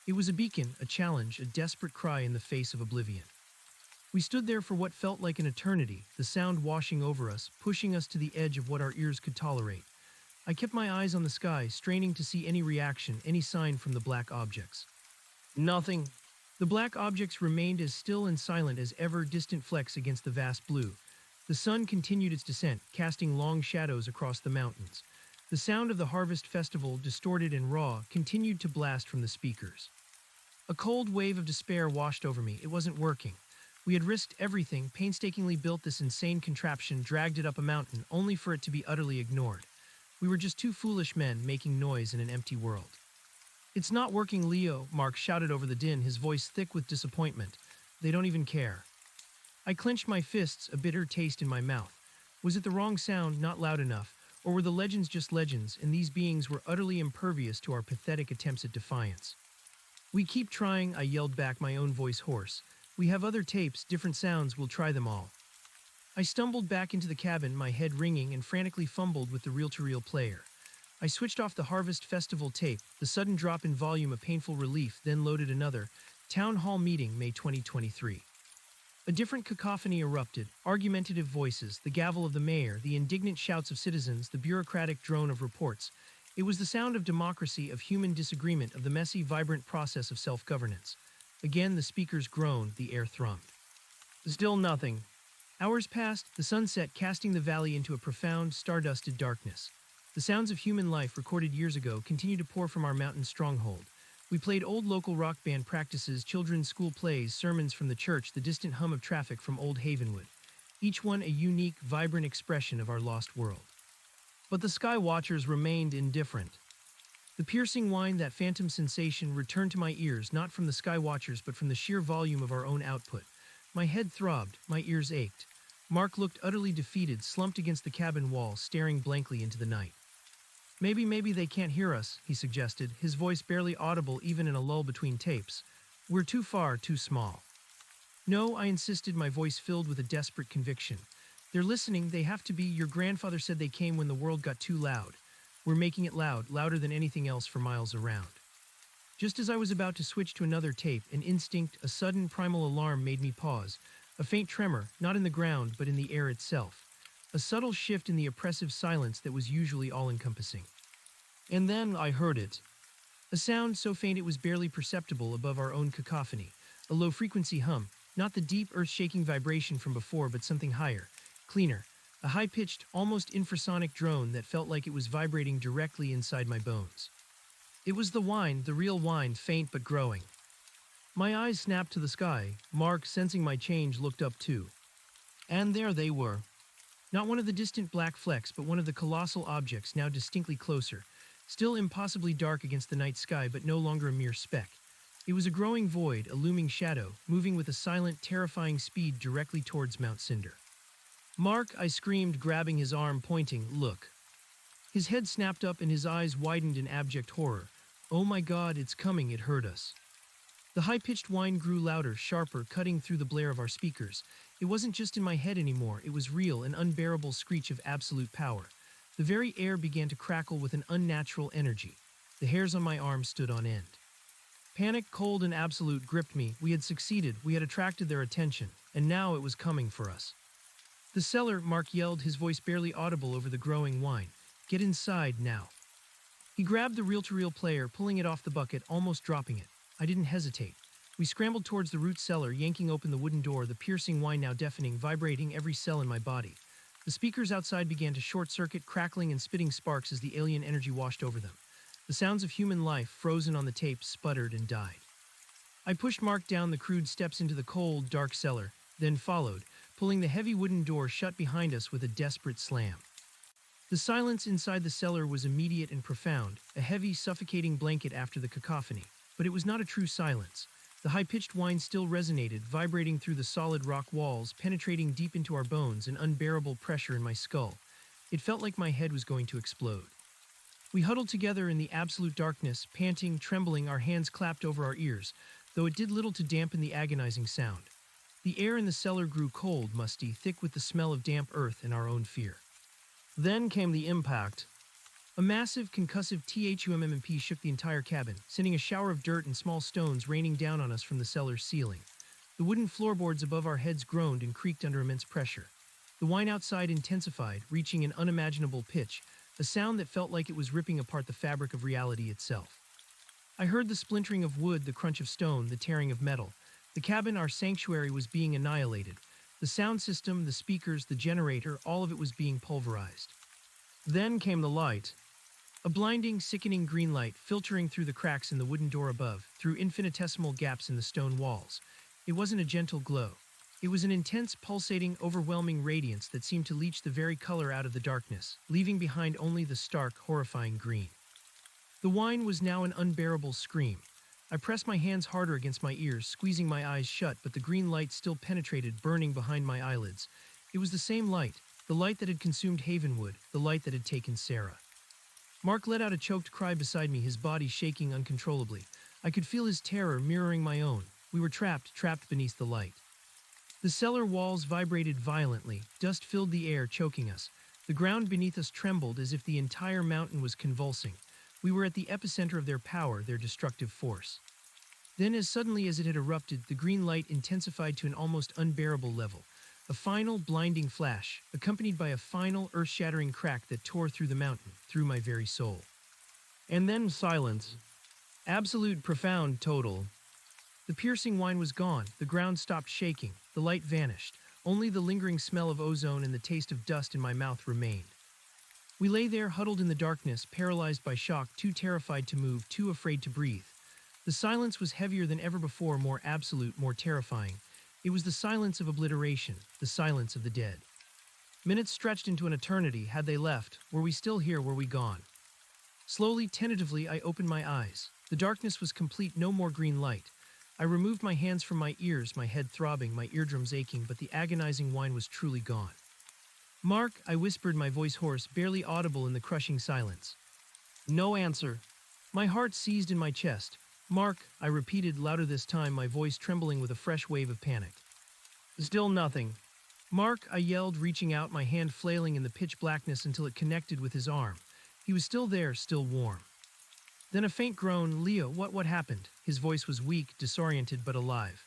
It was a beacon, a challenge, a desperate cry in the face of oblivion. We stood there for what felt like an eternity, the sound washing over us, pushing us to the edge of what our ears could tolerate. I kept my eyes on the sky, straining to see any reaction, any sign from the black objects. Nothing. The black objects remained as still and silent as ever, distant flecks against the vast blue. The sun continued its descent, casting long shadows across the mountains. The sound of the harvest festival, distorted and raw, continued to blast from the speakers. A cold wave of despair washed over me. It wasn't working. We had risked everything, painstakingly built this insane contraption, dragged it up a mountain, only for it to be utterly ignored. We were just two foolish men making noise in an empty world. "It's not working, Leo," Mark shouted over the din, his voice thick with disappointment. "They don't even care." I clenched my fists, a bitter taste in my mouth. Was it the wrong sound, not loud enough, or were the legends just legends, and these beings were utterly impervious to our pathetic attempts at defiance? "We keep trying," I yelled back, my own voice hoarse. "We have other tapes, different sounds, we'll try them all." I stumbled back into the cabin, my head ringing, and frantically fumbled with the reel-to-reel player. I switched off the Harvest Festival tape, the sudden drop in volume a painful relief, then loaded another. Town Hall Meeting, May 2023. A different cacophony erupted, argumentative voices, the gavel of the mayor, the indignant shouts of citizens, the bureaucratic drone of reports. It was the sound of democracy, of human disagreement, of the messy, vibrant process of self-governance. Again the speakers groaned, the air thrummed. Still nothing. Hours passed, the sun set, casting the valley into a profound, star-dusted darkness. The sounds of human life recorded years ago continued to pour from our mountain stronghold. We played old local rock band practices, children's school plays, sermons from the church, the distant hum of traffic from Old Havenwood. Each one a unique, vibrant expression of our lost world. But the sky watchers remained indifferent. The piercing whine, that phantom sensation, returned to my ears, not from the sky watchers but from the sheer volume of our own output. My head throbbed, my ears ached. Mark looked utterly defeated, slumped against the cabin wall, staring blankly into the night. Maybe they can't hear us," he suggested, his voice barely audible even in a lull between tapes. "We're too far, too small." "No," I insisted, my voice filled with a desperate conviction. "They're listening, they have to be. Your grandfather said they came when the world got too loud. We're making it loud, louder than anything else for miles around." Just as I was about to switch to another tape, an instinct, a sudden primal alarm made me pause. A faint tremor, not in the ground but in the air itself. A subtle shift in the oppressive silence that was usually all-encompassing. And then I heard it. A sound so faint it was barely perceptible above our own cacophony. A low-frequency hum, not the deep, earth-shaking vibration from before but something higher, cleaner. A high-pitched, almost infrasonic drone that felt like it was vibrating directly inside my bones. It was the whine, the real whine, faint but growing. My eyes snapped to the sky. Mark, sensing my change, looked up too. And there they were. Not one of the distant black flecks, but one of the colossal objects, now distinctly closer, still impossibly dark against the night sky, but no longer a mere speck. It was a growing void, a looming shadow, moving with a silent, terrifying speed directly towards Mount Cinder. "Mark," I screamed, grabbing his arm, pointing, "look." His head snapped up and his eyes widened in abject horror. "Oh my God, it's coming, it heard us." The high-pitched whine grew louder, sharper, cutting through the blare of our speakers. It wasn't just in my head anymore, it was real, an unbearable screech of absolute power. The very air began to crackle with an unnatural energy. The hairs on my arms stood on end. Panic, cold and absolute, gripped me. We had succeeded, we had attracted their attention, and now it was coming for us. "The cellar," Mark yelled, his voice barely audible over the growing whine. "Get inside, now." He grabbed the reel-to-reel player, pulling it off the bucket, almost dropping it. I didn't hesitate. We scrambled towards the root cellar, yanking open the wooden door, the piercing whine now deafening, vibrating every cell in my body. The speakers outside began to short-circuit, crackling and spitting sparks as the alien energy washed over them. The sounds of human life, frozen on the tape, sputtered and died. I pushed Mark down the crude steps into the cold, dark cellar, then followed, pulling the heavy wooden door shut behind us with a desperate slam. The silence inside the cellar was immediate and profound, a heavy, suffocating blanket after the cacophony. But it was not a true silence. The high-pitched whine still resonated, vibrating through the solid rock walls, penetrating deep into our bones, an unbearable pressure in my skull. It felt like my head was going to explode. We huddled together in the absolute darkness, panting, trembling, our hands clapped over our ears, though it did little to dampen the agonizing sound. The air in the cellar grew cold, musty, thick with the smell of damp earth and our own fear. Then came the impact. A massive, concussive THUMMP shook the entire cabin, sending a shower of dirt and small stones raining down on us from the cellar's ceiling. The wooden floorboards above our heads groaned and creaked under immense pressure. The whine outside intensified, reaching an unimaginable pitch, a sound that felt like it was ripping apart the fabric of reality itself. I heard the splintering of wood, the crunch of stone, the tearing of metal. The cabin, our sanctuary, was being annihilated. The sound system, the speakers, the generator, all of it was being pulverized. Then came the light. A blinding, sickening green light filtering through the cracks in the wooden door above, through infinitesimal gaps in the stone walls. It wasn't a gentle glow. It was an intense, pulsating, overwhelming radiance that seemed to leach the very color out of the darkness, leaving behind only the stark, horrifying green. The whine was now an unbearable scream. I pressed my hands harder against my ears, squeezing my eyes shut, but the green light still penetrated, burning behind my eyelids. It was the same light, the light that had consumed Havenwood, the light that had taken Sarah. Mark let out a choked cry beside me, his body shaking uncontrollably. I could feel his terror mirroring my own. We were trapped beneath the light. The cellar walls vibrated violently. Dust filled the air, choking us. The ground beneath us trembled as if the entire mountain was convulsing. We were at the epicenter of their power, their destructive force. Then, as suddenly as it had erupted, the green light intensified to an almost unbearable level. A final, blinding flash, accompanied by a final, earth-shattering crack that tore through the mountain, through my very soul. And then silence. Absolute, profound, total. The piercing whine was gone, the ground stopped shaking, the light vanished. Only the lingering smell of ozone and the taste of dust in my mouth remained. We lay there, huddled in the darkness, paralyzed by shock, too terrified to move, too afraid to breathe. The silence was heavier than ever before, more absolute, more terrifying. It was the silence of obliteration, the silence of the dead. Minutes stretched into an eternity. Had they left? Were we still here? Were we gone? Slowly, tentatively, I opened my eyes. The darkness was complete, no more green light. I removed my hands from my ears, my head throbbing, my eardrums aching, but the agonizing whine was truly gone. "Mark," I whispered, my voice hoarse, barely audible in the crushing silence. No answer. My heart seized in my chest. "Mark," I repeated, louder this time, my voice trembling with a fresh wave of panic. Still nothing. "Mark," I yelled, reaching out, my hand flailing in the pitch blackness until it connected with his arm. He was still there, still warm. Then a faint groan. "Leo, what happened?" His voice was weak, disoriented, but alive.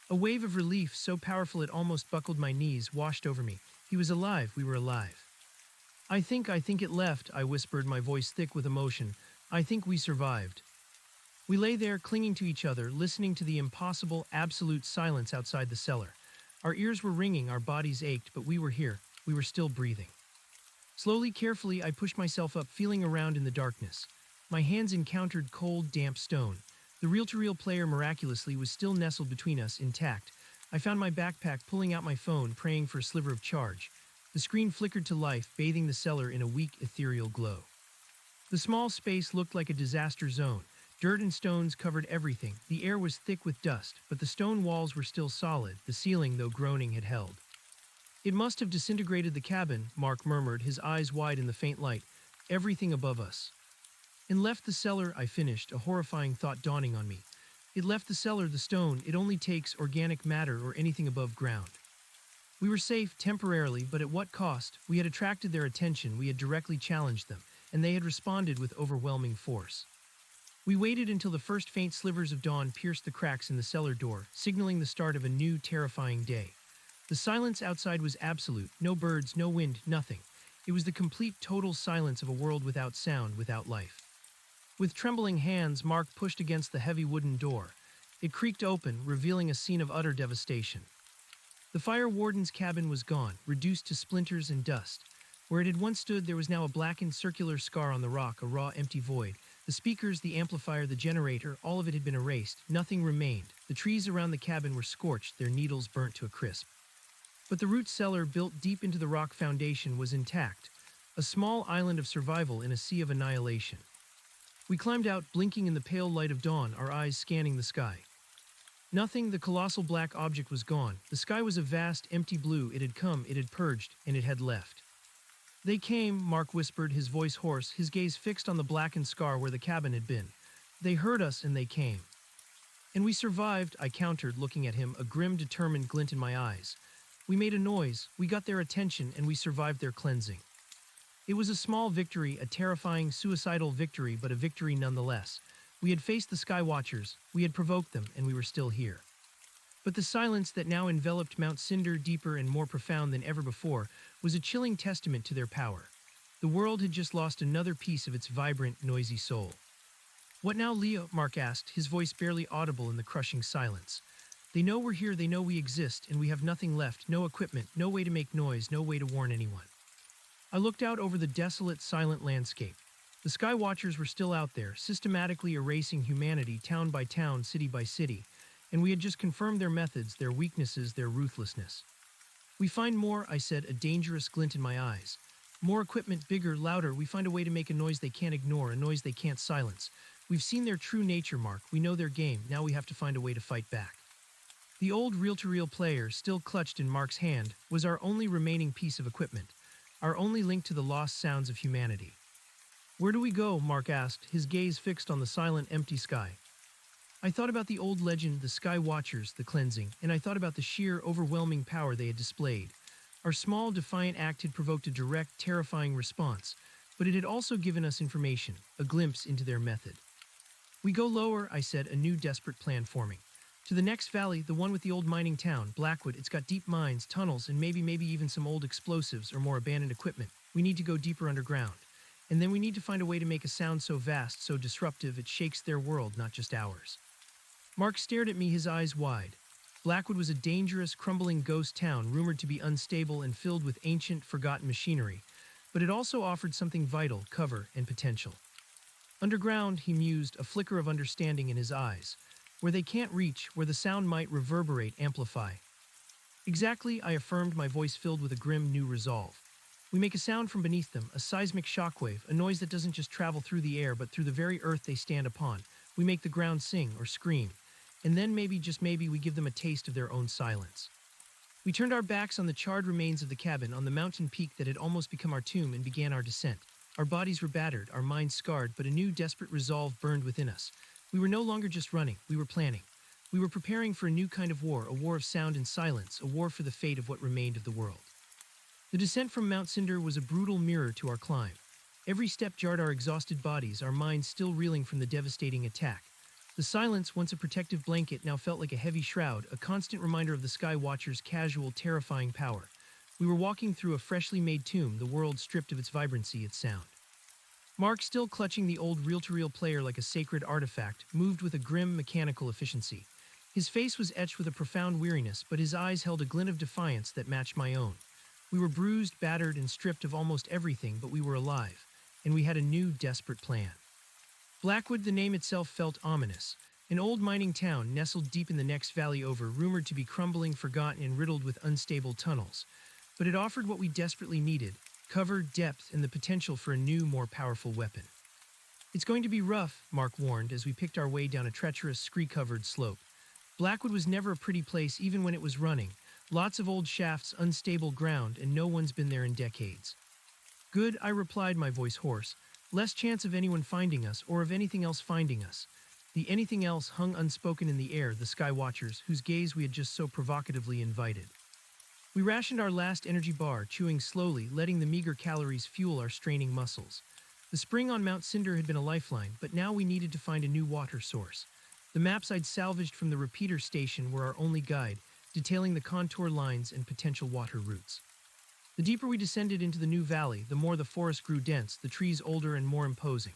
A wave of relief, so powerful it almost buckled my knees, washed over me. He was alive, we were alive. I think it left," I whispered, my voice thick with emotion. "I think we survived." We lay there, clinging to each other, listening to the impossible, absolute silence outside the cellar. Our ears were ringing, our bodies ached, but we were here. We were still breathing. Slowly, carefully, I pushed myself up, feeling around in the darkness. My hands encountered cold, damp stone. The reel-to-reel player, miraculously, was still nestled between us, intact. I found my backpack, pulling out my phone, praying for a sliver of charge. The screen flickered to life, bathing the cellar in a weak, ethereal glow. The small space looked like a disaster zone. Dirt and stones covered everything. The air was thick with dust, but the stone walls were still solid. The ceiling, though groaning, had held. "It must have disintegrated the cabin," Mark murmured, his eyes wide in the faint light. "Everything above us." "And left the cellar," I finished, a horrifying thought dawning on me. "It left the cellar, the stone. It only takes organic matter or anything above ground." We were safe, temporarily, but at what cost? We had attracted their attention, we had directly challenged them, and they had responded with overwhelming force. We waited until the first faint slivers of dawn pierced the cracks in the cellar door, signaling the start of a new, terrifying day. The silence outside was absolute. No birds, no wind, nothing. It was the complete, total silence of a world without sound, without life. With trembling hands, Mark pushed against the heavy wooden door. It creaked open, revealing a scene of utter devastation. The fire warden's cabin was gone, reduced to splinters and dust. Where it had once stood, there was now a blackened circular scar on the rock, a raw, empty void. The speakers, the amplifier, the generator, all of it had been erased. Nothing remained. The trees around the cabin were scorched, their needles burnt to a crisp. But the root cellar, built deep into the rock foundation, was intact, a small island of survival in a sea of annihilation. We climbed out, blinking in the pale light of dawn, our eyes scanning the sky. Nothing, the colossal black object was gone. The sky was a vast, empty blue. It had come, it had purged, and it had left. "They came," Mark whispered, his voice hoarse, his gaze fixed on the blackened scar where the cabin had been. "They heard us and they came." "And we survived," I countered, looking at him, a grim, determined glint in my eyes. "We made a noise, we got their attention, and we survived their cleansing." It was a small victory, a terrifying, suicidal victory, but a victory nonetheless. We had faced the Sky Watchers, we had provoked them, and we were still here. But the silence that now enveloped Mount Cinder, deeper and more profound than ever before, was a chilling testament to their power. The world had just lost another piece of its vibrant, noisy soul. "What now, Leo?" Mark asked, his voice barely audible in the crushing silence. "They know we're here, they know we exist, and we have nothing left, no equipment, no way to make noise, no way to warn anyone." I looked out over the desolate, silent landscape. The Sky Watchers were still out there, systematically erasing humanity town by town, city by city, and we had just confirmed their methods, their weaknesses, their ruthlessness. "We find more," I said, a dangerous glint in my eyes. "More equipment, bigger, louder. We find a way to make a noise they can't ignore, a noise they can't silence. We've seen their true nature, Mark. We know their game. Now we have to find a way to fight back." The old reel-to-reel player, still clutched in Mark's hand, was our only remaining piece of equipment, our only link to the lost sounds of humanity. "Where do we go?" Mark asked, his gaze fixed on the silent, empty sky. I thought about the old legend, the Sky Watchers, the cleansing, and I thought about the sheer, overwhelming power they had displayed. Our small, defiant act had provoked a direct, terrifying response, but it had also given us information, a glimpse into their method. "We go lower," I said, a new desperate plan forming. "To the next valley, the one with the old mining town, Blackwood. It's got deep mines, tunnels, and maybe even some old explosives or more abandoned equipment. We need to go deeper underground. And then we need to find a way to make a sound so vast, so disruptive, it shakes their world, not just ours." Mark stared at me, his eyes wide. Blackwood was a dangerous, crumbling ghost town rumored to be unstable and filled with ancient, forgotten machinery, but it also offered something vital, cover, and potential. "Underground," he mused, a flicker of understanding in his eyes. "Where they can't reach, where the sound might reverberate, amplify." "Exactly," I affirmed, my voice filled with a grim new resolve. "We make a sound from beneath them, a seismic shockwave, a noise that doesn't just travel through the air but through the very earth they stand upon. We make the ground sing or scream. And then maybe, just maybe, we give them a taste of their own silence." We turned our backs on the charred remains of the cabin, on the mountain peak that had almost become our tomb, and began our descent. Our bodies were battered, our minds scarred, but a new, desperate resolve burned within us. We were no longer just running, we were planning. We were preparing for a new kind of war, a war of sound and silence, a war for the fate of what remained of the world. The descent from Mount Cinder was a brutal mirror to our climb. Every step jarred our exhausted bodies, our minds still reeling from the devastating attack. The silence, once a protective blanket, now felt like a heavy shroud, a constant reminder of the Sky Watchers' casual, terrifying power. We were walking through a freshly made tomb, the world stripped of its vibrancy, its sound. Mark, still clutching the old reel-to-reel player like a sacred artifact, moved with a grim, mechanical efficiency. His face was etched with a profound weariness, but his eyes held a glint of defiance that matched my own. We were bruised, battered, and stripped of almost everything, but we were alive, and we had a new, desperate plan. Blackwood, the name itself, felt ominous. An old mining town nestled deep in the next valley over, rumored to be crumbling, forgotten, and riddled with unstable tunnels. But it offered what we desperately needed: cover, depth, and the potential for a new, more powerful weapon. "It's going to be rough," Mark warned as we picked our way down a treacherous, scree-covered slope. Blackwood was never a pretty place, even when it was running. Lots of old shafts, unstable ground, and no one's been there in decades. "Good," I replied, my voice hoarse. "Less chance of anyone finding us, or of anything else finding us." The anything else hung unspoken in the air, the Sky Watchers, whose gaze we had just so provocatively invited. We rationed our last energy bar, chewing slowly, letting the meager calories fuel our straining muscles. The spring on Mount Cinder had been a lifeline, but now we needed to find a new water source. The maps I'd salvaged from the repeater station were our only guide, detailing the contour lines and potential water routes. The deeper we descended into the new valley, the more the forest grew dense, the trees older and more imposing.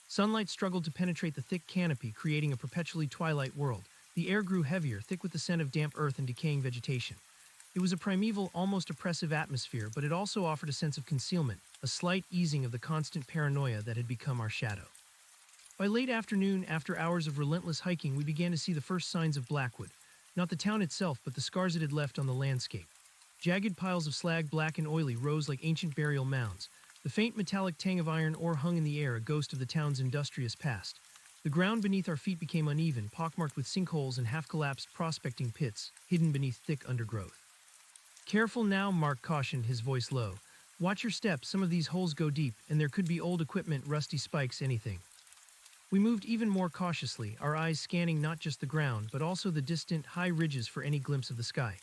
Sunlight struggled to penetrate the thick canopy, creating a perpetually twilight world. The air grew heavier, thick with the scent of damp earth and decaying vegetation. It was a primeval, almost oppressive atmosphere, but it also offered a sense of concealment, a slight easing of the constant paranoia that had become our shadow. By late afternoon, after hours of relentless hiking, we began to see the first signs of Blackwood. Not the town itself, but the scars it had left on the landscape. Jagged piles of slag, black and oily, rose like ancient burial mounds. The faint metallic tang of iron ore hung in the air, a ghost of the town's industrious past. The ground beneath our feet became uneven, pockmarked with sinkholes and half-collapsed prospecting pits, hidden beneath thick undergrowth. "Careful now," Mark cautioned, his voice low. "Watch your steps, some of these holes go deep, and there could be old equipment, rusty spikes, anything." We moved even more cautiously, our eyes scanning not just the ground, but also the distant, high ridges for any glimpse of the sky.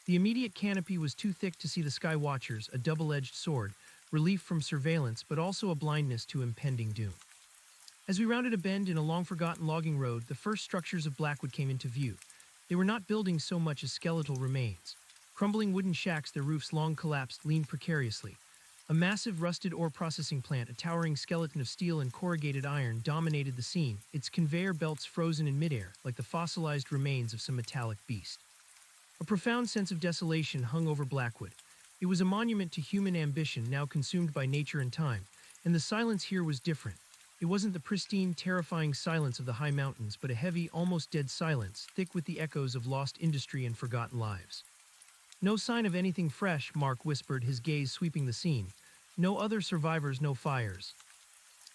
The immediate canopy was too thick to see the Sky Watchers, a double-edged sword, relief from surveillance, but also a blindness to impending doom. As we rounded a bend in a long-forgotten logging road, the first structures of Blackwood came into view. They were not buildings so much as skeletal remains. Crumbling wooden shacks, their roofs long collapsed, leaned precariously. A massive rusted ore processing plant, a towering skeleton of steel and corrugated iron, dominated the scene, its conveyor belts frozen in midair, like the fossilized remains of some metallic beast. A profound sense of desolation hung over Blackwood. It was a monument to human ambition, now consumed by nature and time, and the silence here was different. It wasn't the pristine, terrifying silence of the high mountains, but a heavy, almost dead silence, thick with the echoes of lost industry and forgotten lives. "No sign of anything fresh," Mark whispered, his gaze sweeping the scene. "No other survivors, no fires."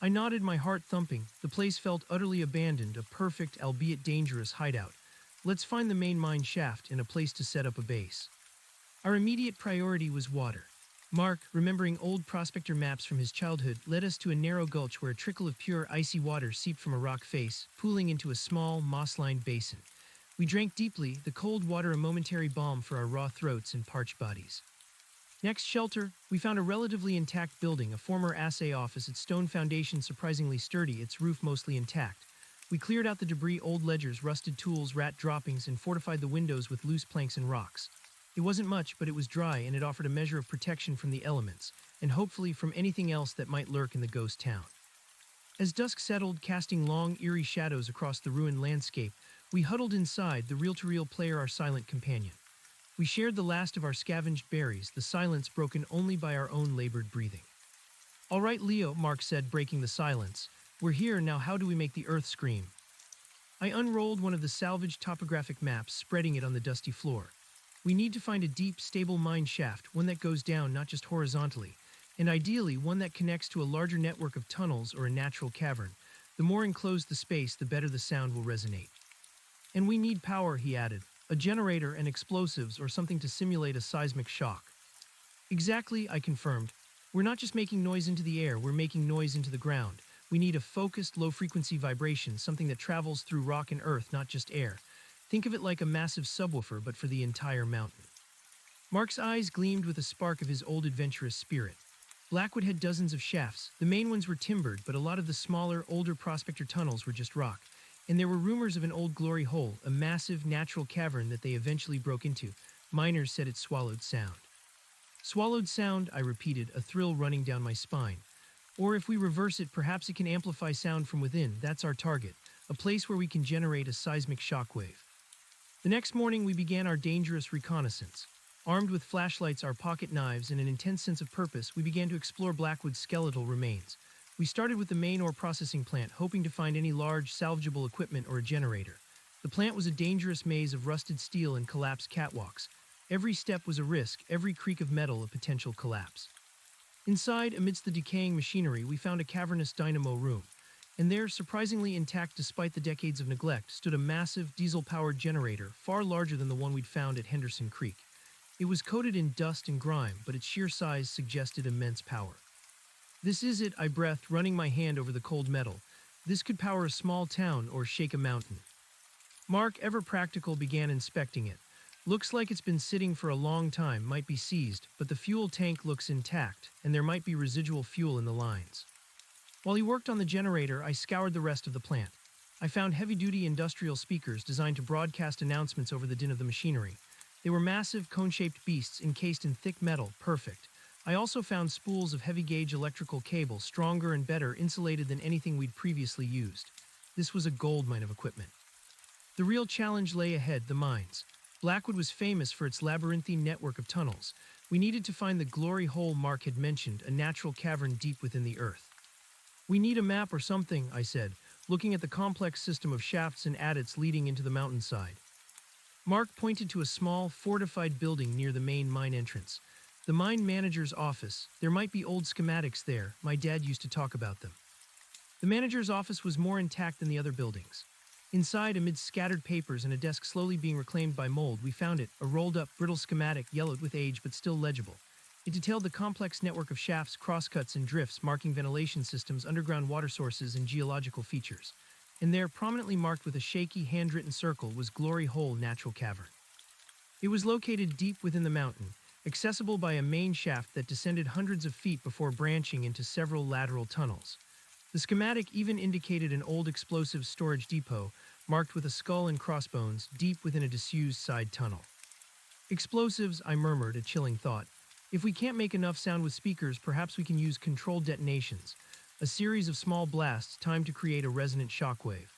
I nodded, my heart thumping. The place felt utterly abandoned, a perfect, albeit dangerous, hideout. "Let's find the main mine shaft and a place to set up a base." Our immediate priority was water. Mark, remembering old prospector maps from his childhood, led us to a narrow gulch where a trickle of pure, icy water seeped from a rock face, pooling into a small, moss-lined basin. We drank deeply, the cold water a momentary balm for our raw throats and parched bodies. Next shelter, we found a relatively intact building, a former assay office, its stone foundation surprisingly sturdy, its roof mostly intact. We cleared out the debris, old ledgers, rusted tools, rat droppings, and fortified the windows with loose planks and rocks. It wasn't much, but it was dry, and it offered a measure of protection from the elements, and hopefully from anything else that might lurk in the ghost town. As dusk settled, casting long, eerie shadows across the ruined landscape, we huddled inside, the reel-to-reel player our silent companion. We shared the last of our scavenged berries, the silence broken only by our own labored breathing. "All right, Leo," Mark said, breaking the silence. "We're here, now how do we make the earth scream?" I unrolled one of the salvaged topographic maps, spreading it on the dusty floor. "We need to find a deep, stable mine shaft, one that goes down not just horizontally, and ideally one that connects to a larger network of tunnels or a natural cavern. The more enclosed the space, the better the sound will resonate. And we need power," he added. "A generator and explosives or something to simulate a seismic shock." "Exactly," I confirmed. "We're not just making noise into the air, we're making noise into the ground. We need a focused, low-frequency vibration, something that travels through rock and earth, not just air. Think of it like a massive subwoofer, but for the entire mountain." Mark's eyes gleamed with a spark of his old adventurous spirit. Blackwood had dozens of shafts. The main ones were timbered, but a lot of the smaller, older prospector tunnels were just rock. And there were rumors of an old glory hole, a massive natural cavern that they eventually broke into. Miners said it swallowed sound. "Swallowed sound," I repeated, a thrill running down my spine. "Or if we reverse it, perhaps it can amplify sound from within. That's our target, a place where we can generate a seismic shockwave." The next morning, we began our dangerous reconnaissance. Armed with flashlights, our pocket knives, and an intense sense of purpose, we began to explore Blackwood's skeletal remains. We started with the main ore processing plant, hoping to find any large, salvageable equipment or a generator. The plant was a dangerous maze of rusted steel and collapsed catwalks. Every step was a risk, every creak of metal a potential collapse. Inside, amidst the decaying machinery, we found a cavernous dynamo room. And there, surprisingly intact despite the decades of neglect, stood a massive, diesel-powered generator, far larger than the one we'd found at Henderson Creek. It was coated in dust and grime, but its sheer size suggested immense power. "This is it," I breathed, running my hand over the cold metal. "This could power a small town or shake a mountain." Mark, ever practical, began inspecting it. "Looks like it's been sitting for a long time, might be seized, but the fuel tank looks intact, and there might be residual fuel in the lines." While he worked on the generator, I scoured the rest of the plant. I found heavy-duty industrial speakers designed to broadcast announcements over the din of the machinery. They were massive, cone-shaped beasts encased in thick metal, perfect. I also found spools of heavy-gauge electrical cable, stronger and better insulated than anything we'd previously used. This was a goldmine of equipment. The real challenge lay ahead, the mines. Blackwood was famous for its labyrinthine network of tunnels. We needed to find the glory hole Mark had mentioned, a natural cavern deep within the earth. "We need a map or something," I said, looking at the complex system of shafts and adits leading into the mountainside. Mark pointed to a small, fortified building near the main mine entrance. "The mine manager's office. There might be old schematics there. My dad used to talk about them." The manager's office was more intact than the other buildings. Inside, amid scattered papers and a desk slowly being reclaimed by mold, we found it, a rolled-up, brittle schematic, yellowed with age but still legible. It detailed the complex network of shafts, crosscuts, and drifts, marking ventilation systems, underground water sources, and geological features. And there, prominently marked with a shaky, handwritten circle, was Glory Hole Natural Cavern. It was located deep within the mountain, accessible by a main shaft that descended hundreds of feet before branching into several lateral tunnels. The schematic even indicated an old explosive storage depot, marked with a skull and crossbones, deep within a disused side tunnel. Explosives, I murmured, a chilling thought. If we can't make enough sound with speakers, perhaps we can use controlled detonations, a series of small blasts timed to create a resonant shockwave.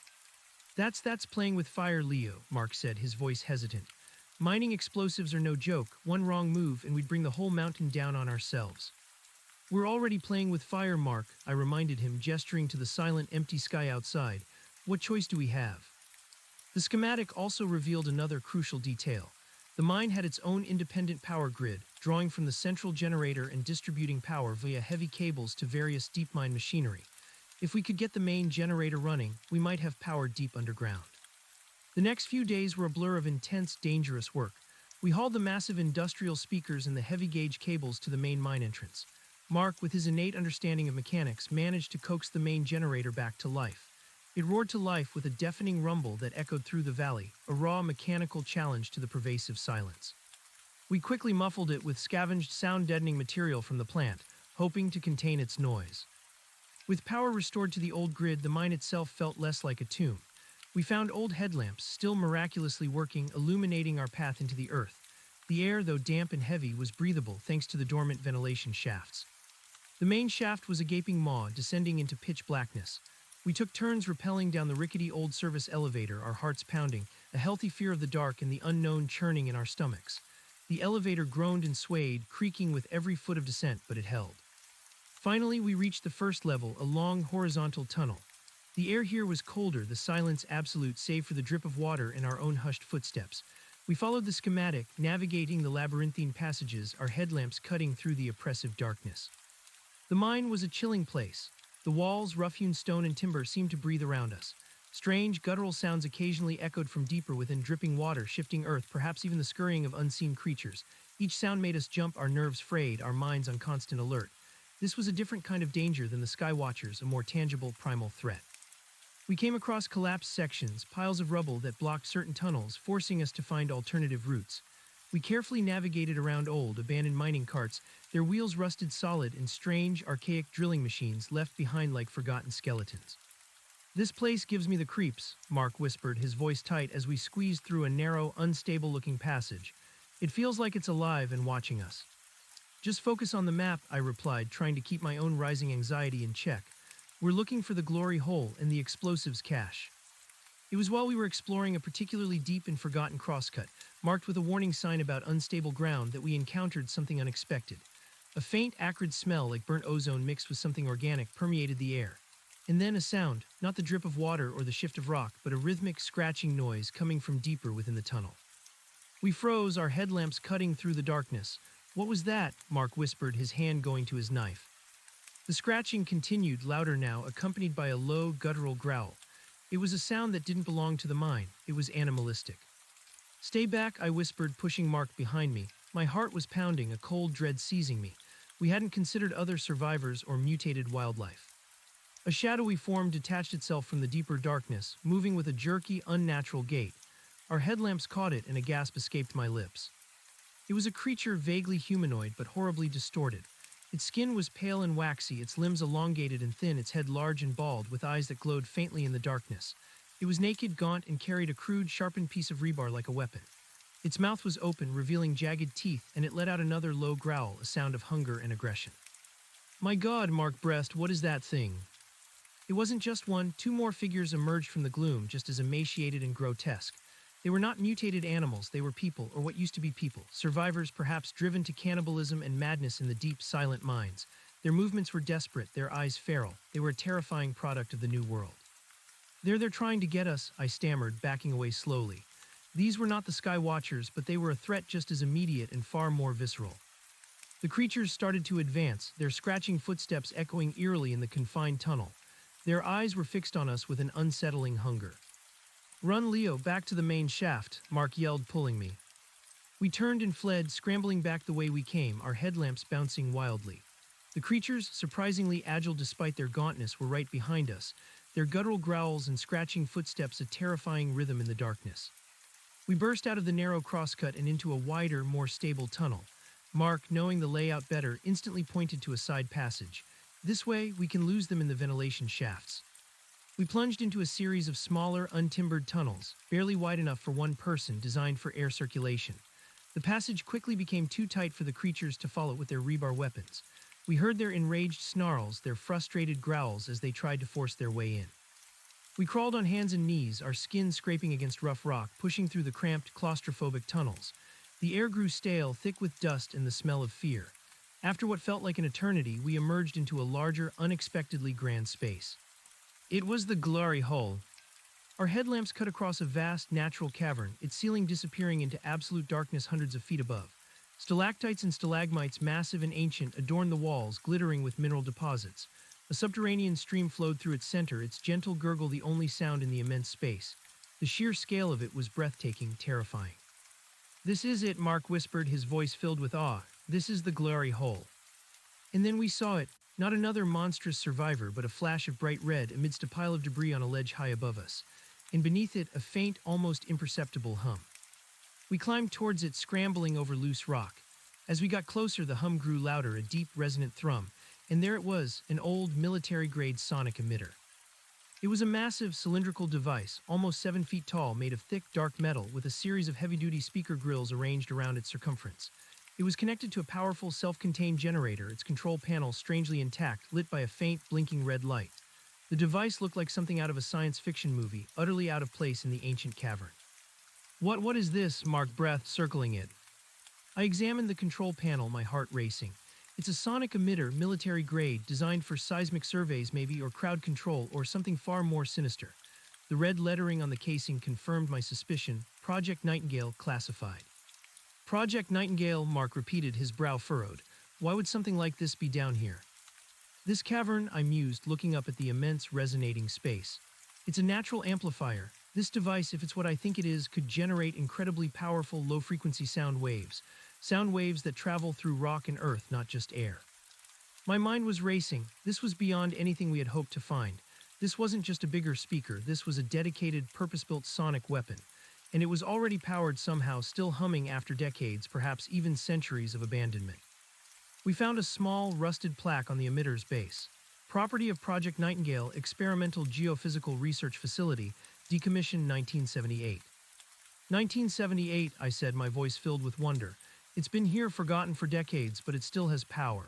That's playing with fire, Leo, Mark said, his voice hesitant. Mining explosives are no joke. One wrong move and we'd bring the whole mountain down on ourselves. We're already playing with fire, Mark, I reminded him, gesturing to the silent, empty sky outside. What choice do we have? The schematic also revealed another crucial detail. The mine had its own independent power grid, drawing from the central generator and distributing power via heavy cables to various deep mine machinery. If we could get the main generator running, we might have power deep underground. The next few days were a blur of intense, dangerous work. We hauled the massive industrial speakers and the heavy-gauge cables to the main mine entrance. Mark, with his innate understanding of mechanics, managed to coax the main generator back to life. It roared to life with a deafening rumble that echoed through the valley, a raw mechanical challenge to the pervasive silence. We quickly muffled it with scavenged sound-deadening material from the plant, hoping to contain its noise. With power restored to the old grid, the mine itself felt less like a tomb. We found old headlamps, still miraculously working, illuminating our path into the earth. The air, though damp and heavy, was breathable thanks to the dormant ventilation shafts. The main shaft was a gaping maw, descending into pitch blackness. We took turns rappelling down the rickety old service elevator, our hearts pounding, a healthy fear of the dark and the unknown churning in our stomachs. The elevator groaned and swayed, creaking with every foot of descent, but it held. Finally, we reached the first level, a long, horizontal tunnel. The air here was colder, the silence absolute save for the drip of water and our own hushed footsteps. We followed the schematic, navigating the labyrinthine passages, our headlamps cutting through the oppressive darkness. The mine was a chilling place. The walls, rough-hewn stone and timber, seemed to breathe around us. Strange, guttural sounds occasionally echoed from deeper within, dripping water, shifting earth, perhaps even the scurrying of unseen creatures. Each sound made us jump, our nerves frayed, our minds on constant alert. This was a different kind of danger than the Sky Watchers, a more tangible, primal threat. We came across collapsed sections, piles of rubble that blocked certain tunnels, forcing us to find alternative routes. We carefully navigated around old, abandoned mining carts, their wheels rusted solid, and strange, archaic drilling machines left behind like forgotten skeletons. This place gives me the creeps, Mark whispered, his voice tight as we squeezed through a narrow, unstable-looking passage. It feels like it's alive and watching us. Just focus on the map, I replied, trying to keep my own rising anxiety in check. We're looking for the glory hole and the explosives cache. It was while we were exploring a particularly deep and forgotten crosscut, marked with a warning sign about unstable ground, that we encountered something unexpected. A faint, acrid smell like burnt ozone mixed with something organic permeated the air. And then a sound, not the drip of water or the shift of rock, but a rhythmic, scratching noise coming from deeper within the tunnel. We froze, our headlamps cutting through the darkness. What was that? Mark whispered, his hand going to his knife. The scratching continued, louder now, accompanied by a low, guttural growl. It was a sound that didn't belong to the mine. It was animalistic. Stay back, I whispered, pushing Mark behind me. My heart was pounding, a cold dread seizing me. We hadn't considered other survivors or mutated wildlife. A shadowy form detached itself from the deeper darkness, moving with a jerky, unnatural gait. Our headlamps caught it, and a gasp escaped my lips. It was a creature vaguely humanoid, but horribly distorted. Its skin was pale and waxy, its limbs elongated and thin, its head large and bald, with eyes that glowed faintly in the darkness. It was naked, gaunt, and carried a crude, sharpened piece of rebar like a weapon. Its mouth was open, revealing jagged teeth, and it let out another low growl, a sound of hunger and aggression. My God, Mark breathed, what is that thing? It wasn't just one, two more figures emerged from the gloom, just as emaciated and grotesque. They were not mutated animals, they were people, or what used to be people, survivors perhaps driven to cannibalism and madness in the deep, silent mines. Their movements were desperate, their eyes feral. They were a terrifying product of the new world. They're trying to get us, I stammered, backing away slowly. These were not the Sky Watchers, but they were a threat just as immediate and far more visceral. The creatures started to advance, their scratching footsteps echoing eerily in the confined tunnel. Their eyes were fixed on us with an unsettling hunger. Run, Leo, back to the main shaft, Mark yelled, pulling me. We turned and fled, scrambling back the way we came, our headlamps bouncing wildly. The creatures, surprisingly agile despite their gauntness, were right behind us, their guttural growls and scratching footsteps a terrifying rhythm in the darkness. We burst out of the narrow crosscut and into a wider, more stable tunnel. Mark, knowing the layout better, instantly pointed to a side passage. This way, we can lose them in the ventilation shafts. We plunged into a series of smaller, untimbered tunnels, barely wide enough for one person, designed for air circulation. The passage quickly became too tight for the creatures to follow with their rebar weapons. We heard their enraged snarls, their frustrated growls as they tried to force their way in. We crawled on hands and knees, our skin scraping against rough rock, pushing through the cramped, claustrophobic tunnels. The air grew stale, thick with dust and the smell of fear. After what felt like an eternity, we emerged into a larger, unexpectedly grand space. It was the glory hole. Our headlamps cut across a vast, natural cavern, its ceiling disappearing into absolute darkness hundreds of feet above. Stalactites and stalagmites, massive and ancient, adorned the walls, glittering with mineral deposits. A subterranean stream flowed through its center, its gentle gurgle the only sound in the immense space. The sheer scale of it was breathtaking, terrifying. "This is it," Mark whispered, his voice filled with awe. "This is the glory hole." And then we saw it, not another monstrous survivor, but a flash of bright red amidst a pile of debris on a ledge high above us. And beneath it, a faint, almost imperceptible hum. We climbed towards it, scrambling over loose rock. As we got closer, the hum grew louder, a deep, resonant thrum. And there it was, an old, military-grade sonic emitter. It was a massive, cylindrical device, almost 7 feet tall, made of thick, dark metal, with a series of heavy-duty speaker grills arranged around its circumference. It was connected to a powerful, self-contained generator, its control panel strangely intact, lit by a faint, blinking red light. The device looked like something out of a science fiction movie, utterly out of place in the ancient cavern. What is this?" Mark breathed, circling it. I examined the control panel, my heart racing. It's a sonic emitter, military grade, designed for seismic surveys maybe, or crowd control, or something far more sinister. The red lettering on the casing confirmed my suspicion. Project Nightingale classified. Project Nightingale, Mark repeated, his brow furrowed. Why would something like this be down here? This cavern, I mused, looking up at the immense resonating space. It's a natural amplifier. This device, if it's what I think it is, could generate incredibly powerful low-frequency sound waves that travel through rock and earth, not just air. My mind was racing. This was beyond anything we had hoped to find. This wasn't just a bigger speaker. This was a dedicated, purpose-built sonic weapon. And it was already powered somehow, still humming after decades, perhaps even centuries of abandonment. We found a small, rusted plaque on the emitter's base. Property of Project Nightingale, Experimental Geophysical Research Facility, decommissioned 1978. 1978, I said, my voice filled with wonder. It's been here forgotten for decades, but it still has power.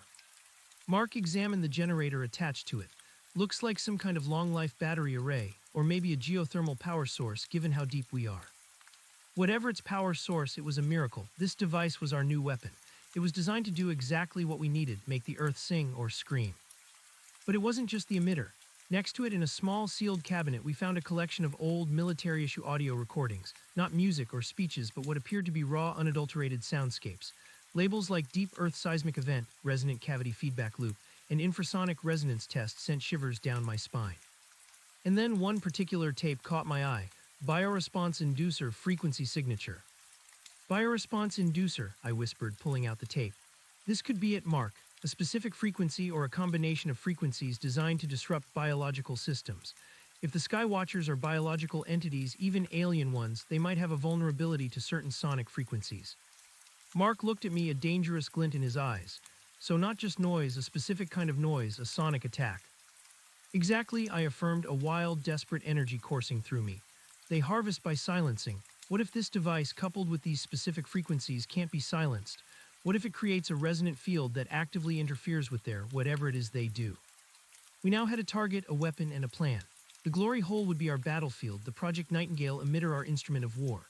Mark examined the generator attached to it. Looks like some kind of long-life battery array, or maybe a geothermal power source, given how deep we are. Whatever its power source, it was a miracle. This device was our new weapon. It was designed to do exactly what we needed, make the earth sing or scream. But it wasn't just the emitter. Next to it, in a small sealed cabinet, we found a collection of old military-issue audio recordings, not music or speeches, but what appeared to be raw, unadulterated soundscapes. Labels like Deep Earth Seismic Event, Resonant Cavity Feedback Loop, and Infrasonic Resonance Test sent shivers down my spine. And then one particular tape caught my eye, Bioresponse Inducer Frequency Signature. Bioresponse Inducer, I whispered, pulling out the tape. This could be it, Mark. A specific frequency or a combination of frequencies designed to disrupt biological systems. If the Sky Watchers are biological entities, even alien ones, they might have a vulnerability to certain sonic frequencies. Mark looked at me, a dangerous glint in his eyes. So not just noise, a specific kind of noise, a sonic attack. Exactly, I affirmed, a wild, desperate energy coursing through me. They harvest by silencing. What if this device, coupled with these specific frequencies, can't be silenced? What if it creates a resonant field that actively interferes with whatever it is they do? We now had a target, a weapon, and a plan. The glory hole would be our battlefield, the Project Nightingale emitter our instrument of war.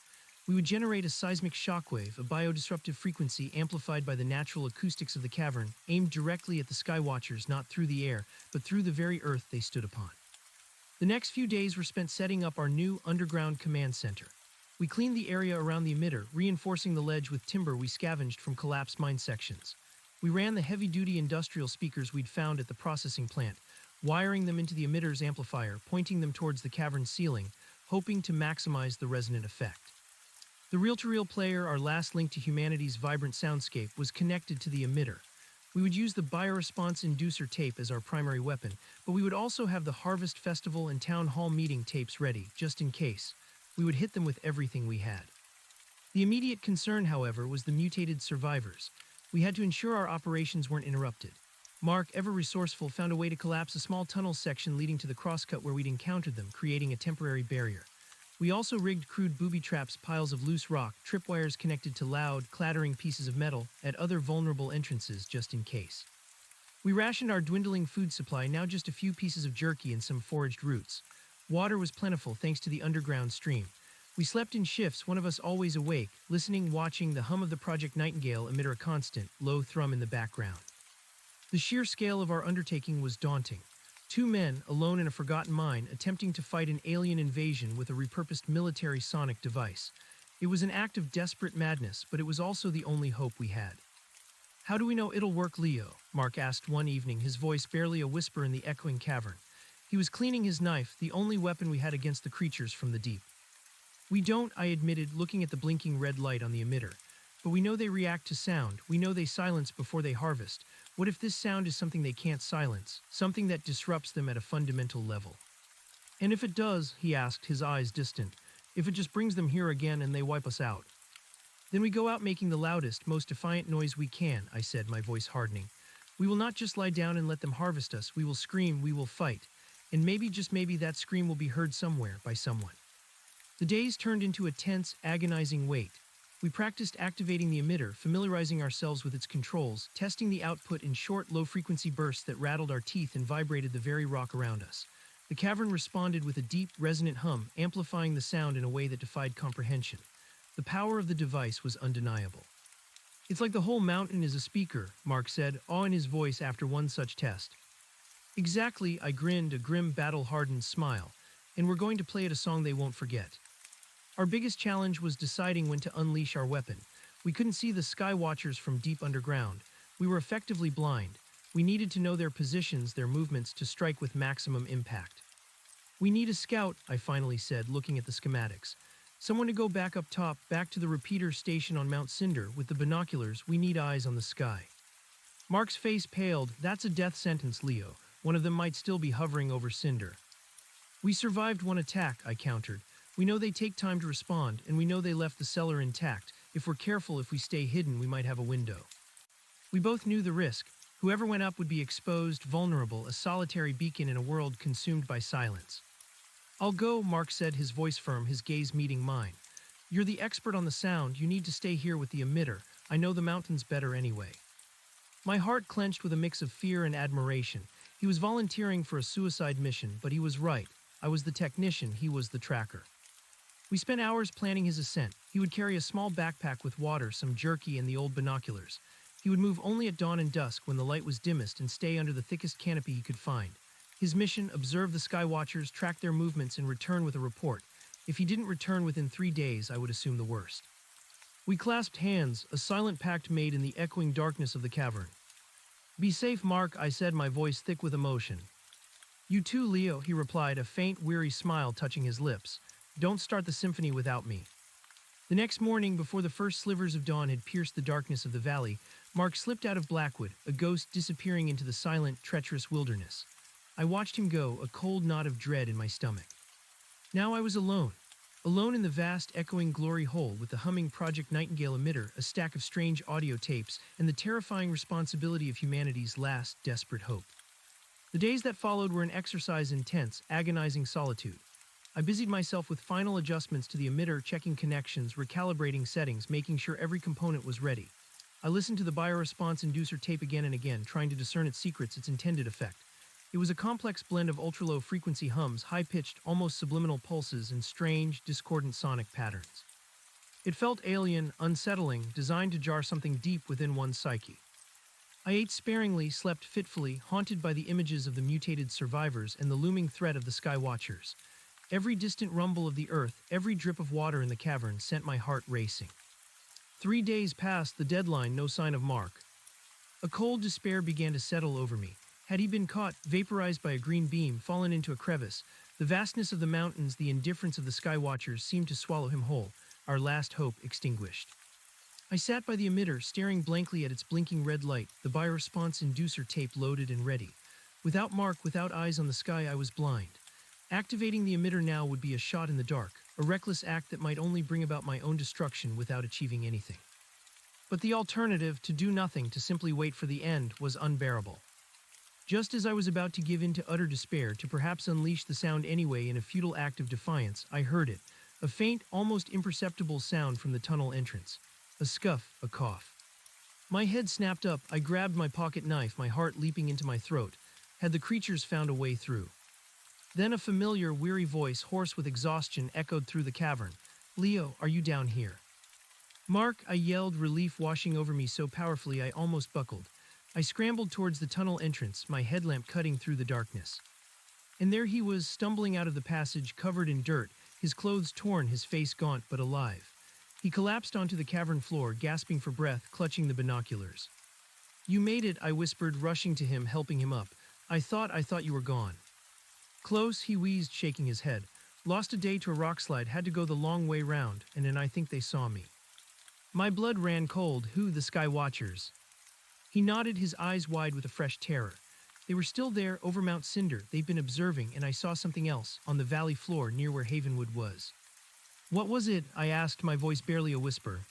We would generate a seismic shockwave, a biodisruptive frequency amplified by the natural acoustics of the cavern, aimed directly at the Sky Watchers, not through the air, but through the very earth they stood upon. The next few days were spent setting up our new underground command center. We cleaned the area around the emitter, reinforcing the ledge with timber we scavenged from collapsed mine sections. We ran the heavy-duty industrial speakers we'd found at the processing plant, wiring them into the emitter's amplifier, pointing them towards the cavern's ceiling, hoping to maximize the resonant effect. The reel-to-reel player, our last link to humanity's vibrant soundscape, was connected to the emitter. We would use the Bioresponse Inducer tape as our primary weapon, but we would also have the Harvest Festival and Town Hall meeting tapes ready, just in case. We would hit them with everything we had. The immediate concern, however, was the mutated survivors. We had to ensure our operations weren't interrupted. Mark, ever resourceful, found a way to collapse a small tunnel section leading to the crosscut where we'd encountered them, creating a temporary barrier. We also rigged crude booby traps, piles of loose rock, tripwires connected to loud, clattering pieces of metal at other vulnerable entrances just in case. We rationed our dwindling food supply, now just a few pieces of jerky and some foraged roots. Water was plentiful thanks to the underground stream. We slept in shifts, one of us always awake, listening, watching the hum of the Project Nightingale amid our constant, low thrum in the background. The sheer scale of our undertaking was daunting. Two men, alone in a forgotten mine, attempting to fight an alien invasion with a repurposed military sonic device. It was an act of desperate madness, but it was also the only hope we had. "How do we know it'll work, Leo?" Mark asked one evening, his voice barely a whisper in the echoing cavern. He was cleaning his knife, the only weapon we had against the creatures from the deep. "We don't," I admitted, looking at the blinking red light on the emitter. "But we know they react to sound. We know they silence before they harvest. What if this sound is something they can't silence, something that disrupts them at a fundamental level?" "And if it does," he asked, his eyes distant, "if it just brings them here again and they wipe us out?" "Then we go out making the loudest, most defiant noise we can," I said, my voice hardening. "We will not just lie down and let them harvest us. We will scream, we will fight. And maybe, just maybe, that scream will be heard somewhere by someone." The days turned into a tense, agonizing wait. We practiced activating the emitter, familiarizing ourselves with its controls, testing the output in short, low-frequency bursts that rattled our teeth and vibrated the very rock around us. The cavern responded with a deep, resonant hum, amplifying the sound in a way that defied comprehension. The power of the device was undeniable. "It's like the whole mountain is a speaker," Mark said, awe in his voice after one such test. "Exactly," I grinned, a grim, battle-hardened smile. "And we're going to play it a song they won't forget." Our biggest challenge was deciding when to unleash our weapon. We couldn't see the sky watchers from deep underground. We were effectively blind. We needed to know their positions, their movements, to strike with maximum impact. "We need a scout," I finally said, looking at the schematics. "Someone to go back up top, back to the repeater station on Mount Cinder. With the binoculars, we need eyes on the sky." Mark's face paled. "That's a death sentence, Leo. One of them might still be hovering over Cinder." "We survived one attack," I countered. "We know they take time to respond, and we know they left the cellar intact. If we're careful, if we stay hidden, we might have a window." We both knew the risk. Whoever went up would be exposed, vulnerable, a solitary beacon in a world consumed by silence. "I'll go," Mark said, his voice firm, his gaze meeting mine. "You're the expert on the sound. You need to stay here with the emitter. I know the mountains better anyway." My heart clenched with a mix of fear and admiration. He was volunteering for a suicide mission, but he was right. I was the technician, he was the tracker. We spent hours planning his ascent. He would carry a small backpack with water, some jerky, and the old binoculars. He would move only at dawn and dusk when the light was dimmest and stay under the thickest canopy he could find. His mission: observe the sky watchers, track their movements, and return with a report. If he didn't return within 3 days, I would assume the worst. We clasped hands, a silent pact made in the echoing darkness of the cavern. "Be safe, Mark," I said, my voice thick with emotion. "You too, Leo," he replied, a faint, weary smile touching his lips. "Don't start the symphony without me." The next morning, before the first slivers of dawn had pierced the darkness of the valley, Mark slipped out of Blackwood, a ghost disappearing into the silent, treacherous wilderness. I watched him go, a cold knot of dread in my stomach. Now I was alone. Alone in the vast, echoing glory hole with the humming Project Nightingale emitter, a stack of strange audio tapes, and the terrifying responsibility of humanity's last, desperate hope. The days that followed were an exercise in tense, agonizing solitude. I busied myself with final adjustments to the emitter, checking connections, recalibrating settings, making sure every component was ready. I listened to the bioresponse inducer tape again and again, trying to discern its secrets, its intended effect. It was a complex blend of ultra-low frequency hums, high-pitched, almost subliminal pulses, and strange, discordant sonic patterns. It felt alien, unsettling, designed to jar something deep within one's psyche. I ate sparingly, slept fitfully, haunted by the images of the mutated survivors and the looming threat of the Sky Watchers. Every distant rumble of the earth, every drip of water in the cavern sent my heart racing. 3 days passed, the deadline, no sign of Mark. A cold despair began to settle over me. Had he been caught, vaporized by a green beam, fallen into a crevice? The vastness of the mountains, the indifference of the Sky Watchers seemed to swallow him whole, our last hope extinguished. I sat by the emitter, staring blankly at its blinking red light, the bioresponse inducer tape loaded and ready. Without Mark, without eyes on the sky, I was blind. Activating the emitter now would be a shot in the dark, a reckless act that might only bring about my own destruction without achieving anything. But the alternative, to do nothing, to simply wait for the end, was unbearable. Just as I was about to give in to utter despair, to perhaps unleash the sound anyway in a futile act of defiance, I heard it, a faint, almost imperceptible sound from the tunnel entrance. A scuff, a cough. My head snapped up, I grabbed my pocket knife, my heart leaping into my throat. Had the creatures found a way through? Then a familiar, weary voice, hoarse with exhaustion, echoed through the cavern. "Leo, are you down here?" "Mark," I yelled, relief washing over me so powerfully I almost buckled. I scrambled towards the tunnel entrance, my headlamp cutting through the darkness. And there he was, stumbling out of the passage, covered in dirt, his clothes torn, his face gaunt but alive. He collapsed onto the cavern floor, gasping for breath, clutching the binoculars. "You made it," I whispered, rushing to him, helping him up. I thought you were gone." "Close," he wheezed, shaking his head. "Lost a day to a rockslide, had to go the long way round, and then I think they saw me." My blood ran cold. "Who, the Sky Watchers?" He nodded, his eyes wide with a fresh terror. "They were still there, over Mount Cinder. They've been observing, and I saw something else, on the valley floor near where Havenwood was." "What was it?" I asked, my voice barely a whisper.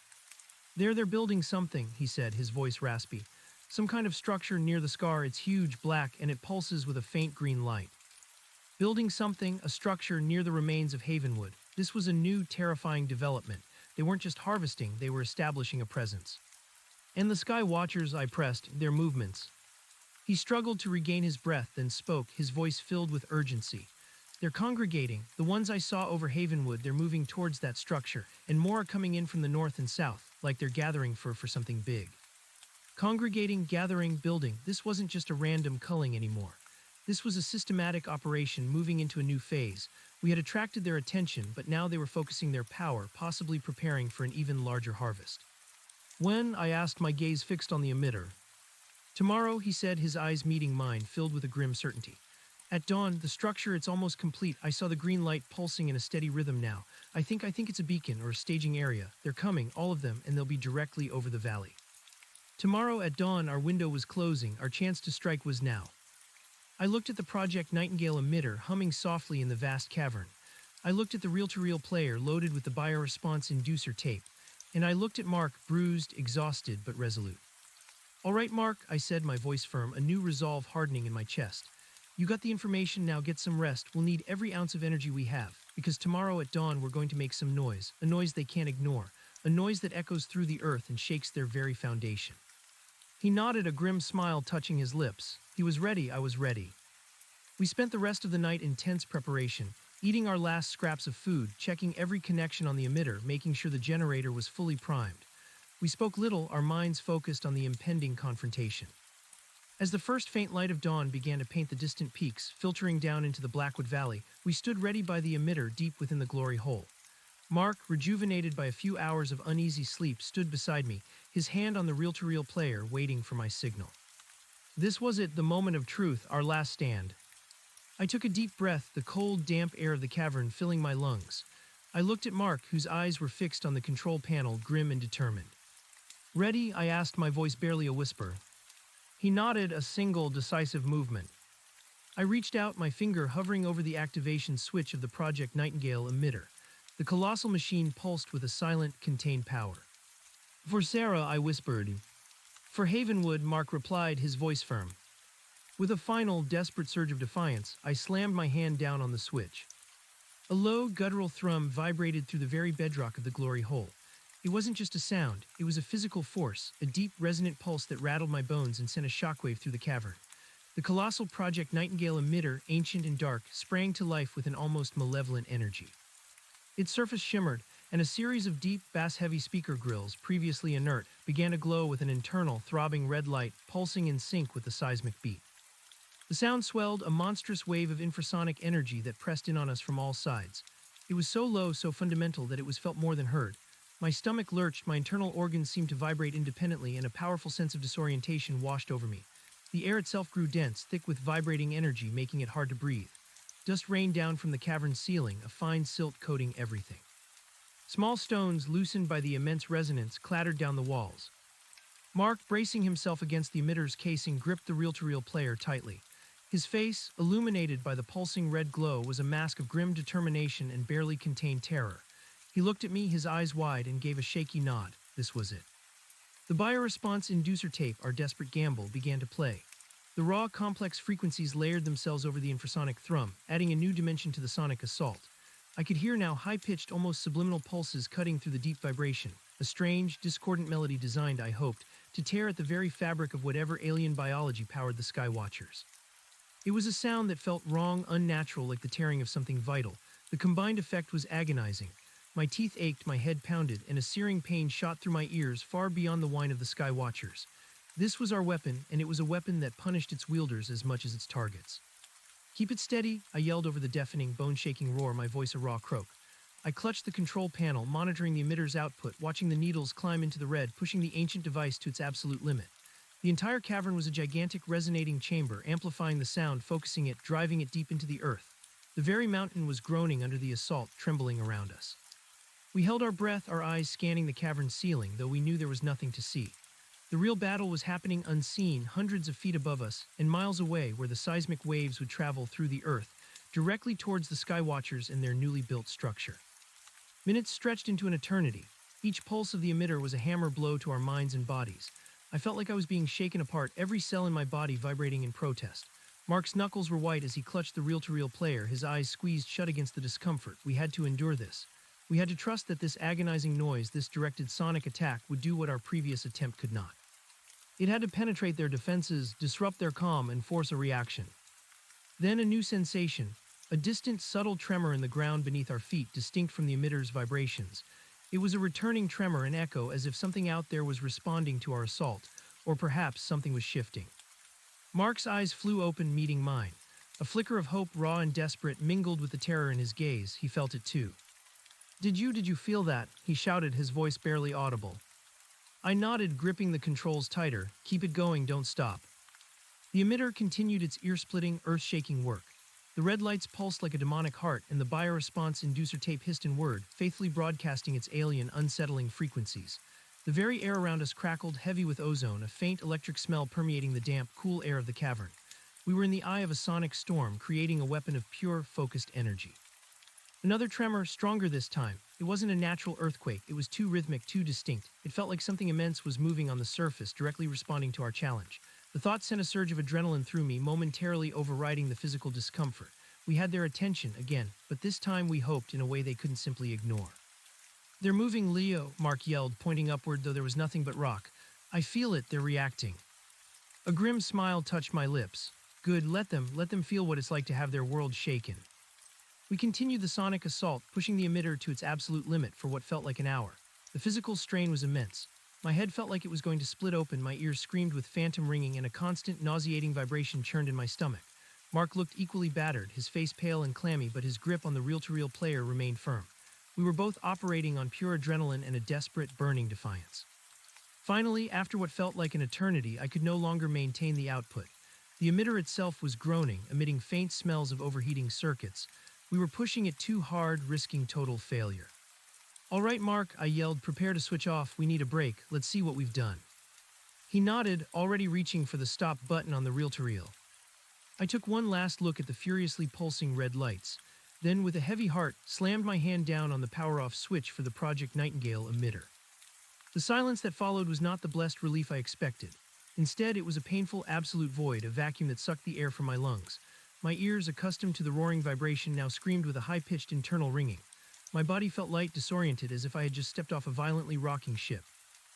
They're building something," he said, his voice raspy. "Some kind of structure near the scar. It's huge, black, and it pulses with a faint green light." Building something, a structure near the remains of Havenwood. This was a new, terrifying development. They weren't just harvesting, they were establishing a presence. "And the Sky Watchers," I pressed, "their movements." He struggled to regain his breath, then spoke, his voice filled with urgency. "They're congregating. The ones I saw over Havenwood, they're moving towards that structure, and more are coming in from the north and south, like they're gathering for something big." Congregating, gathering, building. This wasn't just a random culling anymore. This was a systematic operation moving into a new phase. We had attracted their attention, but now they were focusing their power, possibly preparing for an even larger harvest. "When?" I asked, my gaze fixed on the emitter. "Tomorrow," he said, his eyes meeting mine, filled with a grim certainty. "At dawn, the structure, it's almost complete. I saw the green light pulsing in a steady rhythm now. I think it's a beacon or a staging area. They're coming, all of them, and they'll be directly over the valley." Tomorrow at dawn, our window was closing. Our chance to strike was now. I looked at the Project Nightingale emitter humming softly in the vast cavern. I looked at the reel-to-reel player loaded with the bioresponse inducer tape. And I looked at Mark, bruised, exhausted, but resolute. "All right, Mark," I said, my voice firm, a new resolve hardening in my chest. "You got the information, now get some rest. We'll need every ounce of energy we have, because tomorrow at dawn we're going to make some noise, a noise they can't ignore, a noise that echoes through the earth and shakes their very foundation." He nodded, a grim smile touching his lips. He was ready, I was ready. We spent the rest of the night in tense preparation, eating our last scraps of food, checking every connection on the emitter, making sure the generator was fully primed. We spoke little, our minds focused on the impending confrontation. As the first faint light of dawn began to paint the distant peaks, filtering down into the Blackwood Valley, we stood ready by the emitter deep within the glory hole. Mark, rejuvenated by a few hours of uneasy sleep, stood beside me, his hand on the reel-to-reel player, waiting for my signal. This was it, the moment of truth, our last stand. I took a deep breath, the cold, damp air of the cavern filling my lungs. I looked at Mark, whose eyes were fixed on the control panel, grim and determined. "Ready?" I asked, my voice barely a whisper. He nodded, a single, decisive movement. I reached out, my finger hovering over the activation switch of the Project Nightingale emitter. The colossal machine pulsed with a silent, contained power. "For Sarah," I whispered. "For Havenwood," Mark replied, his voice firm. With a final, desperate surge of defiance, I slammed my hand down on the switch. A low, guttural thrum vibrated through the very bedrock of the glory hole. It wasn't just a sound, it was a physical force, a deep, resonant pulse that rattled my bones and sent a shockwave through the cavern. The colossal Project Nightingale emitter, ancient and dark, sprang to life with an almost malevolent energy. Its surface shimmered, and a series of deep, bass-heavy speaker grills, previously inert, began to glow with an internal, throbbing red light, pulsing in sync with the seismic beat. The sound swelled, a monstrous wave of infrasonic energy that pressed in on us from all sides. It was so low, so fundamental that it was felt more than heard. My stomach lurched, my internal organs seemed to vibrate independently, and a powerful sense of disorientation washed over me. The air itself grew dense, thick with vibrating energy, making it hard to breathe. Dust rained down from the cavern's ceiling, a fine silt coating everything. Small stones, loosened by the immense resonance, clattered down the walls. Mark, bracing himself against the emitter's casing, gripped the reel-to-reel player tightly. His face, illuminated by the pulsing red glow, was a mask of grim determination and barely contained terror. He looked at me, his eyes wide, and gave a shaky nod. This was it. The bioresponse inducer tape, our desperate gamble, began to play. The raw, complex frequencies layered themselves over the infrasonic thrum, adding a new dimension to the sonic assault. I could hear now high-pitched, almost subliminal pulses cutting through the deep vibration, a strange, discordant melody designed, I hoped, to tear at the very fabric of whatever alien biology powered the Sky Watchers. It was a sound that felt wrong, unnatural, like the tearing of something vital. The combined effect was agonizing. My teeth ached, my head pounded, and a searing pain shot through my ears far beyond the whine of the Sky Watchers. This was our weapon, and it was a weapon that punished its wielders as much as its targets. "Keep it steady," I yelled over the deafening, bone-shaking roar, my voice a raw croak. I clutched the control panel, monitoring the emitter's output, watching the needles climb into the red, pushing the ancient device to its absolute limit. The entire cavern was a gigantic resonating chamber, amplifying the sound, focusing it, driving it deep into the earth. The very mountain was groaning under the assault, trembling around us. We held our breath, our eyes scanning the cavern's ceiling, though we knew there was nothing to see. The real battle was happening unseen, hundreds of feet above us, and miles away, where the seismic waves would travel through the earth, directly towards the Sky Watchers and their newly built structure. Minutes stretched into an eternity. Each pulse of the emitter was a hammer blow to our minds and bodies. I felt like I was being shaken apart, every cell in my body vibrating in protest. Mark's knuckles were white as he clutched the reel-to-reel player, his eyes squeezed shut against the discomfort. We had to endure this. We had to trust that this agonizing noise, this directed sonic attack, would do what our previous attempt could not. It had to penetrate their defenses, disrupt their calm, and force a reaction. Then a new sensation, a distant, subtle tremor in the ground beneath our feet, distinct from the emitter's vibrations. It was a returning tremor, an echo, as if something out there was responding to our assault, or perhaps something was shifting. Mark's eyes flew open, meeting mine. A flicker of hope, raw and desperate, mingled with the terror in his gaze. He felt it too. Did you feel that?" he shouted, his voice barely audible. I nodded, gripping the controls tighter. "Keep it going, don't stop." The emitter continued its ear-splitting, earth-shaking work. The red lights pulsed like a demonic heart, and the bioresponse inducer tape hissed in word, faithfully broadcasting its alien, unsettling frequencies. The very air around us crackled, heavy with ozone, a faint electric smell permeating the damp, cool air of the cavern. We were in the eye of a sonic storm, creating a weapon of pure, focused energy. Another tremor, stronger this time. It wasn't a natural earthquake. It was too rhythmic, too distinct. It felt like something immense was moving on the surface, directly responding to our challenge. The thought sent a surge of adrenaline through me, momentarily overriding the physical discomfort. We had their attention again, but this time we hoped in a way they couldn't simply ignore. "They're moving, Leo," Mark yelled, pointing upward, though there was nothing but rock. "I feel it, they're reacting." A grim smile touched my lips. "Good, let them feel what it's like to have their world shaken." We continued the sonic assault, pushing the emitter to its absolute limit for what felt like an hour. The physical strain was immense. My head felt like it was going to split open, my ears screamed with phantom ringing, and a constant, nauseating vibration churned in my stomach. Mark looked equally battered, his face pale and clammy, but his grip on the reel-to-reel player remained firm. We were both operating on pure adrenaline and a desperate, burning defiance. Finally, after what felt like an eternity, I could no longer maintain the output. The emitter itself was groaning, emitting faint smells of overheating circuits. We were pushing it too hard, risking total failure. "All right, Mark," I yelled, "prepare to switch off. We need a break. Let's see what we've done." He nodded, already reaching for the stop button on the reel-to-reel. I took one last look at the furiously pulsing red lights, then, with a heavy heart, slammed my hand down on the power-off switch for the Project Nightingale emitter. The silence that followed was not the blessed relief I expected. Instead, it was a painful, absolute void, a vacuum that sucked the air from my lungs. My ears, accustomed to the roaring vibration, now screamed with a high-pitched internal ringing. My body felt light, disoriented, as if I had just stepped off a violently rocking ship.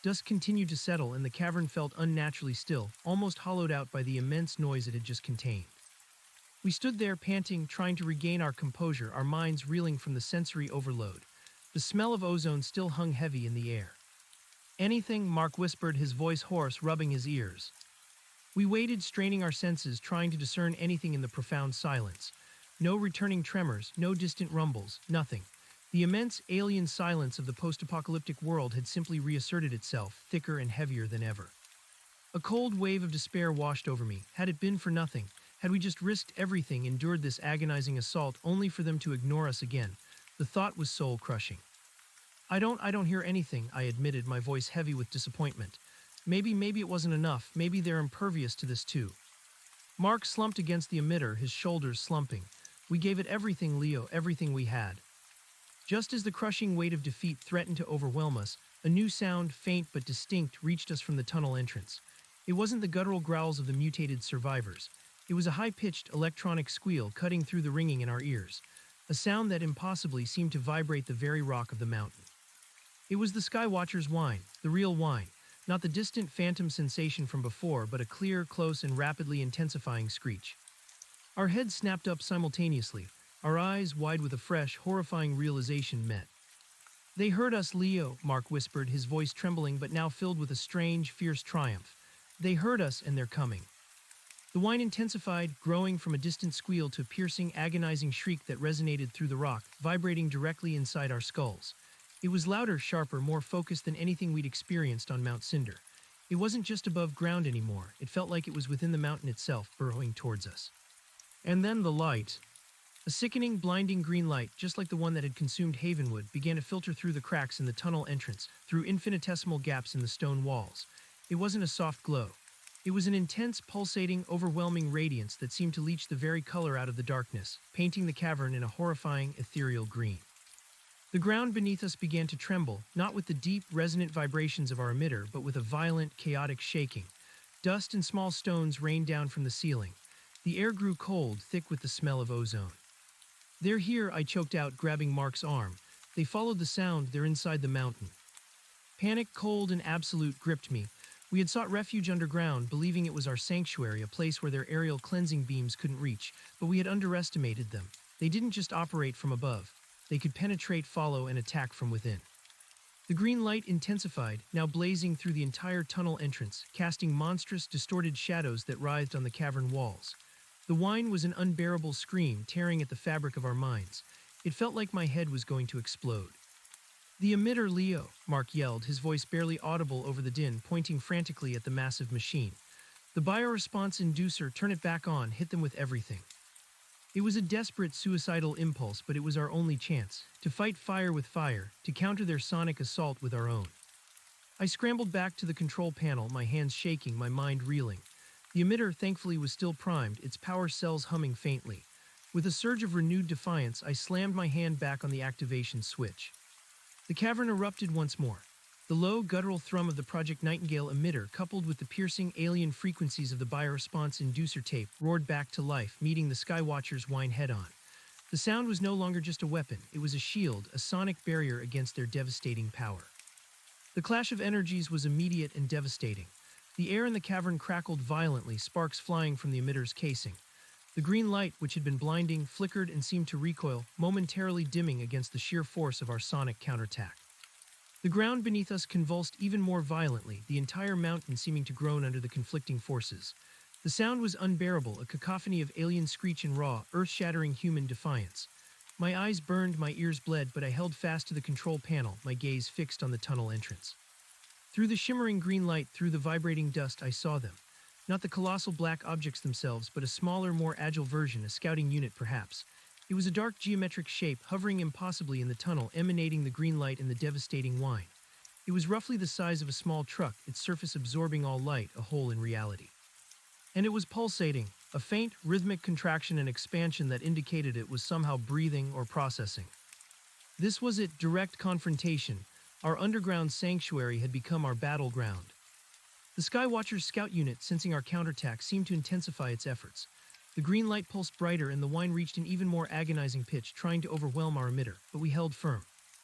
Dusk continued to settle, and the cavern felt unnaturally still, almost hollowed out by the immense noise it had just contained. We stood there, panting, trying to regain our composure, our minds reeling from the sensory overload. The smell of ozone still hung heavy in the air. "Anything?" Mark whispered, his voice hoarse, rubbing his ears. We waited, straining our senses, trying to discern anything in the profound silence. No returning tremors, no distant rumbles, nothing. The immense alien silence of the post-apocalyptic world had simply reasserted itself, thicker and heavier than ever. A cold wave of despair washed over me. Had it been for nothing? Had we just risked everything, endured this agonizing assault, only for them to ignore us again? The thought was soul-crushing. I don't hear anything," I admitted, my voice heavy with disappointment. Maybe it wasn't enough. Maybe they're impervious to this too." Mark slumped against the emitter, his shoulders slumping. "We gave it everything, Leo, everything we had." Just as the crushing weight of defeat threatened to overwhelm us, A new sound, faint but distinct, reached us from the tunnel entrance. It wasn't the guttural growls of the mutated survivors. It was a high-pitched electronic squeal cutting through the ringing in our ears, a sound that impossibly seemed to vibrate the very rock of the mountain. It was the Skywatcher's whine, the real whine, not the distant phantom sensation from before, but a clear, close, and rapidly intensifying screech. Our heads snapped up simultaneously, our eyes, wide with a fresh, horrifying realization, met. "They heard us, Leo," Mark whispered, his voice trembling but now filled with a strange, fierce triumph. "They heard us and they're coming." The whine intensified, growing from a distant squeal to a piercing, agonizing shriek that resonated through the rock, vibrating directly inside our skulls. It was louder, sharper, more focused than anything we'd experienced on Mount Cinder. It wasn't just above ground anymore. It felt like it was within the mountain itself, burrowing towards us. And then the light. A sickening, blinding green light, just like the one that had consumed Havenwood, began to filter through the cracks in the tunnel entrance, through infinitesimal gaps in the stone walls. It wasn't a soft glow. It was an intense, pulsating, overwhelming radiance that seemed to leach the very color out of the darkness, painting the cavern in a horrifying, ethereal green. The ground beneath us began to tremble, not with the deep, resonant vibrations of our emitter, but with a violent, chaotic shaking. Dust and small stones rained down from the ceiling. The air grew cold, thick with the smell of ozone. "They're here," I choked out, grabbing Mark's arm. "They followed the sound, they're inside the mountain." Panic, cold, and absolute gripped me. We had sought refuge underground, believing it was our sanctuary, a place where their aerial cleansing beams couldn't reach, but we had underestimated them. They didn't just operate from above. They could penetrate, follow, and attack from within. The green light intensified, now blazing through the entire tunnel entrance, casting monstrous, distorted shadows that writhed on the cavern walls. The whine was an unbearable scream, tearing at the fabric of our minds. It felt like my head was going to explode. "The emitter, Leo," Mark yelled, his voice barely audible over the din, pointing frantically at the massive machine. "The bioresponse inducer, turn it back on, hit them with everything." It was a desperate, suicidal impulse, but it was our only chance, to fight fire with fire, to counter their sonic assault with our own. I scrambled back to the control panel, my hands shaking, my mind reeling. The emitter, thankfully, was still primed, its power cells humming faintly. With a surge of renewed defiance, I slammed my hand back on the activation switch. The cavern erupted once more. The low, guttural thrum of the Project Nightingale emitter, coupled with the piercing, alien frequencies of the bioresponse inducer tape, roared back to life, meeting the Skywatcher's whine head-on. The sound was no longer just a weapon. It was a shield, a sonic barrier against their devastating power. The clash of energies was immediate and devastating. The air in the cavern crackled violently, sparks flying from the emitter's casing. The green light, which had been blinding, flickered and seemed to recoil, momentarily dimming against the sheer force of our sonic counterattack. The ground beneath us convulsed even more violently, the entire mountain seeming to groan under the conflicting forces. The sound was unbearable, a cacophony of alien screech and raw, earth-shattering human defiance. My eyes burned, my ears bled, but I held fast to the control panel, my gaze fixed on the tunnel entrance. Through the shimmering green light, through the vibrating dust, I saw them. Not the colossal black objects themselves, but a smaller, more agile version, a scouting unit perhaps. It was a dark geometric shape, hovering impossibly in the tunnel, emanating the green light and the devastating whine. It was roughly the size of a small truck, its surface absorbing all light, a hole in reality. And it was pulsating, a faint, rhythmic contraction and expansion that indicated it was somehow breathing or processing. This was it, direct confrontation. Our underground sanctuary had become our battleground. The Skywatcher's scout unit, sensing our counterattack, seemed to intensify its efforts. The green light pulsed brighter and the whine reached an even more agonizing pitch, trying to overwhelm our emitter, but we held firm.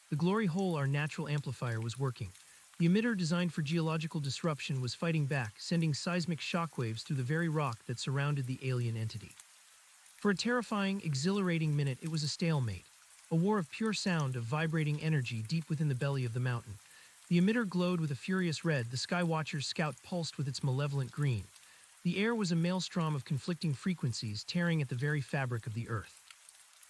The glory hole, our natural amplifier, was working. The emitter, designed for geological disruption, was fighting back, sending seismic shockwaves through the very rock that surrounded the alien entity. For a terrifying, exhilarating minute, it was a stalemate. A war of pure sound, of vibrating energy deep within the belly of the mountain. The emitter glowed with a furious red, the Skywatcher's scout pulsed with its malevolent green. The air was a maelstrom of conflicting frequencies, tearing at the very fabric of the earth.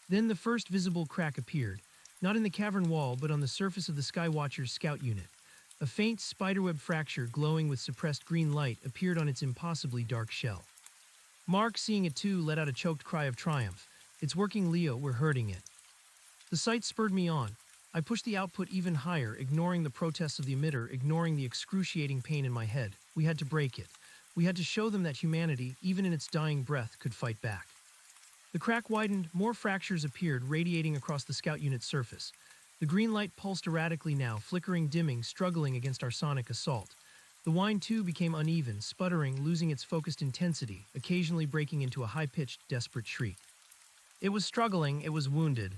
Then the first visible crack appeared, not in the cavern wall, but on the surface of the Skywatcher's scout unit. A faint spiderweb fracture, glowing with suppressed green light, appeared on its impossibly dark shell. Mark, seeing it too, let out a choked cry of triumph. "It's working, Leo, we're hurting it." The sight spurred me on. I pushed the output even higher, ignoring the protests of the emitter, ignoring the excruciating pain in my head. We had to break it. We had to show them that humanity, even in its dying breath, could fight back. The crack widened, more fractures appeared, radiating across the scout unit's surface. The green light pulsed erratically now, flickering, dimming, struggling against our sonic assault. The whine, too, became uneven, sputtering, losing its focused intensity, occasionally breaking into a high-pitched, desperate shriek. It was struggling, it was wounded.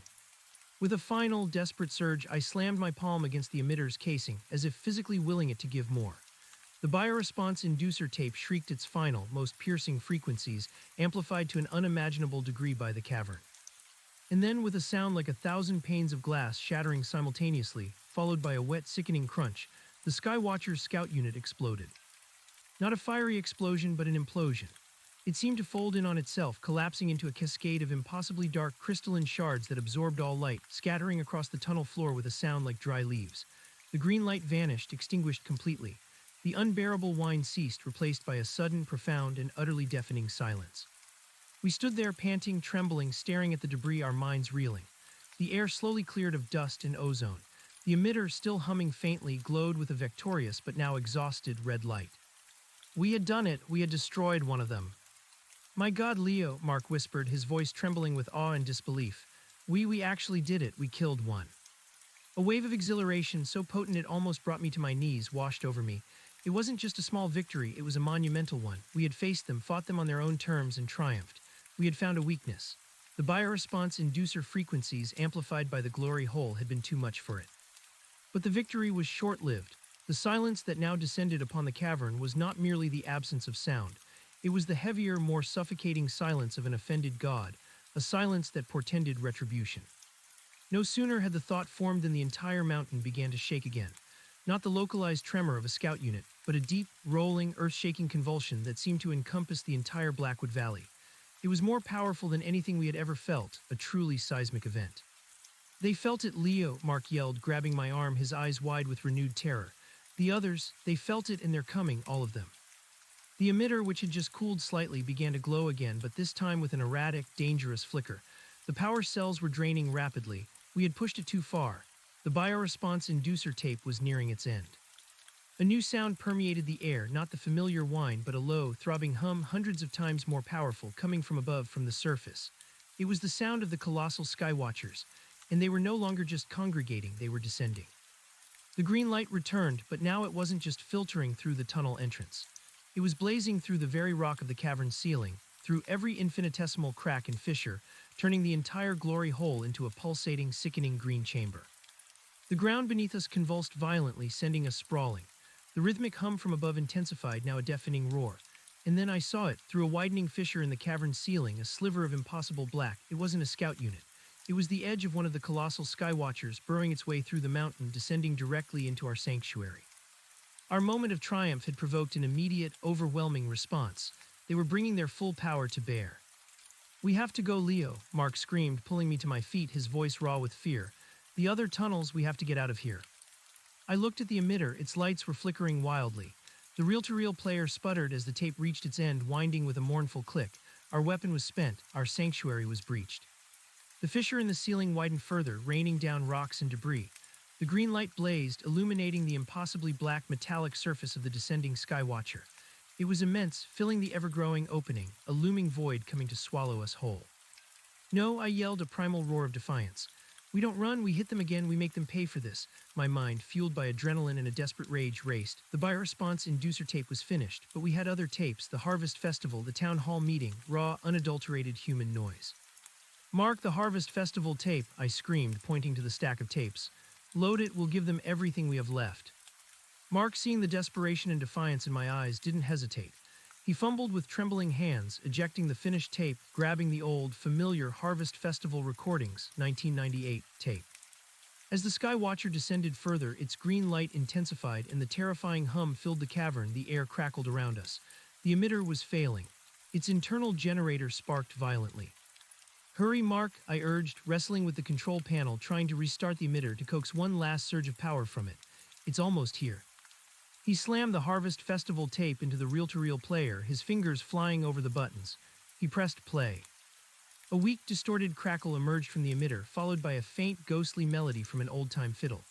With a final, desperate surge, I slammed my palm against the emitter's casing, as if physically willing it to give more. The bioresponse inducer tape shrieked its final, most piercing frequencies, amplified to an unimaginable degree by the cavern. And then, with a sound like 1,000 panes of glass shattering simultaneously, followed by a wet, sickening crunch, the Skywatcher's scout unit exploded. Not a fiery explosion, but an implosion. It seemed to fold in on itself, collapsing into a cascade of impossibly dark crystalline shards that absorbed all light, scattering across the tunnel floor with a sound like dry leaves. The green light vanished, extinguished completely. The unbearable whine ceased, replaced by a sudden, profound, and utterly deafening silence. We stood there, panting, trembling, staring at the debris, our minds reeling. The air slowly cleared of dust and ozone. The emitter, still humming faintly, glowed with a victorious but now exhausted red light. We had done it. We had destroyed one of them. "My God, Leo," Mark whispered, his voice trembling with awe and disbelief. We actually did it. We killed one." A wave of exhilaration, so potent it almost brought me to my knees, washed over me. It wasn't just a small victory, it was a monumental one. We had faced them, fought them on their own terms, and triumphed. We had found a weakness. The bioresponse inducer frequencies, amplified by the glory hole, had been too much for it. But the victory was short-lived. The silence that now descended upon the cavern was not merely the absence of sound. It was the heavier, more suffocating silence of an offended god, a silence that portended retribution. No sooner had the thought formed than the entire mountain began to shake again. Not the localized tremor of a scout unit, but a deep, rolling, earth-shaking convulsion that seemed to encompass the entire Blackwood Valley. It was more powerful than anything we had ever felt, a truly seismic event. "They felt it, Leo," Mark yelled, grabbing my arm, his eyes wide with renewed terror. "The others, they felt it and they're coming, all of them." The emitter, which had just cooled slightly, began to glow again, but this time with an erratic, dangerous flicker. The power cells were draining rapidly. We had pushed it too far. The bioresponse inducer tape was nearing its end. A new sound permeated the air, not the familiar whine, but a low, throbbing hum hundreds of times more powerful, coming from above, from the surface. It was the sound of the colossal Skywatchers, and they were no longer just congregating, they were descending. The green light returned, but now it wasn't just filtering through the tunnel entrance. It was blazing through the very rock of the cavern's ceiling, through every infinitesimal crack and fissure, turning the entire glory hole into a pulsating, sickening green chamber. The ground beneath us convulsed violently, sending us sprawling. The rhythmic hum from above intensified, now a deafening roar. And then I saw it, through a widening fissure in the cavern's ceiling, a sliver of impossible black. It wasn't a scout unit. It was the edge of one of the colossal Skywatchers, burrowing its way through the mountain, descending directly into our sanctuary. Our moment of triumph had provoked an immediate, overwhelming response. They were bringing their full power to bear. "We have to go, Leo," Mark screamed, pulling me to my feet, his voice raw with fear. "The other tunnels, we have to get out of here." I looked at the emitter, its lights were flickering wildly. The reel-to-reel player sputtered as the tape reached its end, winding with a mournful click. Our weapon was spent, our sanctuary was breached. The fissure in the ceiling widened further, raining down rocks and debris. The green light blazed, illuminating the impossibly black metallic surface of the descending Skywatcher. It was immense, filling the ever-growing opening, a looming void coming to swallow us whole. "No," I yelled, a primal roar of defiance. "We don't run, we hit them again, we make them pay for this." My mind, fueled by adrenaline and a desperate rage, raced. The bioresponse inducer tape was finished, but we had other tapes: the Harvest Festival, the Town Hall meeting, raw, unadulterated human noise. "Mark, the Harvest Festival tape," I screamed, pointing to the stack of tapes. "Load it, we'll give them everything we have left." Mark, seeing the desperation and defiance in my eyes, didn't hesitate. He fumbled with trembling hands, ejecting the finished tape, grabbing the old, familiar Harvest Festival Recordings, 1998, tape. As the Skywatcher descended further, its green light intensified and the terrifying hum filled the cavern. The air crackled around us. The emitter was failing. Its internal generator sparked violently. "Hurry, Mark," I urged, wrestling with the control panel, trying to restart the emitter to coax one last surge of power from it. "It's almost here." He slammed the Harvest Festival tape into the reel-to-reel player, his fingers flying over the buttons. He pressed play. A weak, distorted crackle emerged from the emitter, followed by a faint, ghostly melody from an old-time fiddle.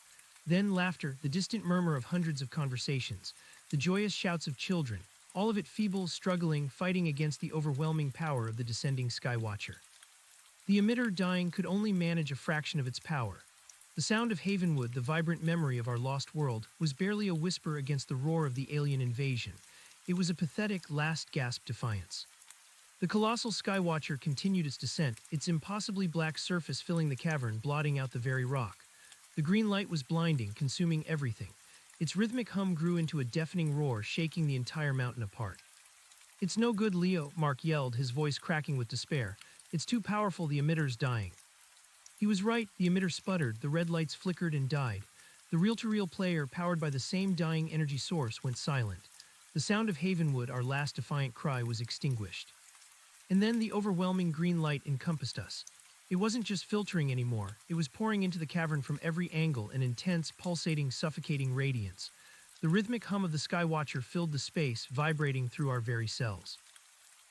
Then laughter, the distant murmur of hundreds of conversations, the joyous shouts of children, all of it feeble, struggling, fighting against the overwhelming power of the descending Skywatcher. The emitter, dying, could only manage a fraction of its power. The sound of Havenwood, the vibrant memory of our lost world, was barely a whisper against the roar of the alien invasion. It was a pathetic, last gasp defiance. The colossal skywatcher continued its descent, its impossibly black surface filling the cavern, blotting out the very rock. The green light was blinding, consuming everything. Its rhythmic hum grew into a deafening roar, shaking the entire mountain apart. "It's no good, Leo," Mark yelled, his voice cracking with despair. "It's too powerful, the emitter's dying." He was right, the emitter sputtered, the red lights flickered and died. The reel-to-reel player, powered by the same dying energy source, went silent. The sound of Havenwood, our last defiant cry, was extinguished. And then the overwhelming green light encompassed us. It wasn't just filtering anymore, it was pouring into the cavern from every angle, an intense, pulsating, suffocating radiance. The rhythmic hum of the Skywatcher filled the space, vibrating through our very cells.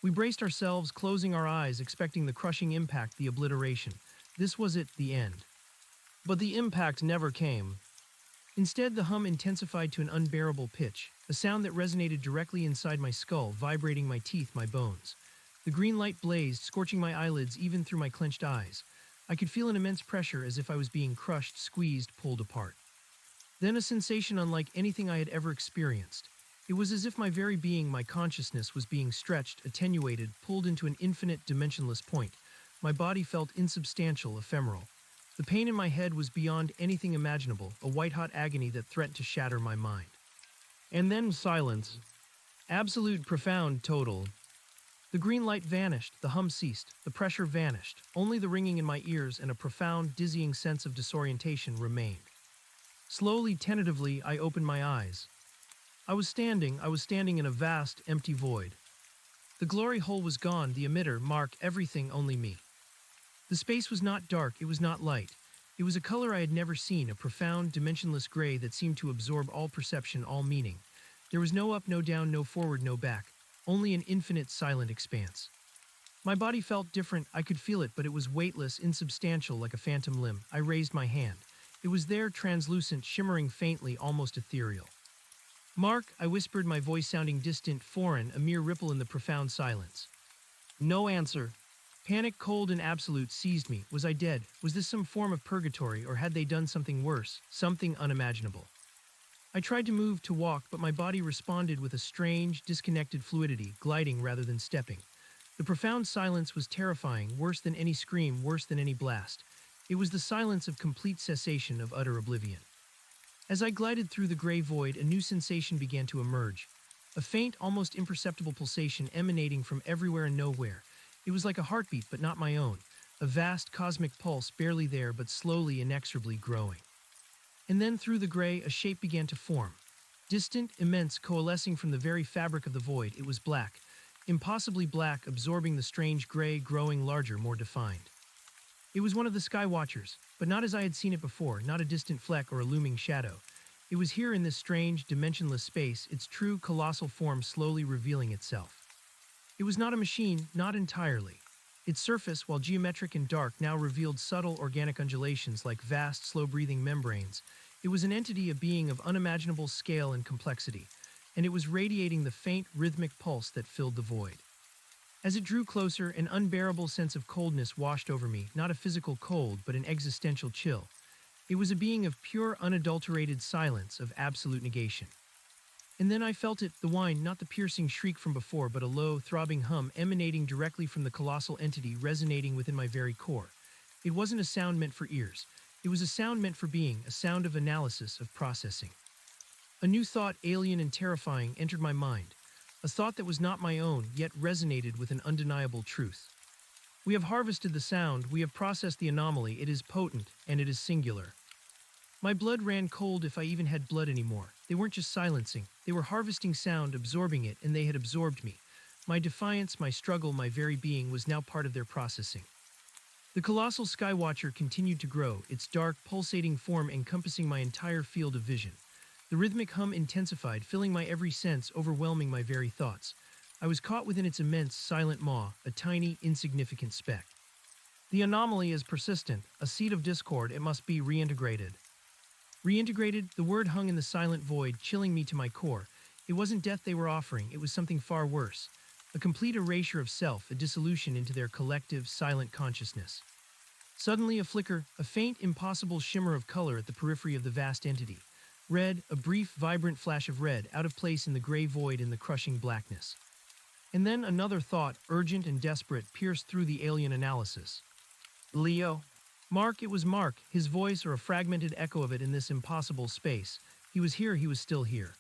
We braced ourselves, closing our eyes, expecting the crushing impact, the obliteration. This was it, the end. But the impact never came. Instead, the hum intensified to an unbearable pitch, a sound that resonated directly inside my skull, vibrating my teeth, my bones. The green light blazed, scorching my eyelids even through my clenched eyes. I could feel an immense pressure, as if I was being crushed, squeezed, pulled apart. Then a sensation unlike anything I had ever experienced. It was as if my very being, my consciousness, was being stretched, attenuated, pulled into an infinite, dimensionless point. My body felt insubstantial, ephemeral. The pain in my head was beyond anything imaginable, a white-hot agony that threatened to shatter my mind. And then silence. Absolute, profound, total. The green light vanished, the hum ceased, the pressure vanished. Only the ringing in my ears and a profound, dizzying sense of disorientation remained. Slowly, tentatively, I opened my eyes. I was standing in a vast, empty void. The glory hole was gone, the emitter, Mark, everything, only me. The space was not dark, it was not light. It was a color I had never seen, a profound, dimensionless gray that seemed to absorb all perception, all meaning. There was no up, no down, no forward, no back. Only an infinite, silent expanse. My body felt different, I could feel it, but it was weightless, insubstantial, like a phantom limb. I raised my hand. It was there, translucent, shimmering faintly, almost ethereal. "Mark," I whispered, my voice sounding distant, foreign, a mere ripple in the profound silence. No answer. Panic, cold and absolute, seized me. Was I dead? Was this some form of purgatory, or had they done something worse, something unimaginable? I tried to move, to walk, but my body responded with a strange, disconnected fluidity, gliding rather than stepping. The profound silence was terrifying, worse than any scream, worse than any blast. It was the silence of complete cessation, of utter oblivion. As I glided through the gray void, a new sensation began to emerge. A faint, almost imperceptible pulsation emanating from everywhere and nowhere. It was like a heartbeat, but not my own. A vast, cosmic pulse, barely there, but slowly, inexorably growing. And then through the gray, a shape began to form. Distant, immense, coalescing from the very fabric of the void, it was black. Impossibly black, absorbing the strange gray, growing larger, more defined. It was one of the Skywatchers, but not as I had seen it before, not a distant fleck or a looming shadow. It was here in this strange, dimensionless space, its true, colossal form slowly revealing itself. It was not a machine, not entirely. Its surface, while geometric and dark, now revealed subtle, organic undulations like vast, slow-breathing membranes. It was an entity, a being of unimaginable scale and complexity, and it was radiating the faint, rhythmic pulse that filled the void. As it drew closer, an unbearable sense of coldness washed over me, not a physical cold, but an existential chill. It was a being of pure, unadulterated silence, of absolute negation. And then I felt it, the whine, not the piercing shriek from before, but a low, throbbing hum emanating directly from the colossal entity, resonating within my very core. It wasn't a sound meant for ears. It was a sound meant for being, a sound of analysis, of processing. A new thought, alien and terrifying, entered my mind. A thought that was not my own, yet resonated with an undeniable truth. We have harvested the sound, we have processed the anomaly, it is potent, and it is singular. My blood ran cold, if I even had blood anymore. They weren't just silencing, they were harvesting sound, absorbing it, and they had absorbed me. My defiance, my struggle, my very being was now part of their processing. The colossal Skywatcher continued to grow, its dark, pulsating form encompassing my entire field of vision. The rhythmic hum intensified, filling my every sense, overwhelming my very thoughts. I was caught within its immense, silent maw, a tiny, insignificant speck. The anomaly is persistent, a seed of discord, it must be reintegrated. Reintegrated, the word hung in the silent void, chilling me to my core. It wasn't death they were offering, it was something far worse. A complete erasure of self, a dissolution into their collective, silent consciousness. Suddenly, a flicker, a faint, impossible shimmer of color at the periphery of the vast entity. Red, a brief, vibrant flash of red, out of place in the gray void in the crushing blackness. And then another thought, urgent and desperate, pierced through the alien analysis. Leo. Mark, it was Mark, his voice or a fragmented echo of it in this impossible space. He was here, he was still here.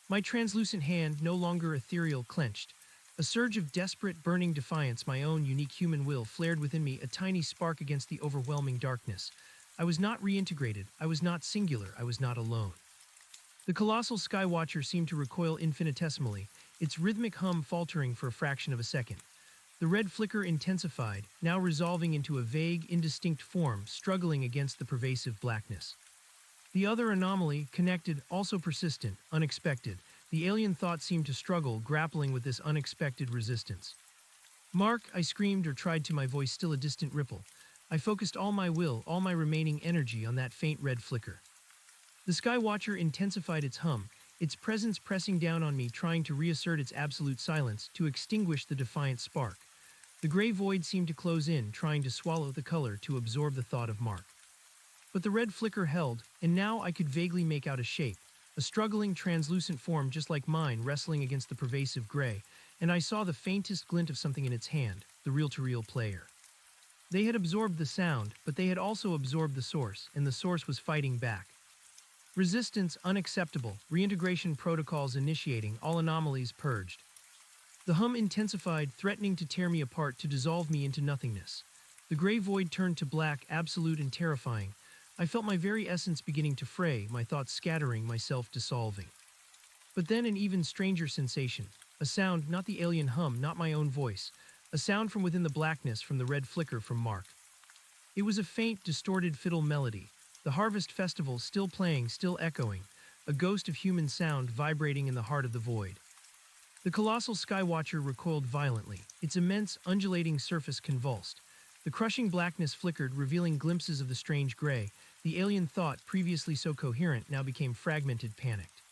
My translucent hand, no longer ethereal, clenched. A surge of desperate, burning defiance, my own unique human will, flared within me, a tiny spark against the overwhelming darkness. I was not reintegrated, I was not singular, I was not alone. The colossal skywatcher seemed to recoil infinitesimally, its rhythmic hum faltering for a fraction of a second. The red flicker intensified, now resolving into a vague, indistinct form, struggling against the pervasive blackness. The other anomaly, connected, also persistent, unexpected. The alien thought seemed to struggle, grappling with this unexpected resistance. Mark, I screamed or tried to, my voice still a distant ripple. I focused all my will, all my remaining energy on that faint red flicker. The Skywatcher intensified its hum, its presence pressing down on me, trying to reassert its absolute silence, to extinguish the defiant spark. The gray void seemed to close in, trying to swallow the color, to absorb the thought of Mark. But the red flicker held, and now I could vaguely make out a shape, a struggling, translucent form just like mine wrestling against the pervasive gray, and I saw the faintest glint of something in its hand, the reel-to-reel player. They had absorbed the sound, but they had also absorbed the source, and the source was fighting back. Resistance unacceptable, reintegration protocols initiating, all anomalies purged. The hum intensified, threatening to tear me apart, to dissolve me into nothingness. The gray void turned to black, absolute and terrifying. I felt my very essence beginning to fray, my thoughts scattering, myself dissolving. But then an even stranger sensation, a sound, not the alien hum, not my own voice, a sound from within the blackness, from the red flicker, from Mark. It was a faint, distorted fiddle melody, the harvest festival still playing, still echoing, a ghost of human sound vibrating in the heart of the void. The colossal skywatcher recoiled violently, its immense, undulating surface convulsed. The crushing blackness flickered, revealing glimpses of the strange gray. The alien thought, previously so coherent, now became fragmented, panicked.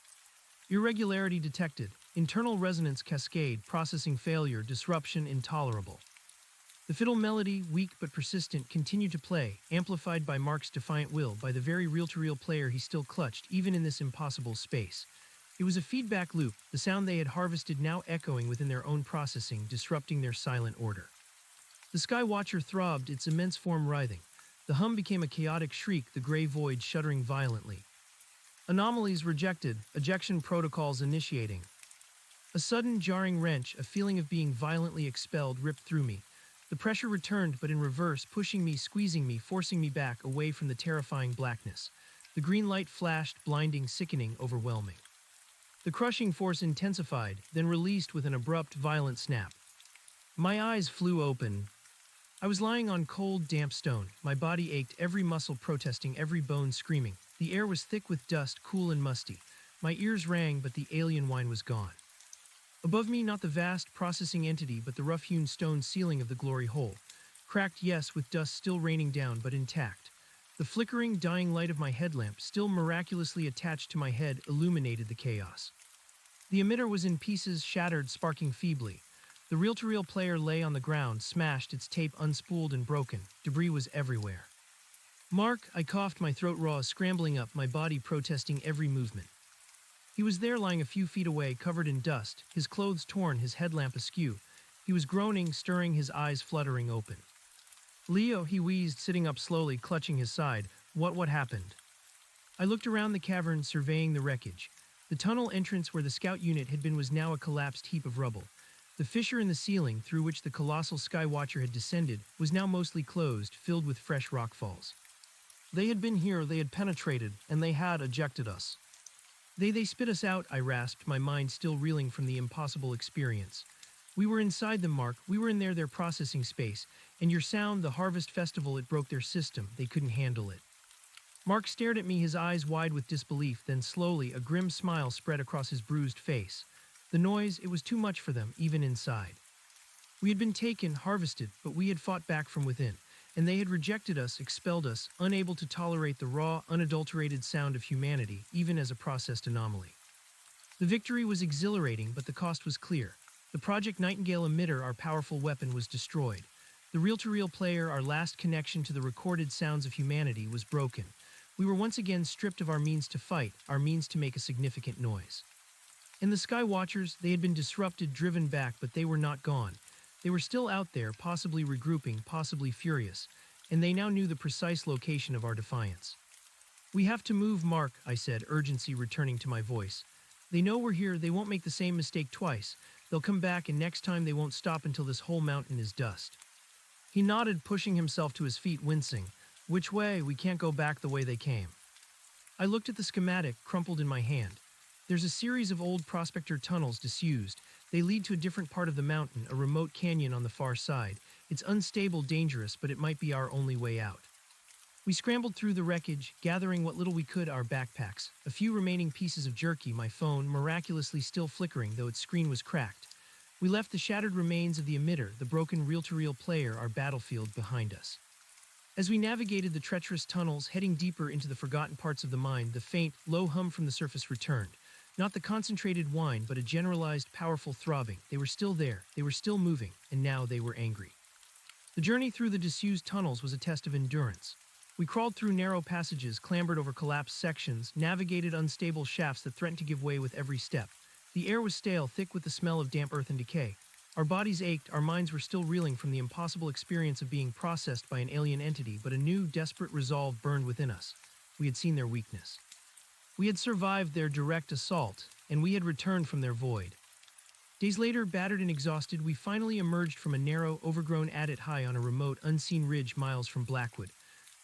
Irregularity detected, internal resonance cascade, processing failure, disruption intolerable. The fiddle melody, weak but persistent, continued to play, amplified by Mark's defiant will, by the very reel-to-reel player he still clutched, even in this impossible space. It was a feedback loop, the sound they had harvested now echoing within their own processing, disrupting their silent order. The Skywatcher throbbed, its immense form writhing. The hum became a chaotic shriek, the gray void shuddering violently. Anomalies rejected, ejection protocols initiating. A sudden jarring wrench, a feeling of being violently expelled, ripped through me. The pressure returned, but in reverse, pushing me, squeezing me, forcing me back, away from the terrifying blackness. The green light flashed, blinding, sickening, overwhelming. The crushing force intensified, then released with an abrupt, violent snap. My eyes flew open. I was lying on cold, damp stone. My body ached, every muscle protesting, every bone screaming. The air was thick with dust, cool and musty. My ears rang, but the alien whine was gone. Above me, not the vast, processing entity, but the rough-hewn stone ceiling of the glory hole. Cracked, yes, with dust still raining down, but intact. The flickering, dying light of my headlamp, still miraculously attached to my head, illuminated the chaos. The emitter was in pieces, shattered, sparking feebly. The reel-to-reel player lay on the ground, smashed, its tape unspooled and broken. Debris was everywhere. Mark, I coughed, my throat raw, scrambling up, my body protesting every movement. He was there, lying a few feet away, covered in dust, his clothes torn, his headlamp askew. He was groaning, stirring, his eyes fluttering open. Leo, he wheezed, sitting up slowly, clutching his side. What happened? I looked around the cavern, surveying the wreckage. The tunnel entrance where the scout unit had been was now a collapsed heap of rubble. The fissure in the ceiling, through which the colossal Skywatcher had descended, was now mostly closed, filled with fresh rockfalls. They had been here, they had penetrated, and they had ejected us. They spit us out, I rasped, my mind still reeling from the impossible experience. We were inside them, Mark, we were in their processing space, and your sound, the harvest festival, it broke their system, they couldn't handle it. Mark stared at me, his eyes wide with disbelief, then slowly a grim smile spread across his bruised face. The noise, it was too much for them, even inside. We had been taken, harvested, but we had fought back from within, and they had rejected us, expelled us, unable to tolerate the raw, unadulterated sound of humanity, even as a processed anomaly. The victory was exhilarating, but the cost was clear. The Project Nightingale emitter, our powerful weapon, was destroyed. The reel-to-reel player, our last connection to the recorded sounds of humanity, was broken. We were once again stripped of our means to fight, our means to make a significant noise. And the Sky Watchers, they had been disrupted, driven back, but they were not gone. They were still out there, possibly regrouping, possibly furious, and they now knew the precise location of our defiance. "We have to move, Mark," I said, urgency returning to my voice. "They know we're here, they won't make the same mistake twice. They'll come back, and next time they won't stop until this whole mountain is dust." He nodded, pushing himself to his feet, wincing. "Which way? We can't go back the way they came." I looked at the schematic, crumpled in my hand. There's a series of old prospector tunnels disused. They lead to a different part of the mountain, a remote canyon on the far side. It's unstable, dangerous, but it might be our only way out. We scrambled through the wreckage, gathering what little we could, our backpacks, a few remaining pieces of jerky, my phone miraculously still flickering, though its screen was cracked. We left the shattered remains of the emitter, the broken reel-to-reel player, our battlefield, behind us. As we navigated the treacherous tunnels, heading deeper into the forgotten parts of the mine, the faint, low hum from the surface returned. Not the concentrated whine, but a generalized, powerful throbbing. They were still there, they were still moving, and now they were angry. The journey through the disused tunnels was a test of endurance. We crawled through narrow passages, clambered over collapsed sections, navigated unstable shafts that threatened to give way with every step. The air was stale, thick with the smell of damp earth and decay. Our bodies ached, our minds were still reeling from the impossible experience of being processed by an alien entity, but a new, desperate resolve burned within us. We had seen their weakness. We had survived their direct assault, and we had returned from their void. Days later, battered and exhausted, we finally emerged from a narrow, overgrown adit high on a remote, unseen ridge miles from Blackwood.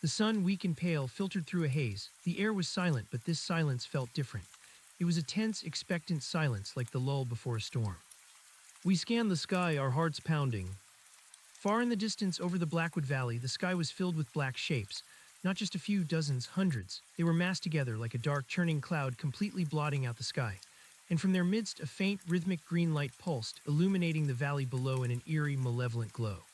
The sun, weak and pale, filtered through a haze. The air was silent, but this silence felt different. It was a tense, expectant silence, like the lull before a storm. We scanned the sky, our hearts pounding. Far in the distance, over the Blackwood Valley, the sky was filled with black shapes. Not just a few, dozens, hundreds. They were massed together like a dark, churning cloud, completely blotting out the sky. And from their midst, a faint, rhythmic green light pulsed, illuminating the valley below in an eerie, malevolent glow.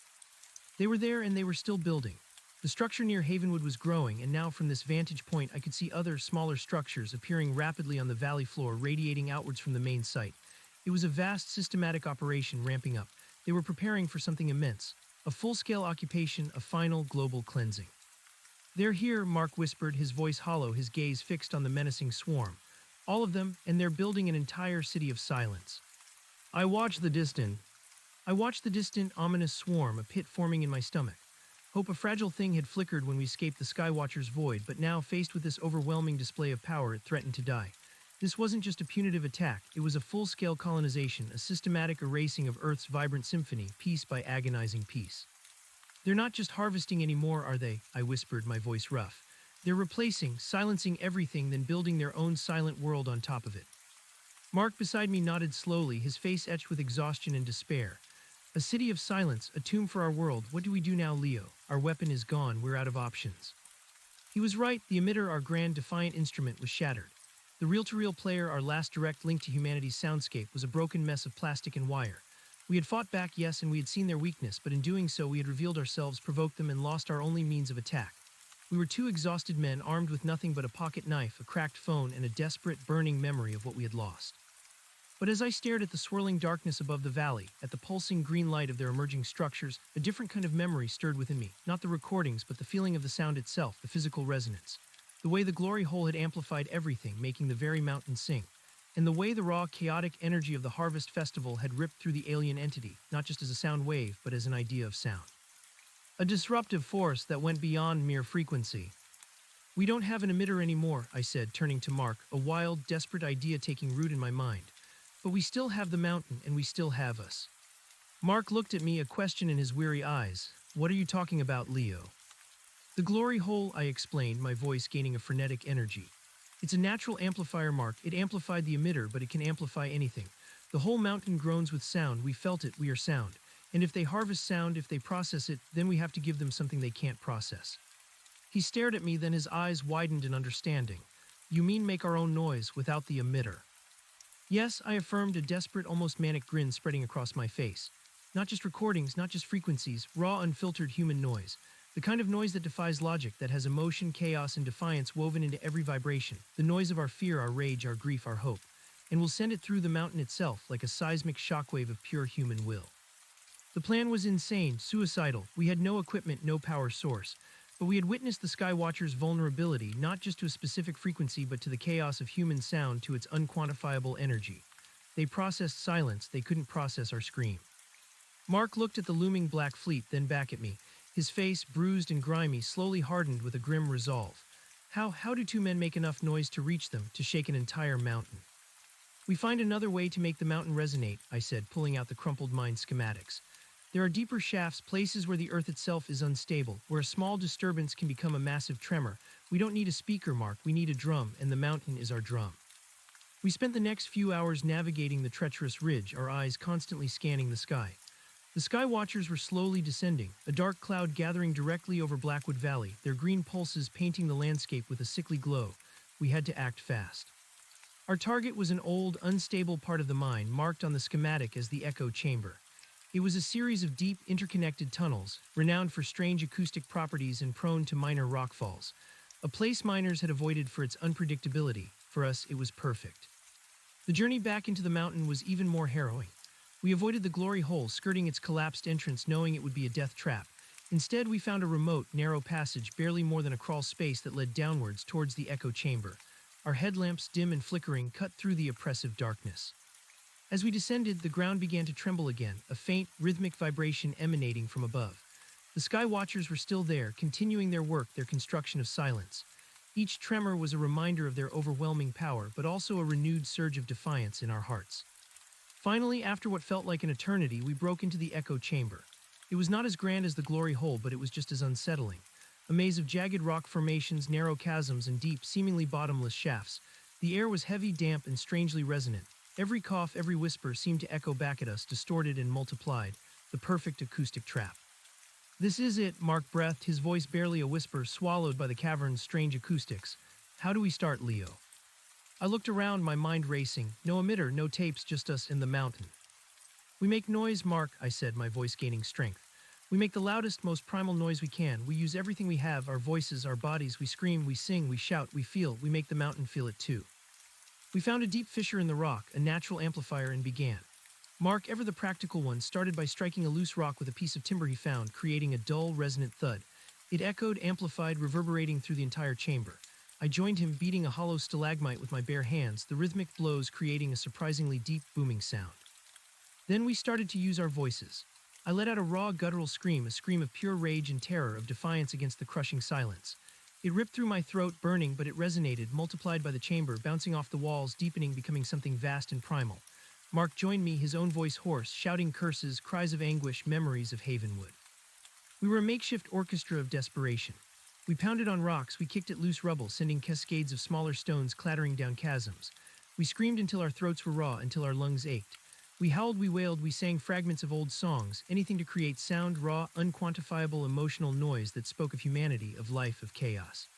They were there, and they were still building. The structure near Havenwood was growing, and now from this vantage point I could see other, smaller structures appearing rapidly on the valley floor, radiating outwards from the main site. It was a vast, systematic operation ramping up. They were preparing for something immense, a full-scale occupation, a final, global cleansing. "They're here," Mark whispered, his voice hollow, his gaze fixed on the menacing swarm. "All of them, and they're building an entire city of silence." I watched the distant, ominous swarm, a pit forming in my stomach. Hope, a fragile thing, had flickered when we escaped the Skywatcher's void, but now, faced with this overwhelming display of power, it threatened to die. This wasn't just a punitive attack, it was a full-scale colonization, a systematic erasing of Earth's vibrant symphony, piece by agonizing piece. "They're not just harvesting anymore, are they?" I whispered, my voice rough. "They're replacing, silencing everything, then building their own silent world on top of it." Mark beside me nodded slowly, his face etched with exhaustion and despair. "A city of silence, a tomb for our world. What do we do now, Leo? Our weapon is gone, we're out of options." He was right, the emitter, our grand, defiant instrument, was shattered. The reel-to-reel player, our last direct link to humanity's soundscape, was a broken mess of plastic and wire. We had fought back, yes, and we had seen their weakness, but in doing so we had revealed ourselves, provoked them, and lost our only means of attack. We were two exhausted men, armed with nothing but a pocket knife, a cracked phone, and a desperate, burning memory of what we had lost. But as I stared at the swirling darkness above the valley, at the pulsing green light of their emerging structures, a different kind of memory stirred within me. Not the recordings, but the feeling of the sound itself, the physical resonance. The way the glory hole had amplified everything, making the very mountain sing. And the way the raw, chaotic energy of the Harvest Festival had ripped through the alien entity, not just as a sound wave, but as an idea of sound. A disruptive force that went beyond mere frequency. "We don't have an emitter anymore," I said, turning to Mark, a wild, desperate idea taking root in my mind. "But we still have the mountain, and we still have us." Mark looked at me, a question in his weary eyes. "What are you talking about, Leo?" "The glory hole," I explained, my voice gaining a frenetic energy. "It's a natural amplifier, Mark. It amplified the emitter, but it can amplify anything. The whole mountain groans with sound. We felt it. We are sound. And if they harvest sound, if they process it, then we have to give them something they can't process." He stared at me, then his eyes widened in understanding. "You mean make our own noise without the emitter?" "Yes," I affirmed, a desperate, almost manic grin spreading across my face. "Not just recordings, not just frequencies, raw, unfiltered human noise. The kind of noise that defies logic, that has emotion, chaos, and defiance woven into every vibration. The noise of our fear, our rage, our grief, our hope. And we'll send it through the mountain itself, like a seismic shockwave of pure human will." The plan was insane, suicidal. We had no equipment, no power source. But we had witnessed the Skywatcher's vulnerability, not just to a specific frequency, but to the chaos of human sound, to its unquantifiable energy. They processed silence, they couldn't process our scream. Mark looked at the looming black fleet, then back at me. His face, bruised and grimy, slowly hardened with a grim resolve. How do two men make enough noise to reach them, to shake an entire mountain? We find another way to make the mountain resonate, I said, pulling out the crumpled mine schematics. There are deeper shafts, places where the earth itself is unstable, where a small disturbance can become a massive tremor. We don't need a speaker, Mark, we need a drum, and the mountain is our drum. We spent the next few hours navigating the treacherous ridge, our eyes constantly scanning the sky. The Sky Watchers were slowly descending, a dark cloud gathering directly over Blackwood Valley, their green pulses painting the landscape with a sickly glow. We had to act fast. Our target was an old, unstable part of the mine, marked on the schematic as the Echo Chamber. It was a series of deep, interconnected tunnels, renowned for strange acoustic properties and prone to minor rockfalls. A place miners had avoided for its unpredictability. For us, it was perfect. The journey back into the mountain was even more harrowing. We avoided the glory hole, skirting its collapsed entrance, knowing it would be a death trap. Instead, we found a remote, narrow passage, barely more than a crawl space, that led downwards towards the Echo Chamber. Our headlamps, dim and flickering, cut through the oppressive darkness. As we descended, the ground began to tremble again, a faint, rhythmic vibration emanating from above. The Sky Watchers were still there, continuing their work, their construction of silence. Each tremor was a reminder of their overwhelming power, but also a renewed surge of defiance in our hearts. Finally, after what felt like an eternity, we broke into the Echo Chamber. It was not as grand as the glory hole, but it was just as unsettling. A maze of jagged rock formations, narrow chasms, and deep, seemingly bottomless shafts. The air was heavy, damp, and strangely resonant. Every cough, every whisper seemed to echo back at us, distorted and multiplied, the perfect acoustic trap. "This is it," Mark breathed, his voice barely a whisper, swallowed by the cavern's strange acoustics. "How do we start, Leo?" I looked around, my mind racing. No emitter, no tapes, just us and the mountain. "We make noise, Mark," I said, my voice gaining strength. "We make the loudest, most primal noise we can. We use everything we have, our voices, our bodies. We scream, we sing, we shout, we feel. We make the mountain feel it too." We found a deep fissure in the rock, a natural amplifier, and began. Mark, ever the practical one, started by striking a loose rock with a piece of timber he found, creating a dull, resonant thud. It echoed, amplified, reverberating through the entire chamber. I joined him, beating a hollow stalagmite with my bare hands, the rhythmic blows creating a surprisingly deep, booming sound. Then we started to use our voices. I let out a raw, guttural scream, a scream of pure rage and terror, of defiance against the crushing silence. It ripped through my throat, burning, but it resonated, multiplied by the chamber, bouncing off the walls, deepening, becoming something vast and primal. Mark joined me, his own voice hoarse, shouting curses, cries of anguish, memories of Havenwood. We were a makeshift orchestra of desperation. We pounded on rocks, we kicked at loose rubble, sending cascades of smaller stones clattering down chasms. We screamed until our throats were raw, until our lungs ached. We howled, we wailed, we sang fragments of old songs, anything to create sound, raw, unquantifiable emotional noise that spoke of humanity, of life, of chaos.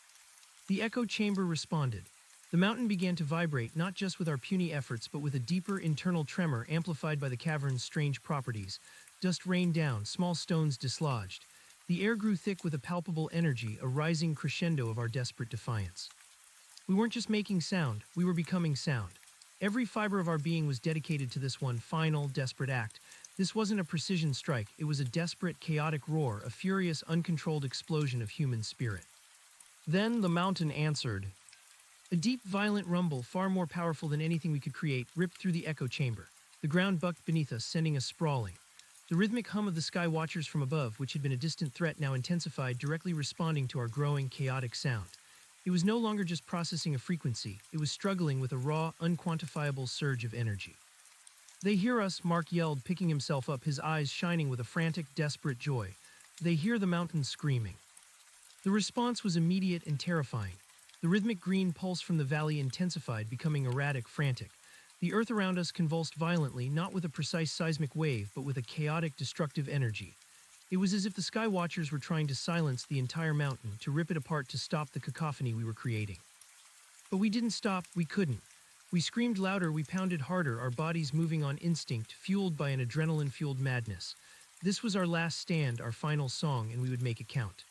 The Echo Chamber responded. The mountain began to vibrate, not just with our puny efforts, but with a deeper internal tremor amplified by the cavern's strange properties. Dust rained down, small stones dislodged. The air grew thick with a palpable energy, a rising crescendo of our desperate defiance. We weren't just making sound, we were becoming sound. Every fiber of our being was dedicated to this one final, desperate act. This wasn't a precision strike, it was a desperate, chaotic roar, a furious, uncontrolled explosion of human spirit. Then the mountain answered. A deep, violent rumble, far more powerful than anything we could create, ripped through the Echo Chamber. The ground bucked beneath us, sending us sprawling. The rhythmic hum of the Sky Watchers from above, which had been a distant threat, now intensified, directly responding to our growing, chaotic sound. It was no longer just processing a frequency, it was struggling with a raw, unquantifiable surge of energy. "They hear us," Mark yelled, picking himself up, his eyes shining with a frantic, desperate joy. "They hear the mountain screaming." The response was immediate and terrifying. The rhythmic green pulse from the valley intensified, becoming erratic, frantic. The earth around us convulsed violently, not with a precise seismic wave, but with a chaotic, destructive energy. It was as if the Sky Watchers were trying to silence the entire mountain, to rip it apart, to stop the cacophony we were creating. But we didn't stop, we couldn't. We screamed louder, we pounded harder, our bodies moving on instinct, fueled by an adrenaline-fueled madness. This was our last stand, our final song, and we would make it count.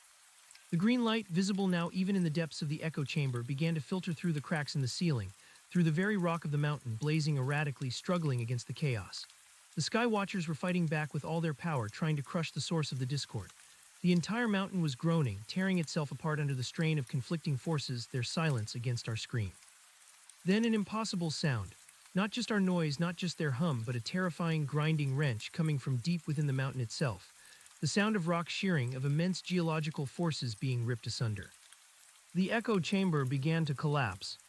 The green light, visible now even in the depths of the Echo Chamber, began to filter through the cracks in the ceiling, through the very rock of the mountain, blazing erratically, struggling against the chaos. The Sky Watchers were fighting back with all their power, trying to crush the source of the discord. The entire mountain was groaning, tearing itself apart under the strain of conflicting forces, their silence against our scream. Then an impossible sound. Not just our noise, not just their hum, but a terrifying, grinding wrench coming from deep within the mountain itself. The sound of rock shearing, of immense geological forces being ripped asunder. The echo chamber began to collapse.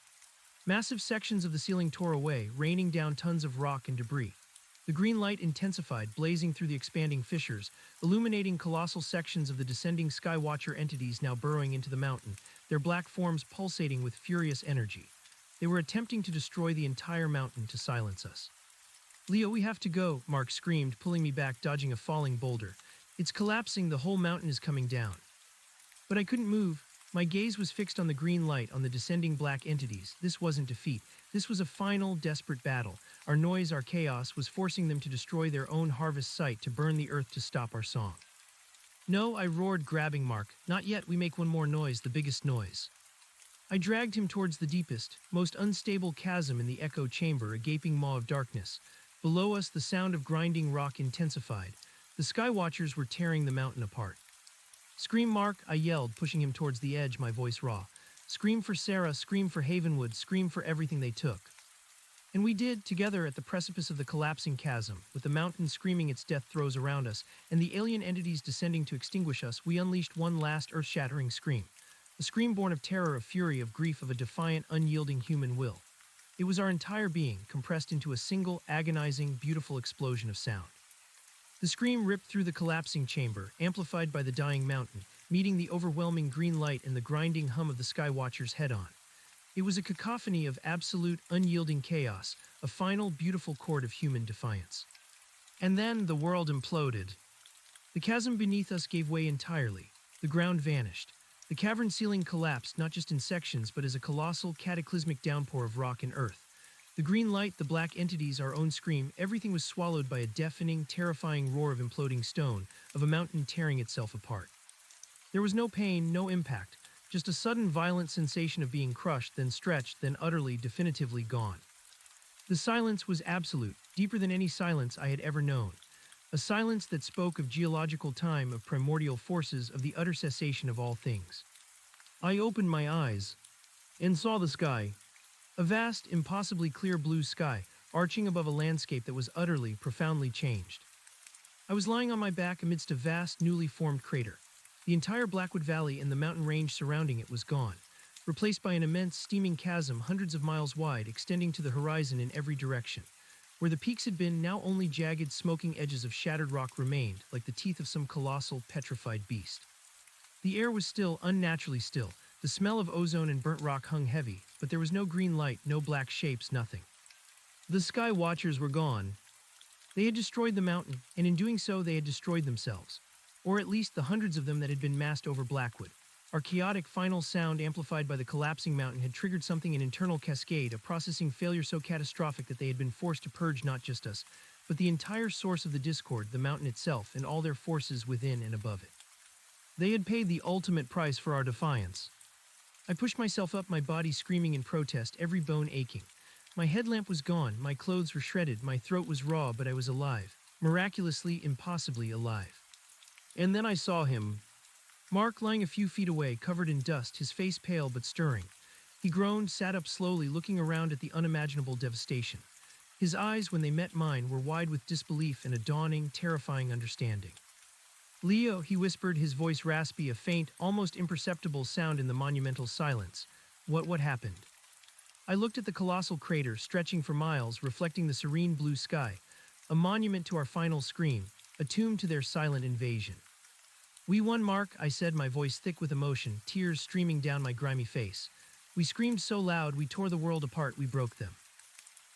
Massive sections of the ceiling tore away, raining down tons of rock and debris. The green light intensified, blazing through the expanding fissures, illuminating colossal sections of the descending Skywatcher entities now burrowing into the mountain, their black forms pulsating with furious energy. They were attempting to destroy the entire mountain to silence us. "Leo, we have to go," Mark screamed, pulling me back, dodging a falling boulder. "It's collapsing, the whole mountain is coming down." But I couldn't move. My gaze was fixed on the green light, on the descending black entities. This wasn't defeat. This was a final, desperate battle. Our noise, our chaos, was forcing them to destroy their own harvest site, to burn the earth to stop our song. "No," I roared, grabbing Mark. "Not yet, we make one more noise, the biggest noise." I dragged him towards the deepest, most unstable chasm in the echo chamber, a gaping maw of darkness. Below us, the sound of grinding rock intensified. The Skywatchers were tearing the mountain apart. "Scream, Mark," I yelled, pushing him towards the edge, my voice raw. "Scream for Sarah, scream for Havenwood, scream for everything they took." And we did, together at the precipice of the collapsing chasm, with the mountain screaming its death throes around us, and the alien entities descending to extinguish us. We unleashed one last earth-shattering scream. A scream born of terror, of fury, of grief, of a defiant, unyielding human will. It was our entire being, compressed into a single, agonizing, beautiful explosion of sound. The scream ripped through the collapsing chamber, amplified by the dying mountain, meeting the overwhelming green light and the grinding hum of the Skywatchers head-on. It was a cacophony of absolute, unyielding chaos, a final, beautiful chord of human defiance. And then the world imploded. The chasm beneath us gave way entirely. The ground vanished. The cavern ceiling collapsed, not just in sections, but as a colossal, cataclysmic downpour of rock and earth. The green light, the black entities, our own scream, everything was swallowed by a deafening, terrifying roar of imploding stone, of a mountain tearing itself apart. There was no pain, no impact, just a sudden violent sensation of being crushed, then stretched, then utterly, definitively gone. The silence was absolute, deeper than any silence I had ever known. A silence that spoke of geological time, of primordial forces, of the utter cessation of all things. I opened my eyes and saw the sky. A vast, impossibly clear blue sky, arching above a landscape that was utterly, profoundly changed. I was lying on my back amidst a vast, newly formed crater. The entire Blackwood Valley and the mountain range surrounding it was gone, replaced by an immense, steaming chasm hundreds of miles wide, extending to the horizon in every direction. Where the peaks had been, now only jagged, smoking edges of shattered rock remained, like the teeth of some colossal, petrified beast. The air was still, unnaturally still. The smell of ozone and burnt rock hung heavy, but there was no green light, no black shapes, nothing. The Sky Watchers were gone. They had destroyed the mountain, and in doing so they had destroyed themselves. Or at least the hundreds of them that had been massed over Blackwood. Our chaotic final sound, amplified by the collapsing mountain, had triggered something, an internal cascade, a processing failure so catastrophic that they had been forced to purge not just us, but the entire source of the discord, the mountain itself, and all their forces within and above it. They had paid the ultimate price for our defiance. I pushed myself up, my body screaming in protest, every bone aching. My headlamp was gone, my clothes were shredded, my throat was raw, but I was alive. Miraculously, impossibly alive. And then I saw him. Mark, lying a few feet away, covered in dust, his face pale but stirring. He groaned, sat up slowly, looking around at the unimaginable devastation. His eyes, when they met mine, were wide with disbelief and a dawning, terrifying understanding. "Leo," he whispered, his voice raspy, a faint, almost imperceptible sound in the monumental silence. What happened?" I looked at the colossal crater, stretching for miles, reflecting the serene blue sky, a monument to our final scream, a tomb to their silent invasion. "We won, Mark," I said, my voice thick with emotion, tears streaming down my grimy face. "We screamed so loud, we tore the world apart, we broke them."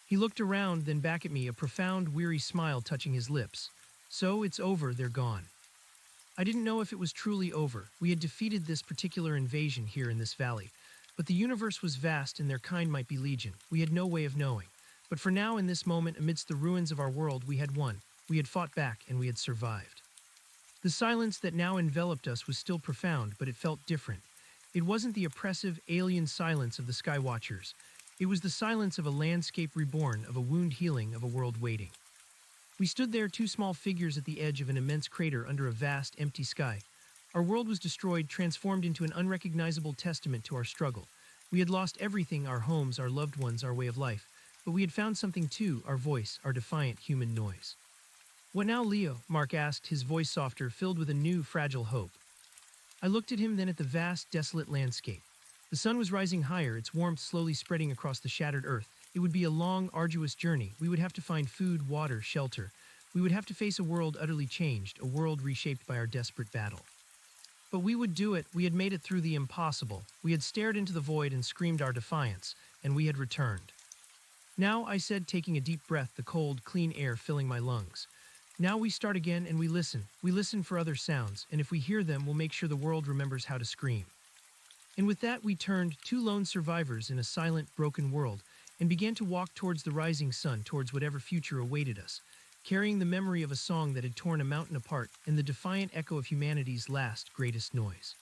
He looked around, then back at me, a profound, weary smile touching his lips. "So, it's over, they're gone." I didn't know if it was truly over. We had defeated this particular invasion here in this valley. But the universe was vast and their kind might be legion. We had no way of knowing. But for now, in this moment, amidst the ruins of our world, we had won. We had fought back and we had survived. The silence that now enveloped us was still profound, but it felt different. It wasn't the oppressive, alien silence of the Skywatchers. It was the silence of a landscape reborn, of a wound healing, of a world waiting. We stood there, two small figures at the edge of an immense crater under a vast, empty sky. Our world was destroyed, transformed into an unrecognizable testament to our struggle. We had lost everything: our homes, our loved ones, our way of life. But we had found something too: our voice, our defiant human noise. "What now, Leo?" Mark asked, his voice softer, filled with a new, fragile hope. I looked at him, then at the vast, desolate landscape. The sun was rising higher, its warmth slowly spreading across the shattered earth. It would be a long, arduous journey. We would have to find food, water, shelter. We would have to face a world utterly changed, a world reshaped by our desperate battle. But we would do it. We had made it through the impossible. We had stared into the void and screamed our defiance, and we had returned. "Now," I said, taking a deep breath, the cold, clean air filling my lungs. "Now we start again and we listen. We listen for other sounds, and if we hear them, we'll make sure the world remembers how to scream." And with that, we turned, two lone survivors in a silent, broken world, and began to walk towards the rising sun, towards whatever future awaited us, carrying the memory of a song that had torn a mountain apart and the defiant echo of humanity's last, greatest noise.